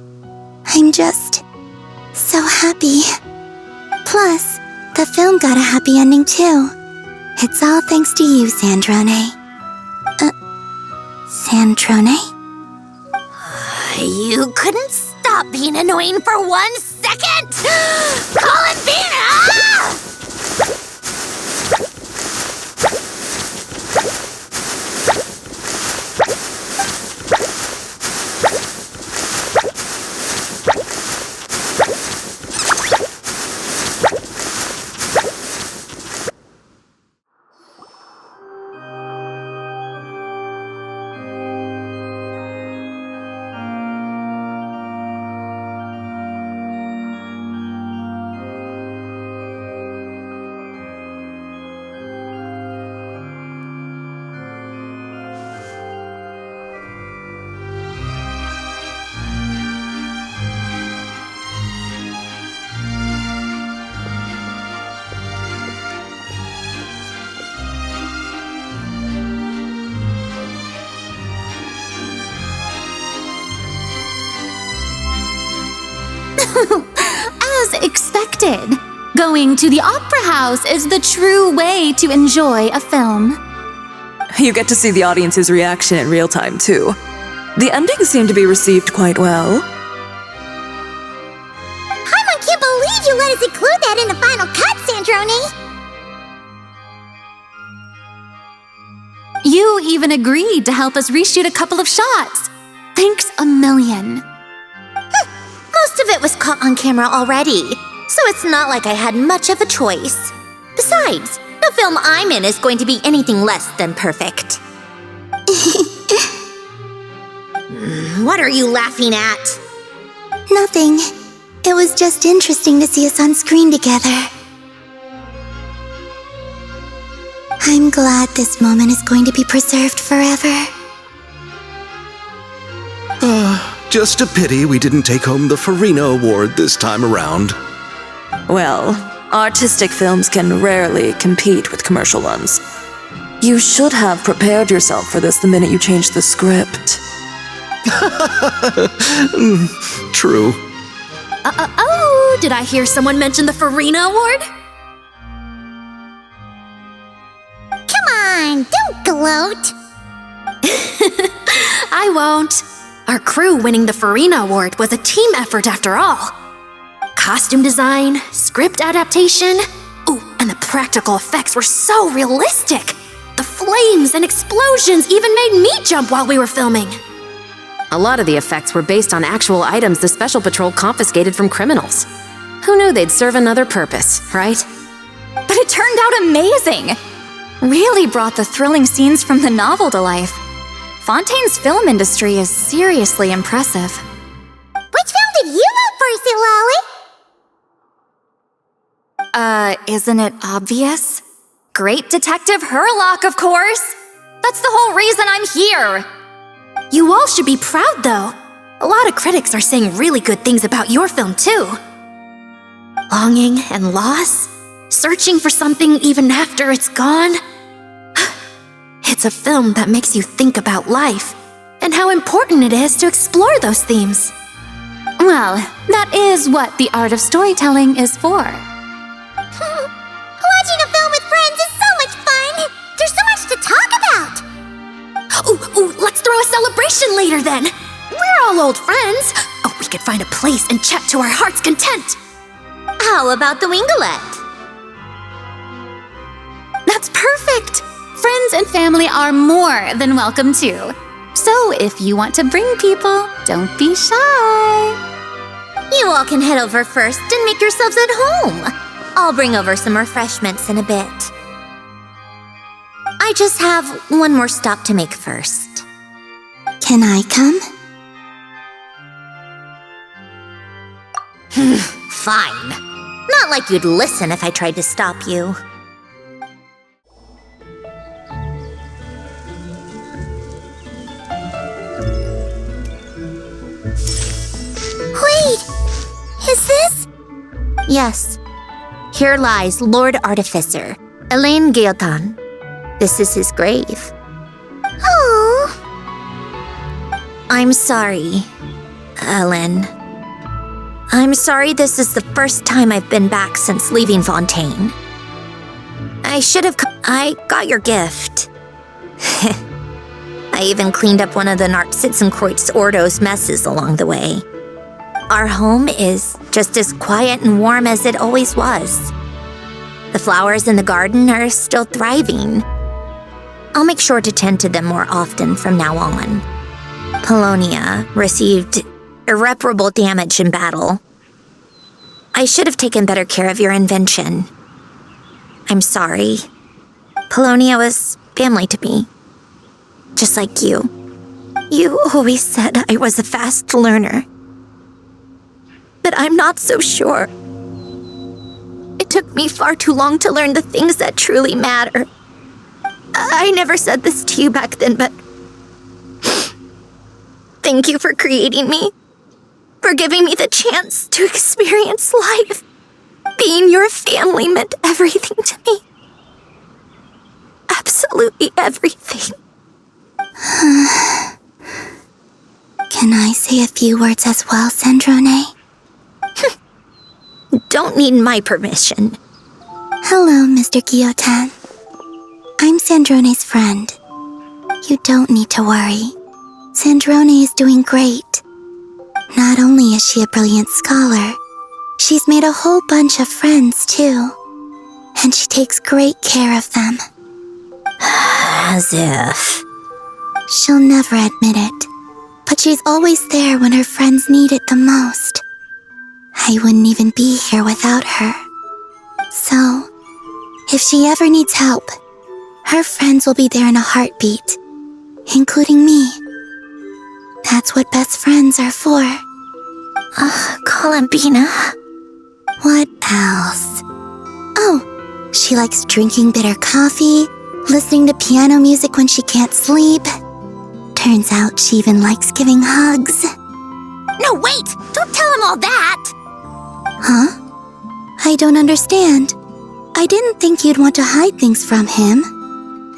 I'm just... so happy. Plus, the film got a happy ending too. It's all thanks to you, Sandrone. Sandrone? You couldn't stop being annoying for 1 second! Columbina! As expected, going to the opera house is the true way to enjoy a film. You get to see the audience's reaction in real time, too. The ending seemed to be received quite well. I can't believe you let us include that in the final cut, Sandrone! You even agreed to help us reshoot a couple of shots. Thanks a million. Most of it was caught on camera already, so it's not like I had much of a choice. Besides, the film I'm in is going to be anything less than perfect. What are you laughing at? Nothing. It was just interesting to see us on screen together. I'm glad this moment is going to be preserved forever. Just a pity we didn't take home the Farina Award this time around. Well, artistic films can rarely compete with commercial ones. You should have prepared yourself for this the minute you changed the script. True. Oh, did I hear someone mention the Farina Award? Come on, don't gloat. I won't. Our crew winning the Farina Award was a team effort after all. Costume design, script adaptation. Ooh, and the practical effects were so realistic. The flames and explosions even made me jump while we were filming. A lot of the effects were based on actual items the Special Patrol confiscated from criminals. Who knew they'd serve another purpose, right? But it turned out amazing! Really brought the thrilling scenes from the novel to life. Fontaine's film industry is seriously impressive. Which film did you vote for, Silali? Isn't it obvious? Great Detective Herlock, of course! That's the whole reason I'm here! You all should be proud, though. A lot of critics are saying really good things about your film, too. Longing and loss, searching for something even after it's gone. It's a film that makes you think about life and how important it is to explore those themes. Well, that is what the art of storytelling is for. Watching a film with friends is so much fun! There's so much to talk about! Ooh, let's throw a celebration later then! We're all old friends! Oh, we could find a place and chat to our heart's content! How about the Wingalette? That's perfect! Friends and family are more than welcome too. So if you want to bring people, don't be shy. You all can head over first and make yourselves at home. I'll bring over some refreshments in a bit. I just have one more stop to make first. Can I come? Fine. Not like you'd listen if I tried to stop you. Wait! Is this? Yes. Here lies Lord Artificer, Elaine Guillotin. This is his grave. Oh. I'm sorry, Ellen. I'm sorry this is the first time I've been back since leaving Fontaine. I should have I got your gift. I even cleaned up one of the Narcitzenkreuz Ordo's messes along the way. Our home is just as quiet and warm as it always was. The flowers in the garden are still thriving. I'll make sure to tend to them more often from now on. Polonia received irreparable damage in battle. I should have taken better care of your invention. I'm sorry. Polonia was family to me. Just like you. You always said I was a fast learner. But I'm not so sure. It took me far too long to learn the things that truly matter. I never said this to you back then, but thank you for creating me. For giving me the chance to experience life. Being your family meant everything to me. Absolutely everything. Can I say a few words as well, Sandrone? Don't need my permission. Hello, Mr. Guillotin. I'm Sandrone's friend. You don't need to worry. Sandrone is doing great. Not only is she a brilliant scholar, she's made a whole bunch of friends, too. And she takes great care of them. As if. She'll never admit it, but she's always there when her friends need it the most. I wouldn't even be here without her. So, if she ever needs help, her friends will be there in a heartbeat, including me. That's what best friends are for. Columbina. What else? Oh, she likes drinking bitter coffee, listening to piano music when she can't sleep. Turns out she even likes giving hugs. No, wait! Don't tell him all that! Huh? I don't understand. I didn't think you'd want to hide things from him.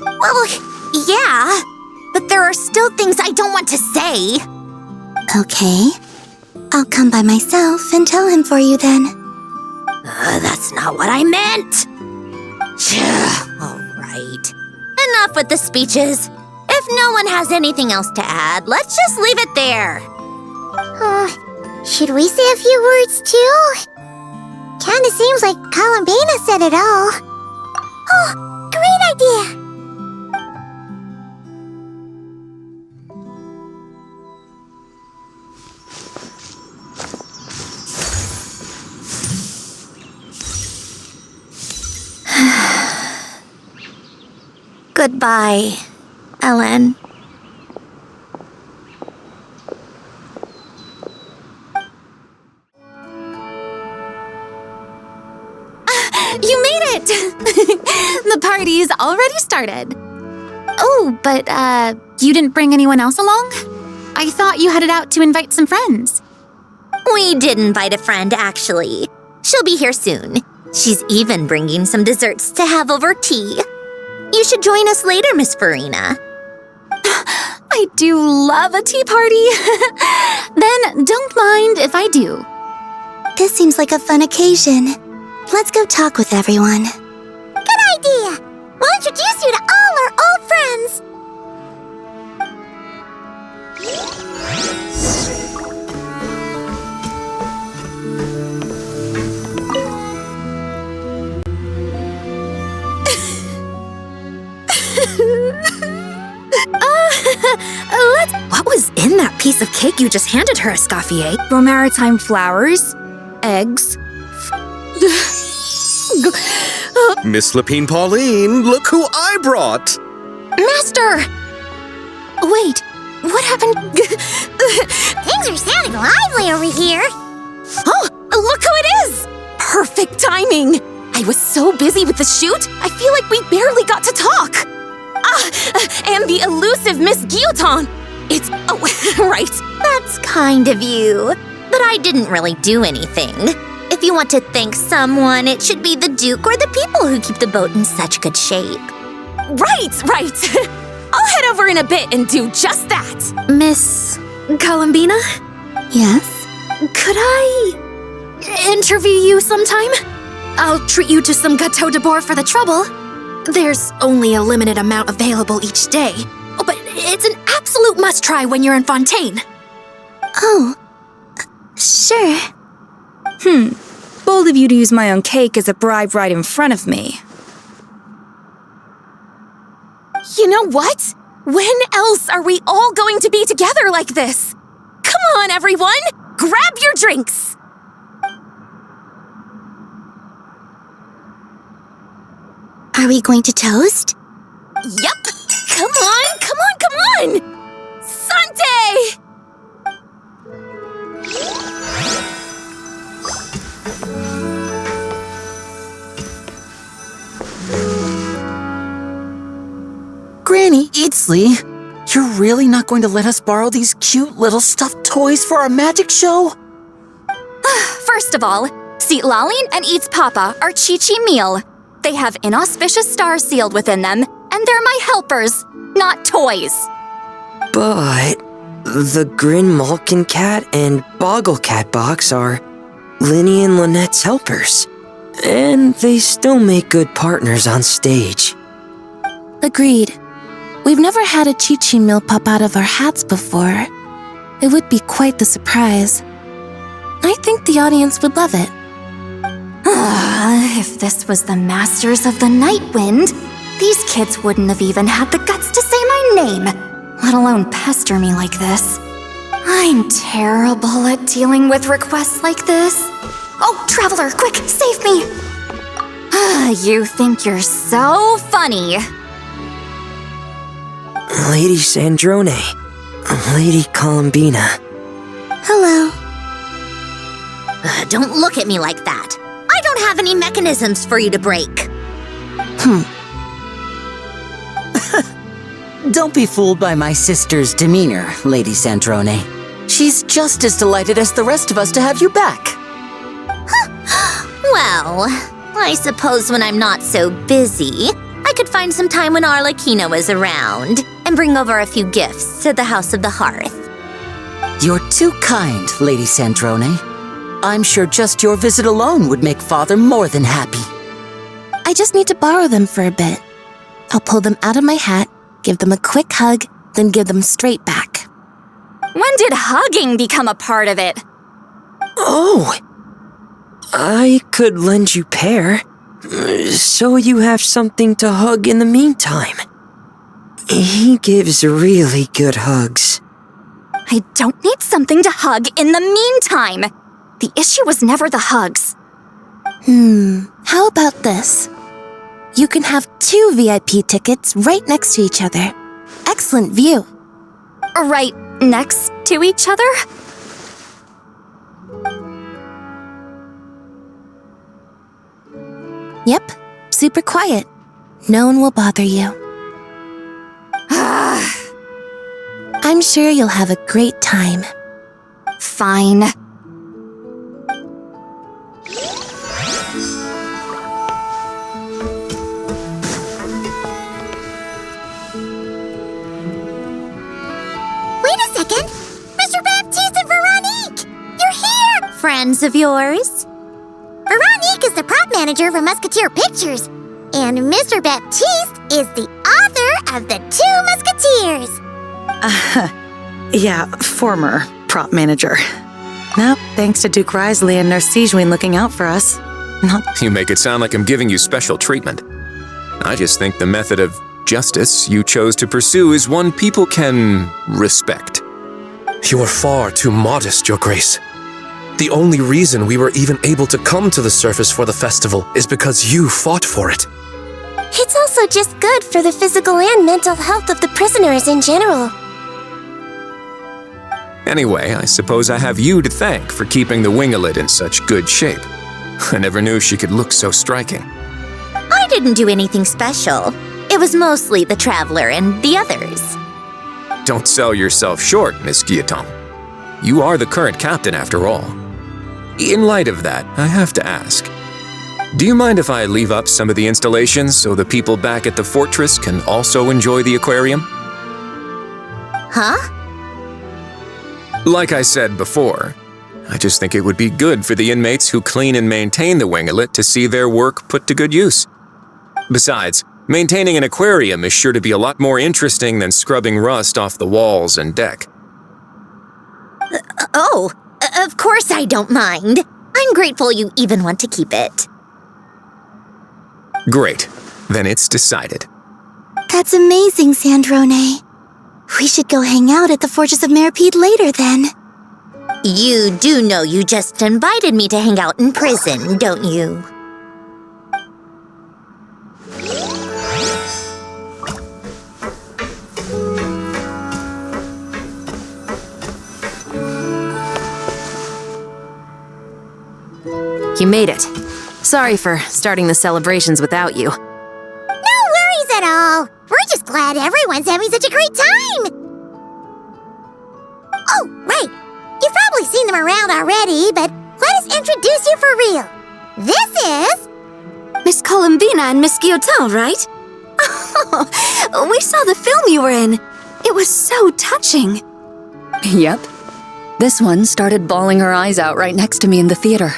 Well, yeah, but there are still things I don't want to say. Okay. I'll come by myself and tell him for you then. That's not what I meant. All right. Enough with the speeches. If no one has anything else to add, let's just leave it there. Should we say a few words too? Kinda seems like Columbina said it all. Oh, great idea! Goodbye, Ellen. You made it! The party's already started. Oh, but, you didn't bring anyone else along? I thought you headed out to invite some friends. We did invite a friend, actually. She'll be here soon. She's even bringing some desserts to have over tea. You should join us later, Miss Farina. I do love a tea party. Then don't mind if I do. This seems like a fun occasion. Let's go talk with everyone. Good idea! We'll introduce you to all our old friends. What was in that piece of cake you just handed her, Escoffier? Maritime flowers, eggs. Miss Lapine Pauline, look who I brought! Master! Wait, what happened? Things are sounding lively over here. Oh, look who it is! Perfect timing! I was so busy with the shoot, I feel like we barely got to talk. And the elusive Miss Guillotin. It's, right. That's kind of you. But I didn't really do anything. If you want to thank someone, it should be the Duke or the people who keep the boat in such good shape. Right. I'll head over in a bit and do just that. Miss Columbina? Yes? Could I interview you sometime? I'll treat you to some gâteau de bord for the trouble. There's only a limited amount available each day. Oh, but it's an absolute must-try when you're in Fontaine. Oh, sure. Bold of you to use my own cake as a bribe right in front of me. You know what? When else are we all going to be together like this? Come on, everyone! Grab your drinks! Are we going to toast? Yup! Come on! Sante! Granny Eatsley, you're really not going to let us borrow these cute little stuffed toys for our magic show? First of all, Seat Lalin and Eats Papa are Chi-Chi meal. They have inauspicious stars sealed within them, and they're my helpers, not toys. But the Grin Malkin Cat and Boggle Cat box are Linny and Lynette's helpers, and they still make good partners on stage. Agreed. We've never had a Chi-Chi meal pop out of our hats before. It would be quite the surprise. I think the audience would love it. If this was the Masters of the Night Wind, these kids wouldn't have even had the guts to say my name, let alone pester me like this. I'm terrible at dealing with requests like this. Oh, Traveler, quick, save me! You think you're so funny. Lady Sandrone, Lady Columbina. Hello. Don't look at me like that. I don't have any mechanisms for you to break. Don't be fooled by my sister's demeanor, Lady Sandrone. She's just as delighted as the rest of us to have you back. Well, I suppose when I'm not so busy, I could find some time when Arlecchino is around and bring over a few gifts to the House of the Hearth. You're too kind, Lady Sandrone. I'm sure just your visit alone would make Father more than happy. I just need to borrow them for a bit. I'll pull them out of my hat, Give them a quick hug, then give them straight back. When did hugging become a part of it? Oh! I could lend you Pear, so you have something to hug in the meantime. He gives really good hugs. I don't need something to hug in the meantime. The issue was never the hugs. How about this? You can have 2 VIP tickets right next to each other. Excellent view. Right next to each other? Yep, super quiet. No one will bother you. I'm sure you'll have a great time. Fine. Wait a second! Mr. Baptiste and Veronique! You're here! Friends of yours? Veronique is the prop manager for Musketeer Pictures, and Mr. Baptiste is the author of The 2 Musketeers. Yeah, former prop manager. Now, thanks to Duke Risley and Nurse Sejuin looking out for us. You make it sound like I'm giving you special treatment. I just think the method of justice you chose to pursue is one people can respect. You are far too modest, Your Grace. The only reason we were even able to come to the surface for the festival is because you fought for it. It's also just good for the physical and mental health of the prisoners in general. Anyway, I suppose I have you to thank for keeping the winglet in such good shape. I never knew she could look so striking. I didn't do anything special. It was mostly the Traveler and the others. Don't sell yourself short, Miss Guillotin. You are the current captain, after all. In light of that, I have to ask. Do you mind if I leave up some of the installations so the people back at the fortress can also enjoy the aquarium? Huh? Like I said before, I just think it would be good for the inmates who clean and maintain the winglet to see their work put to good use. Besides, maintaining an aquarium is sure to be a lot more interesting than scrubbing rust off the walls and deck. Of course I don't mind. I'm grateful you even want to keep it. Great. Then it's decided. That's amazing, Sandrone. We should go hang out at the Fortress of Meripede later, then. You do know you just invited me to hang out in prison, don't you? You made it. Sorry for starting the celebrations without you. No worries at all. We're just glad everyone's having such a great time. Oh, right. You've probably seen them around already, but let us introduce you for real. This is... Miss Colombina and Miss Guillotin, right? Oh, we saw the film you were in. It was so touching. Yep. This one started bawling her eyes out right next to me in the theater.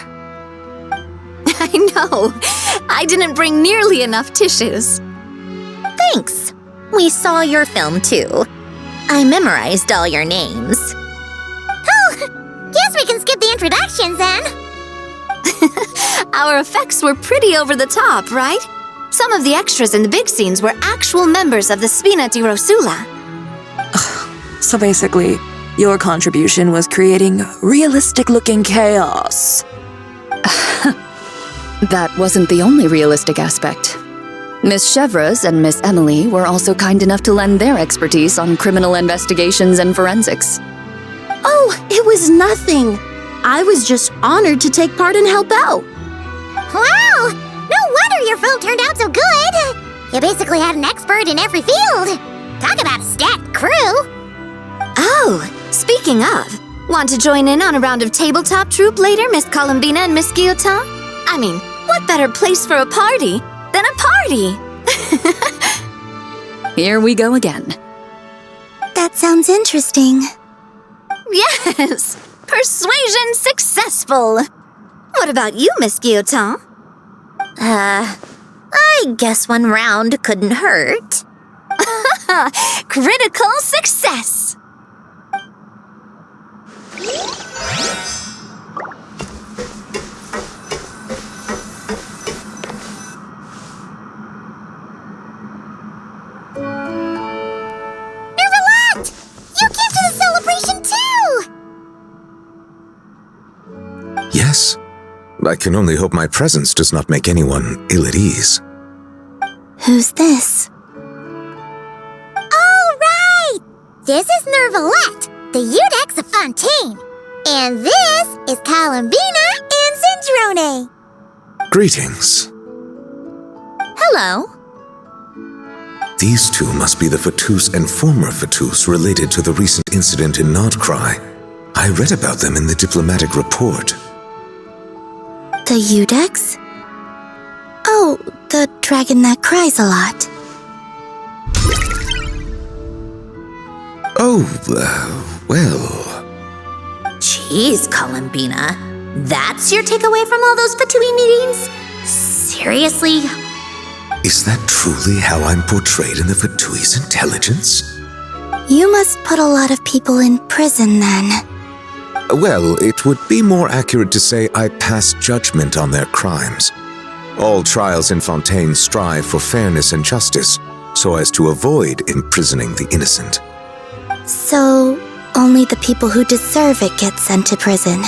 I know. I didn't bring nearly enough tissues. Thanks. We saw your film too. I memorized all your names. Oh, guess we can skip the introductions then. Our effects were pretty over the top, right? Some of the extras in the big scenes were actual members of the Spina di Rosula. So basically, your contribution was creating realistic-looking chaos. That wasn't the only realistic aspect. Miss Chevres and Miss Emily were also kind enough to lend their expertise on criminal investigations and forensics. Oh, it was nothing. I was just honored to take part and help out. Wow! No wonder your film turned out so good. You basically had an expert in every field. Talk about a stacked crew. Oh, speaking of, want to join in on a round of tabletop troupe later, Miss Colombina and Miss Guillotin? I mean, what better place for a party than a party? Here we go again. That sounds interesting. Yes! Persuasion successful! What about you, Miss Guillotin? I guess one round couldn't hurt. Critical success! Nervalette! You came to the celebration too! Yes. I can only hope my presence does not make anyone ill at ease. Who's this? All right! This is Nervalette, the Iudex of Fontaine. And this is Columbina and Sandrone. Greetings. Hello. These two must be the Foetus and former Foetus related to the recent incident in Nordcry. I read about them in the diplomatic report. The Iudex? Oh, the dragon that cries a lot. Oh, well... Jeez, Columbina. That's your takeaway from all those Fatui meetings? Seriously? Is that truly how I'm portrayed in the Fatui's intelligence? You must put a lot of people in prison then. Well, it would be more accurate to say I pass judgment on their crimes. All trials in Fontaine strive for fairness and justice, so as to avoid imprisoning the innocent. So, only the people who deserve it get sent to prison.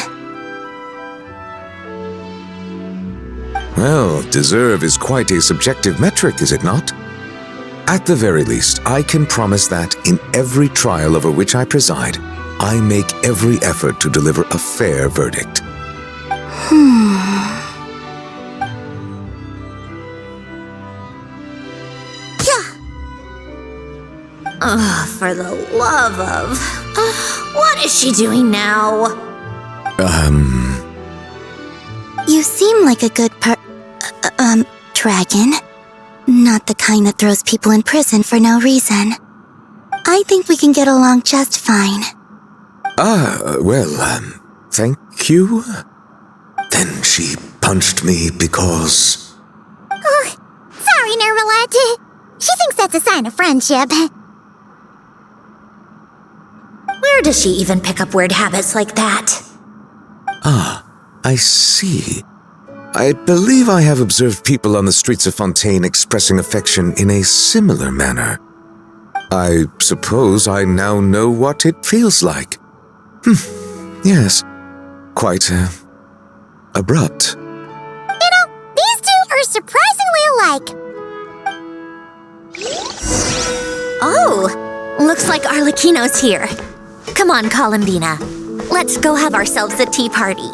Well, deserve is quite a subjective metric, is it not? At the very least, I can promise that in every trial over which I preside, I make every effort to deliver a fair verdict. Oh, for the love of... what is she doing now? You seem like a good dragon. Not the kind that throws people in prison for no reason. I think we can get along just fine. Thank you? Then she punched me because... Oh, sorry, Nervalette. She thinks that's a sign of friendship. Where does she even pick up weird habits like that? Ah, I see. I believe I have observed people on the streets of Fontaine expressing affection in a similar manner. I suppose I now know what it feels like. Yes, quite, abrupt. You know, these two are surprisingly alike. Oh, looks like Arlecchino's here. Come on, Columbina. Let's go have ourselves a tea party.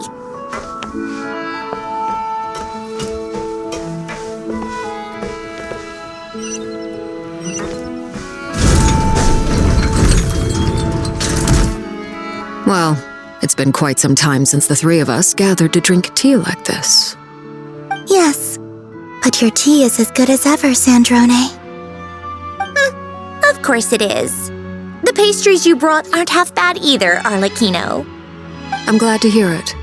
Well, it's been quite some time since the three of us gathered to drink tea like this. Yes, but your tea is as good as ever, Sandrone. Of course it is. The pastries you brought aren't half bad either, Arlecchino. I'm glad to hear it.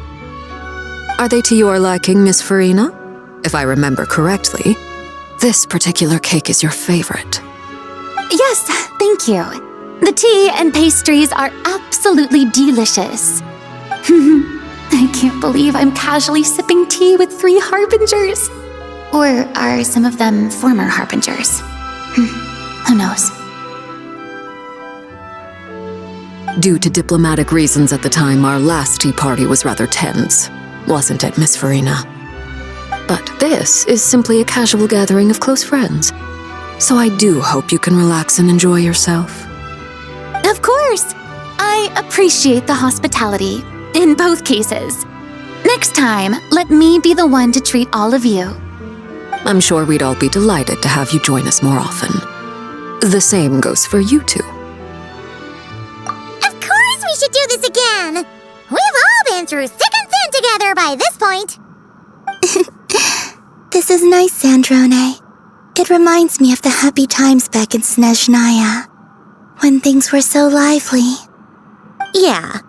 Are they to your liking, Miss Farina? If I remember correctly, this particular cake is your favorite. Yes, thank you. The tea and pastries are absolutely delicious. I can't believe I'm casually sipping tea with 3 harbingers. Or are some of them former harbingers? Who knows? Due to diplomatic reasons at the time, our last tea party was rather tense, wasn't it, Miss Farina? But this is simply a casual gathering of close friends. So I do hope you can relax and enjoy yourself. Of course! I appreciate the hospitality, in both cases. Next time, let me be the one to treat all of you. I'm sure we'd all be delighted to have you join us more often. The same goes for you two. Of course we should do this again! We've all been through thick and thin together by this point. This is nice, Sandrone. It reminds me of the happy times back in Snezhnaya, when things were so lively. Yeah.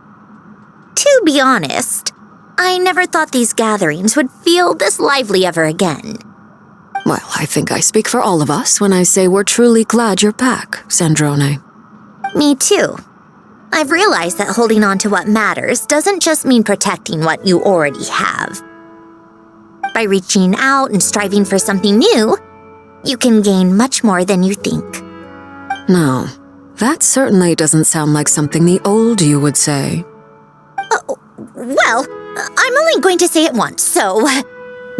To be honest, I never thought these gatherings would feel this lively ever again. Well, I think I speak for all of us when I say we're truly glad you're back, Sandrone. Me too. I've realized that holding on to what matters doesn't just mean protecting what you already have. By reaching out and striving for something new, you can gain much more than you think. No, that certainly doesn't sound like something the old you would say. Well, I'm only going to say it once, so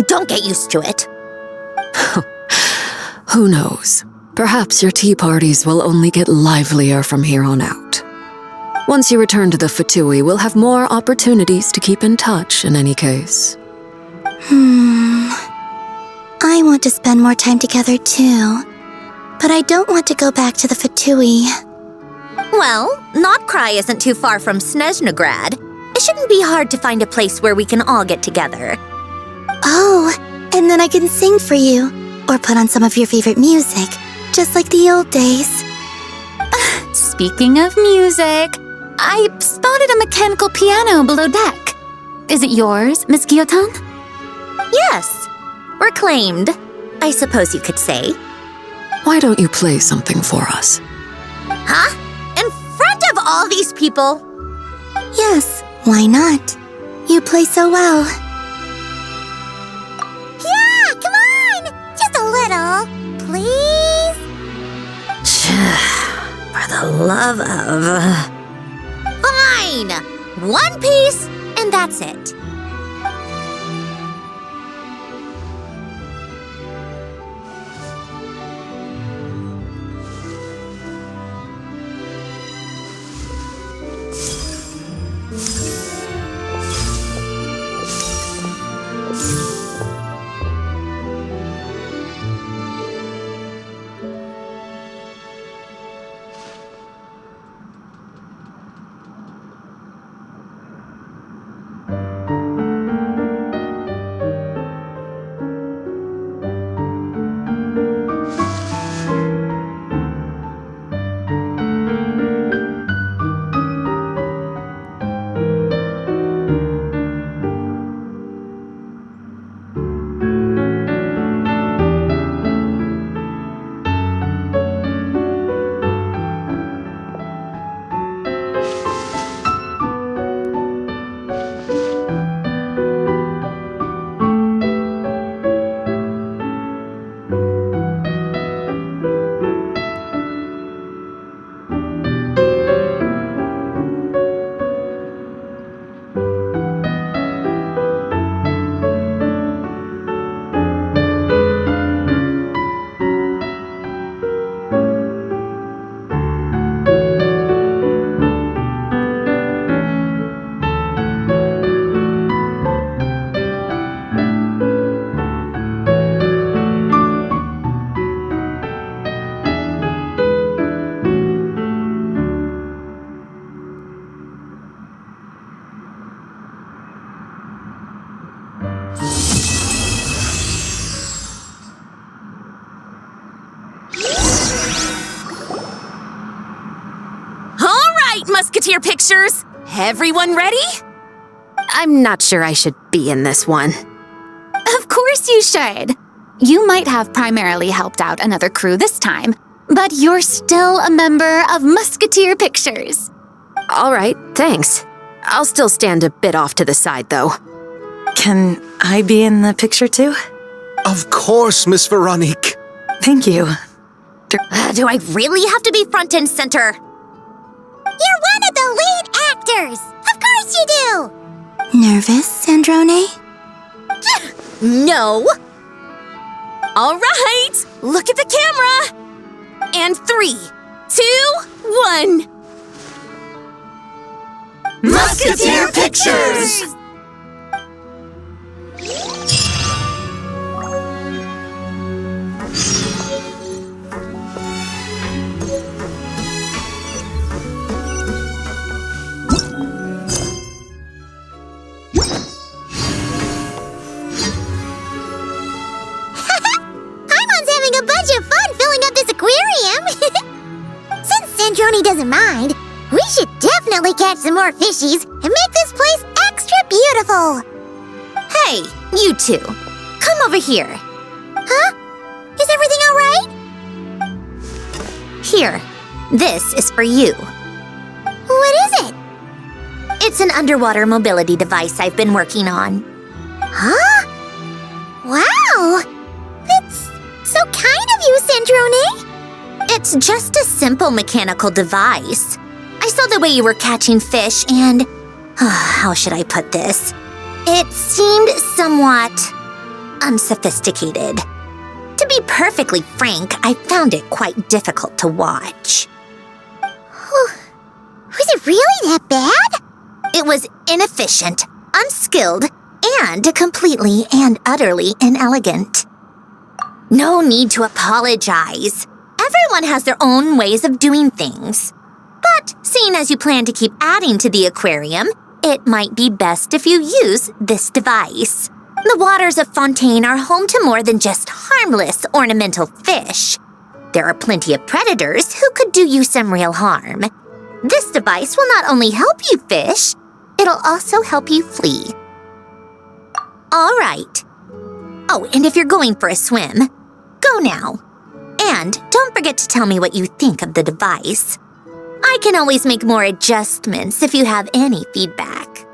don't get used to it. Who knows? Perhaps your tea parties will only get livelier from here on out. Once you return to the Fatui, we'll have more opportunities to keep in touch in any case. I want to spend more time together too, but I don't want to go back to the Fatui. Well, Notcry isn't too far from Snezhnograd. It shouldn't be hard to find a place where we can all get together. Oh, and then I can sing for you, or put on some of your favorite music, just like the old days. Speaking of music, I spotted a mechanical piano below deck. Is it yours, Miss Guillotin? Yes, reclaimed, I suppose you could say. Why don't you play something for us? Huh? In front of all these people? Yes, why not? You play so well. Yeah, come on! Just a little, please? For the love of... Fine! One piece, and that's it. Musketeer pictures! Everyone ready? I'm not sure I should be in this one. Of course you should. You might have primarily helped out another crew this time, but you're still a member of Musketeer Pictures. All right, thanks. I'll still stand a bit off to the side, though. Can I be in the picture too? Of course, Miss Veronique. Thank you. Do I really have to be front and center? You're one of the lead actors! Of course you do! Nervous, Sandrone? No! All right, look at the camera! And 3, 2, 1... Musketeer Pictures! Sandrone doesn't mind. We should definitely catch some more fishies and make this place extra beautiful. Hey, you two. Come over here. Huh? everything all right? Here, this is for you. What is it? It's an underwater mobility device I've been working on. Huh? Wow! That's so kind of you, Sandrone. It's just a simple mechanical device. I saw the way you were catching fish and... how should I put this? It seemed somewhat unsophisticated. To be perfectly frank, I found it quite difficult to watch. Was it really that bad? It was inefficient, unskilled, and completely and utterly inelegant. No need to apologize. Everyone has their own ways of doing things. But seeing as you plan to keep adding to the aquarium, it might be best if you use this device. The waters of Fontaine are home to more than just harmless ornamental fish. There are plenty of predators who could do you some real harm. This device will not only help you fish, it'll also help you flee. All right. Oh, and if you're going for a swim, go now. And don't forget to tell me what you think of the device. I can always make more adjustments if you have any feedback.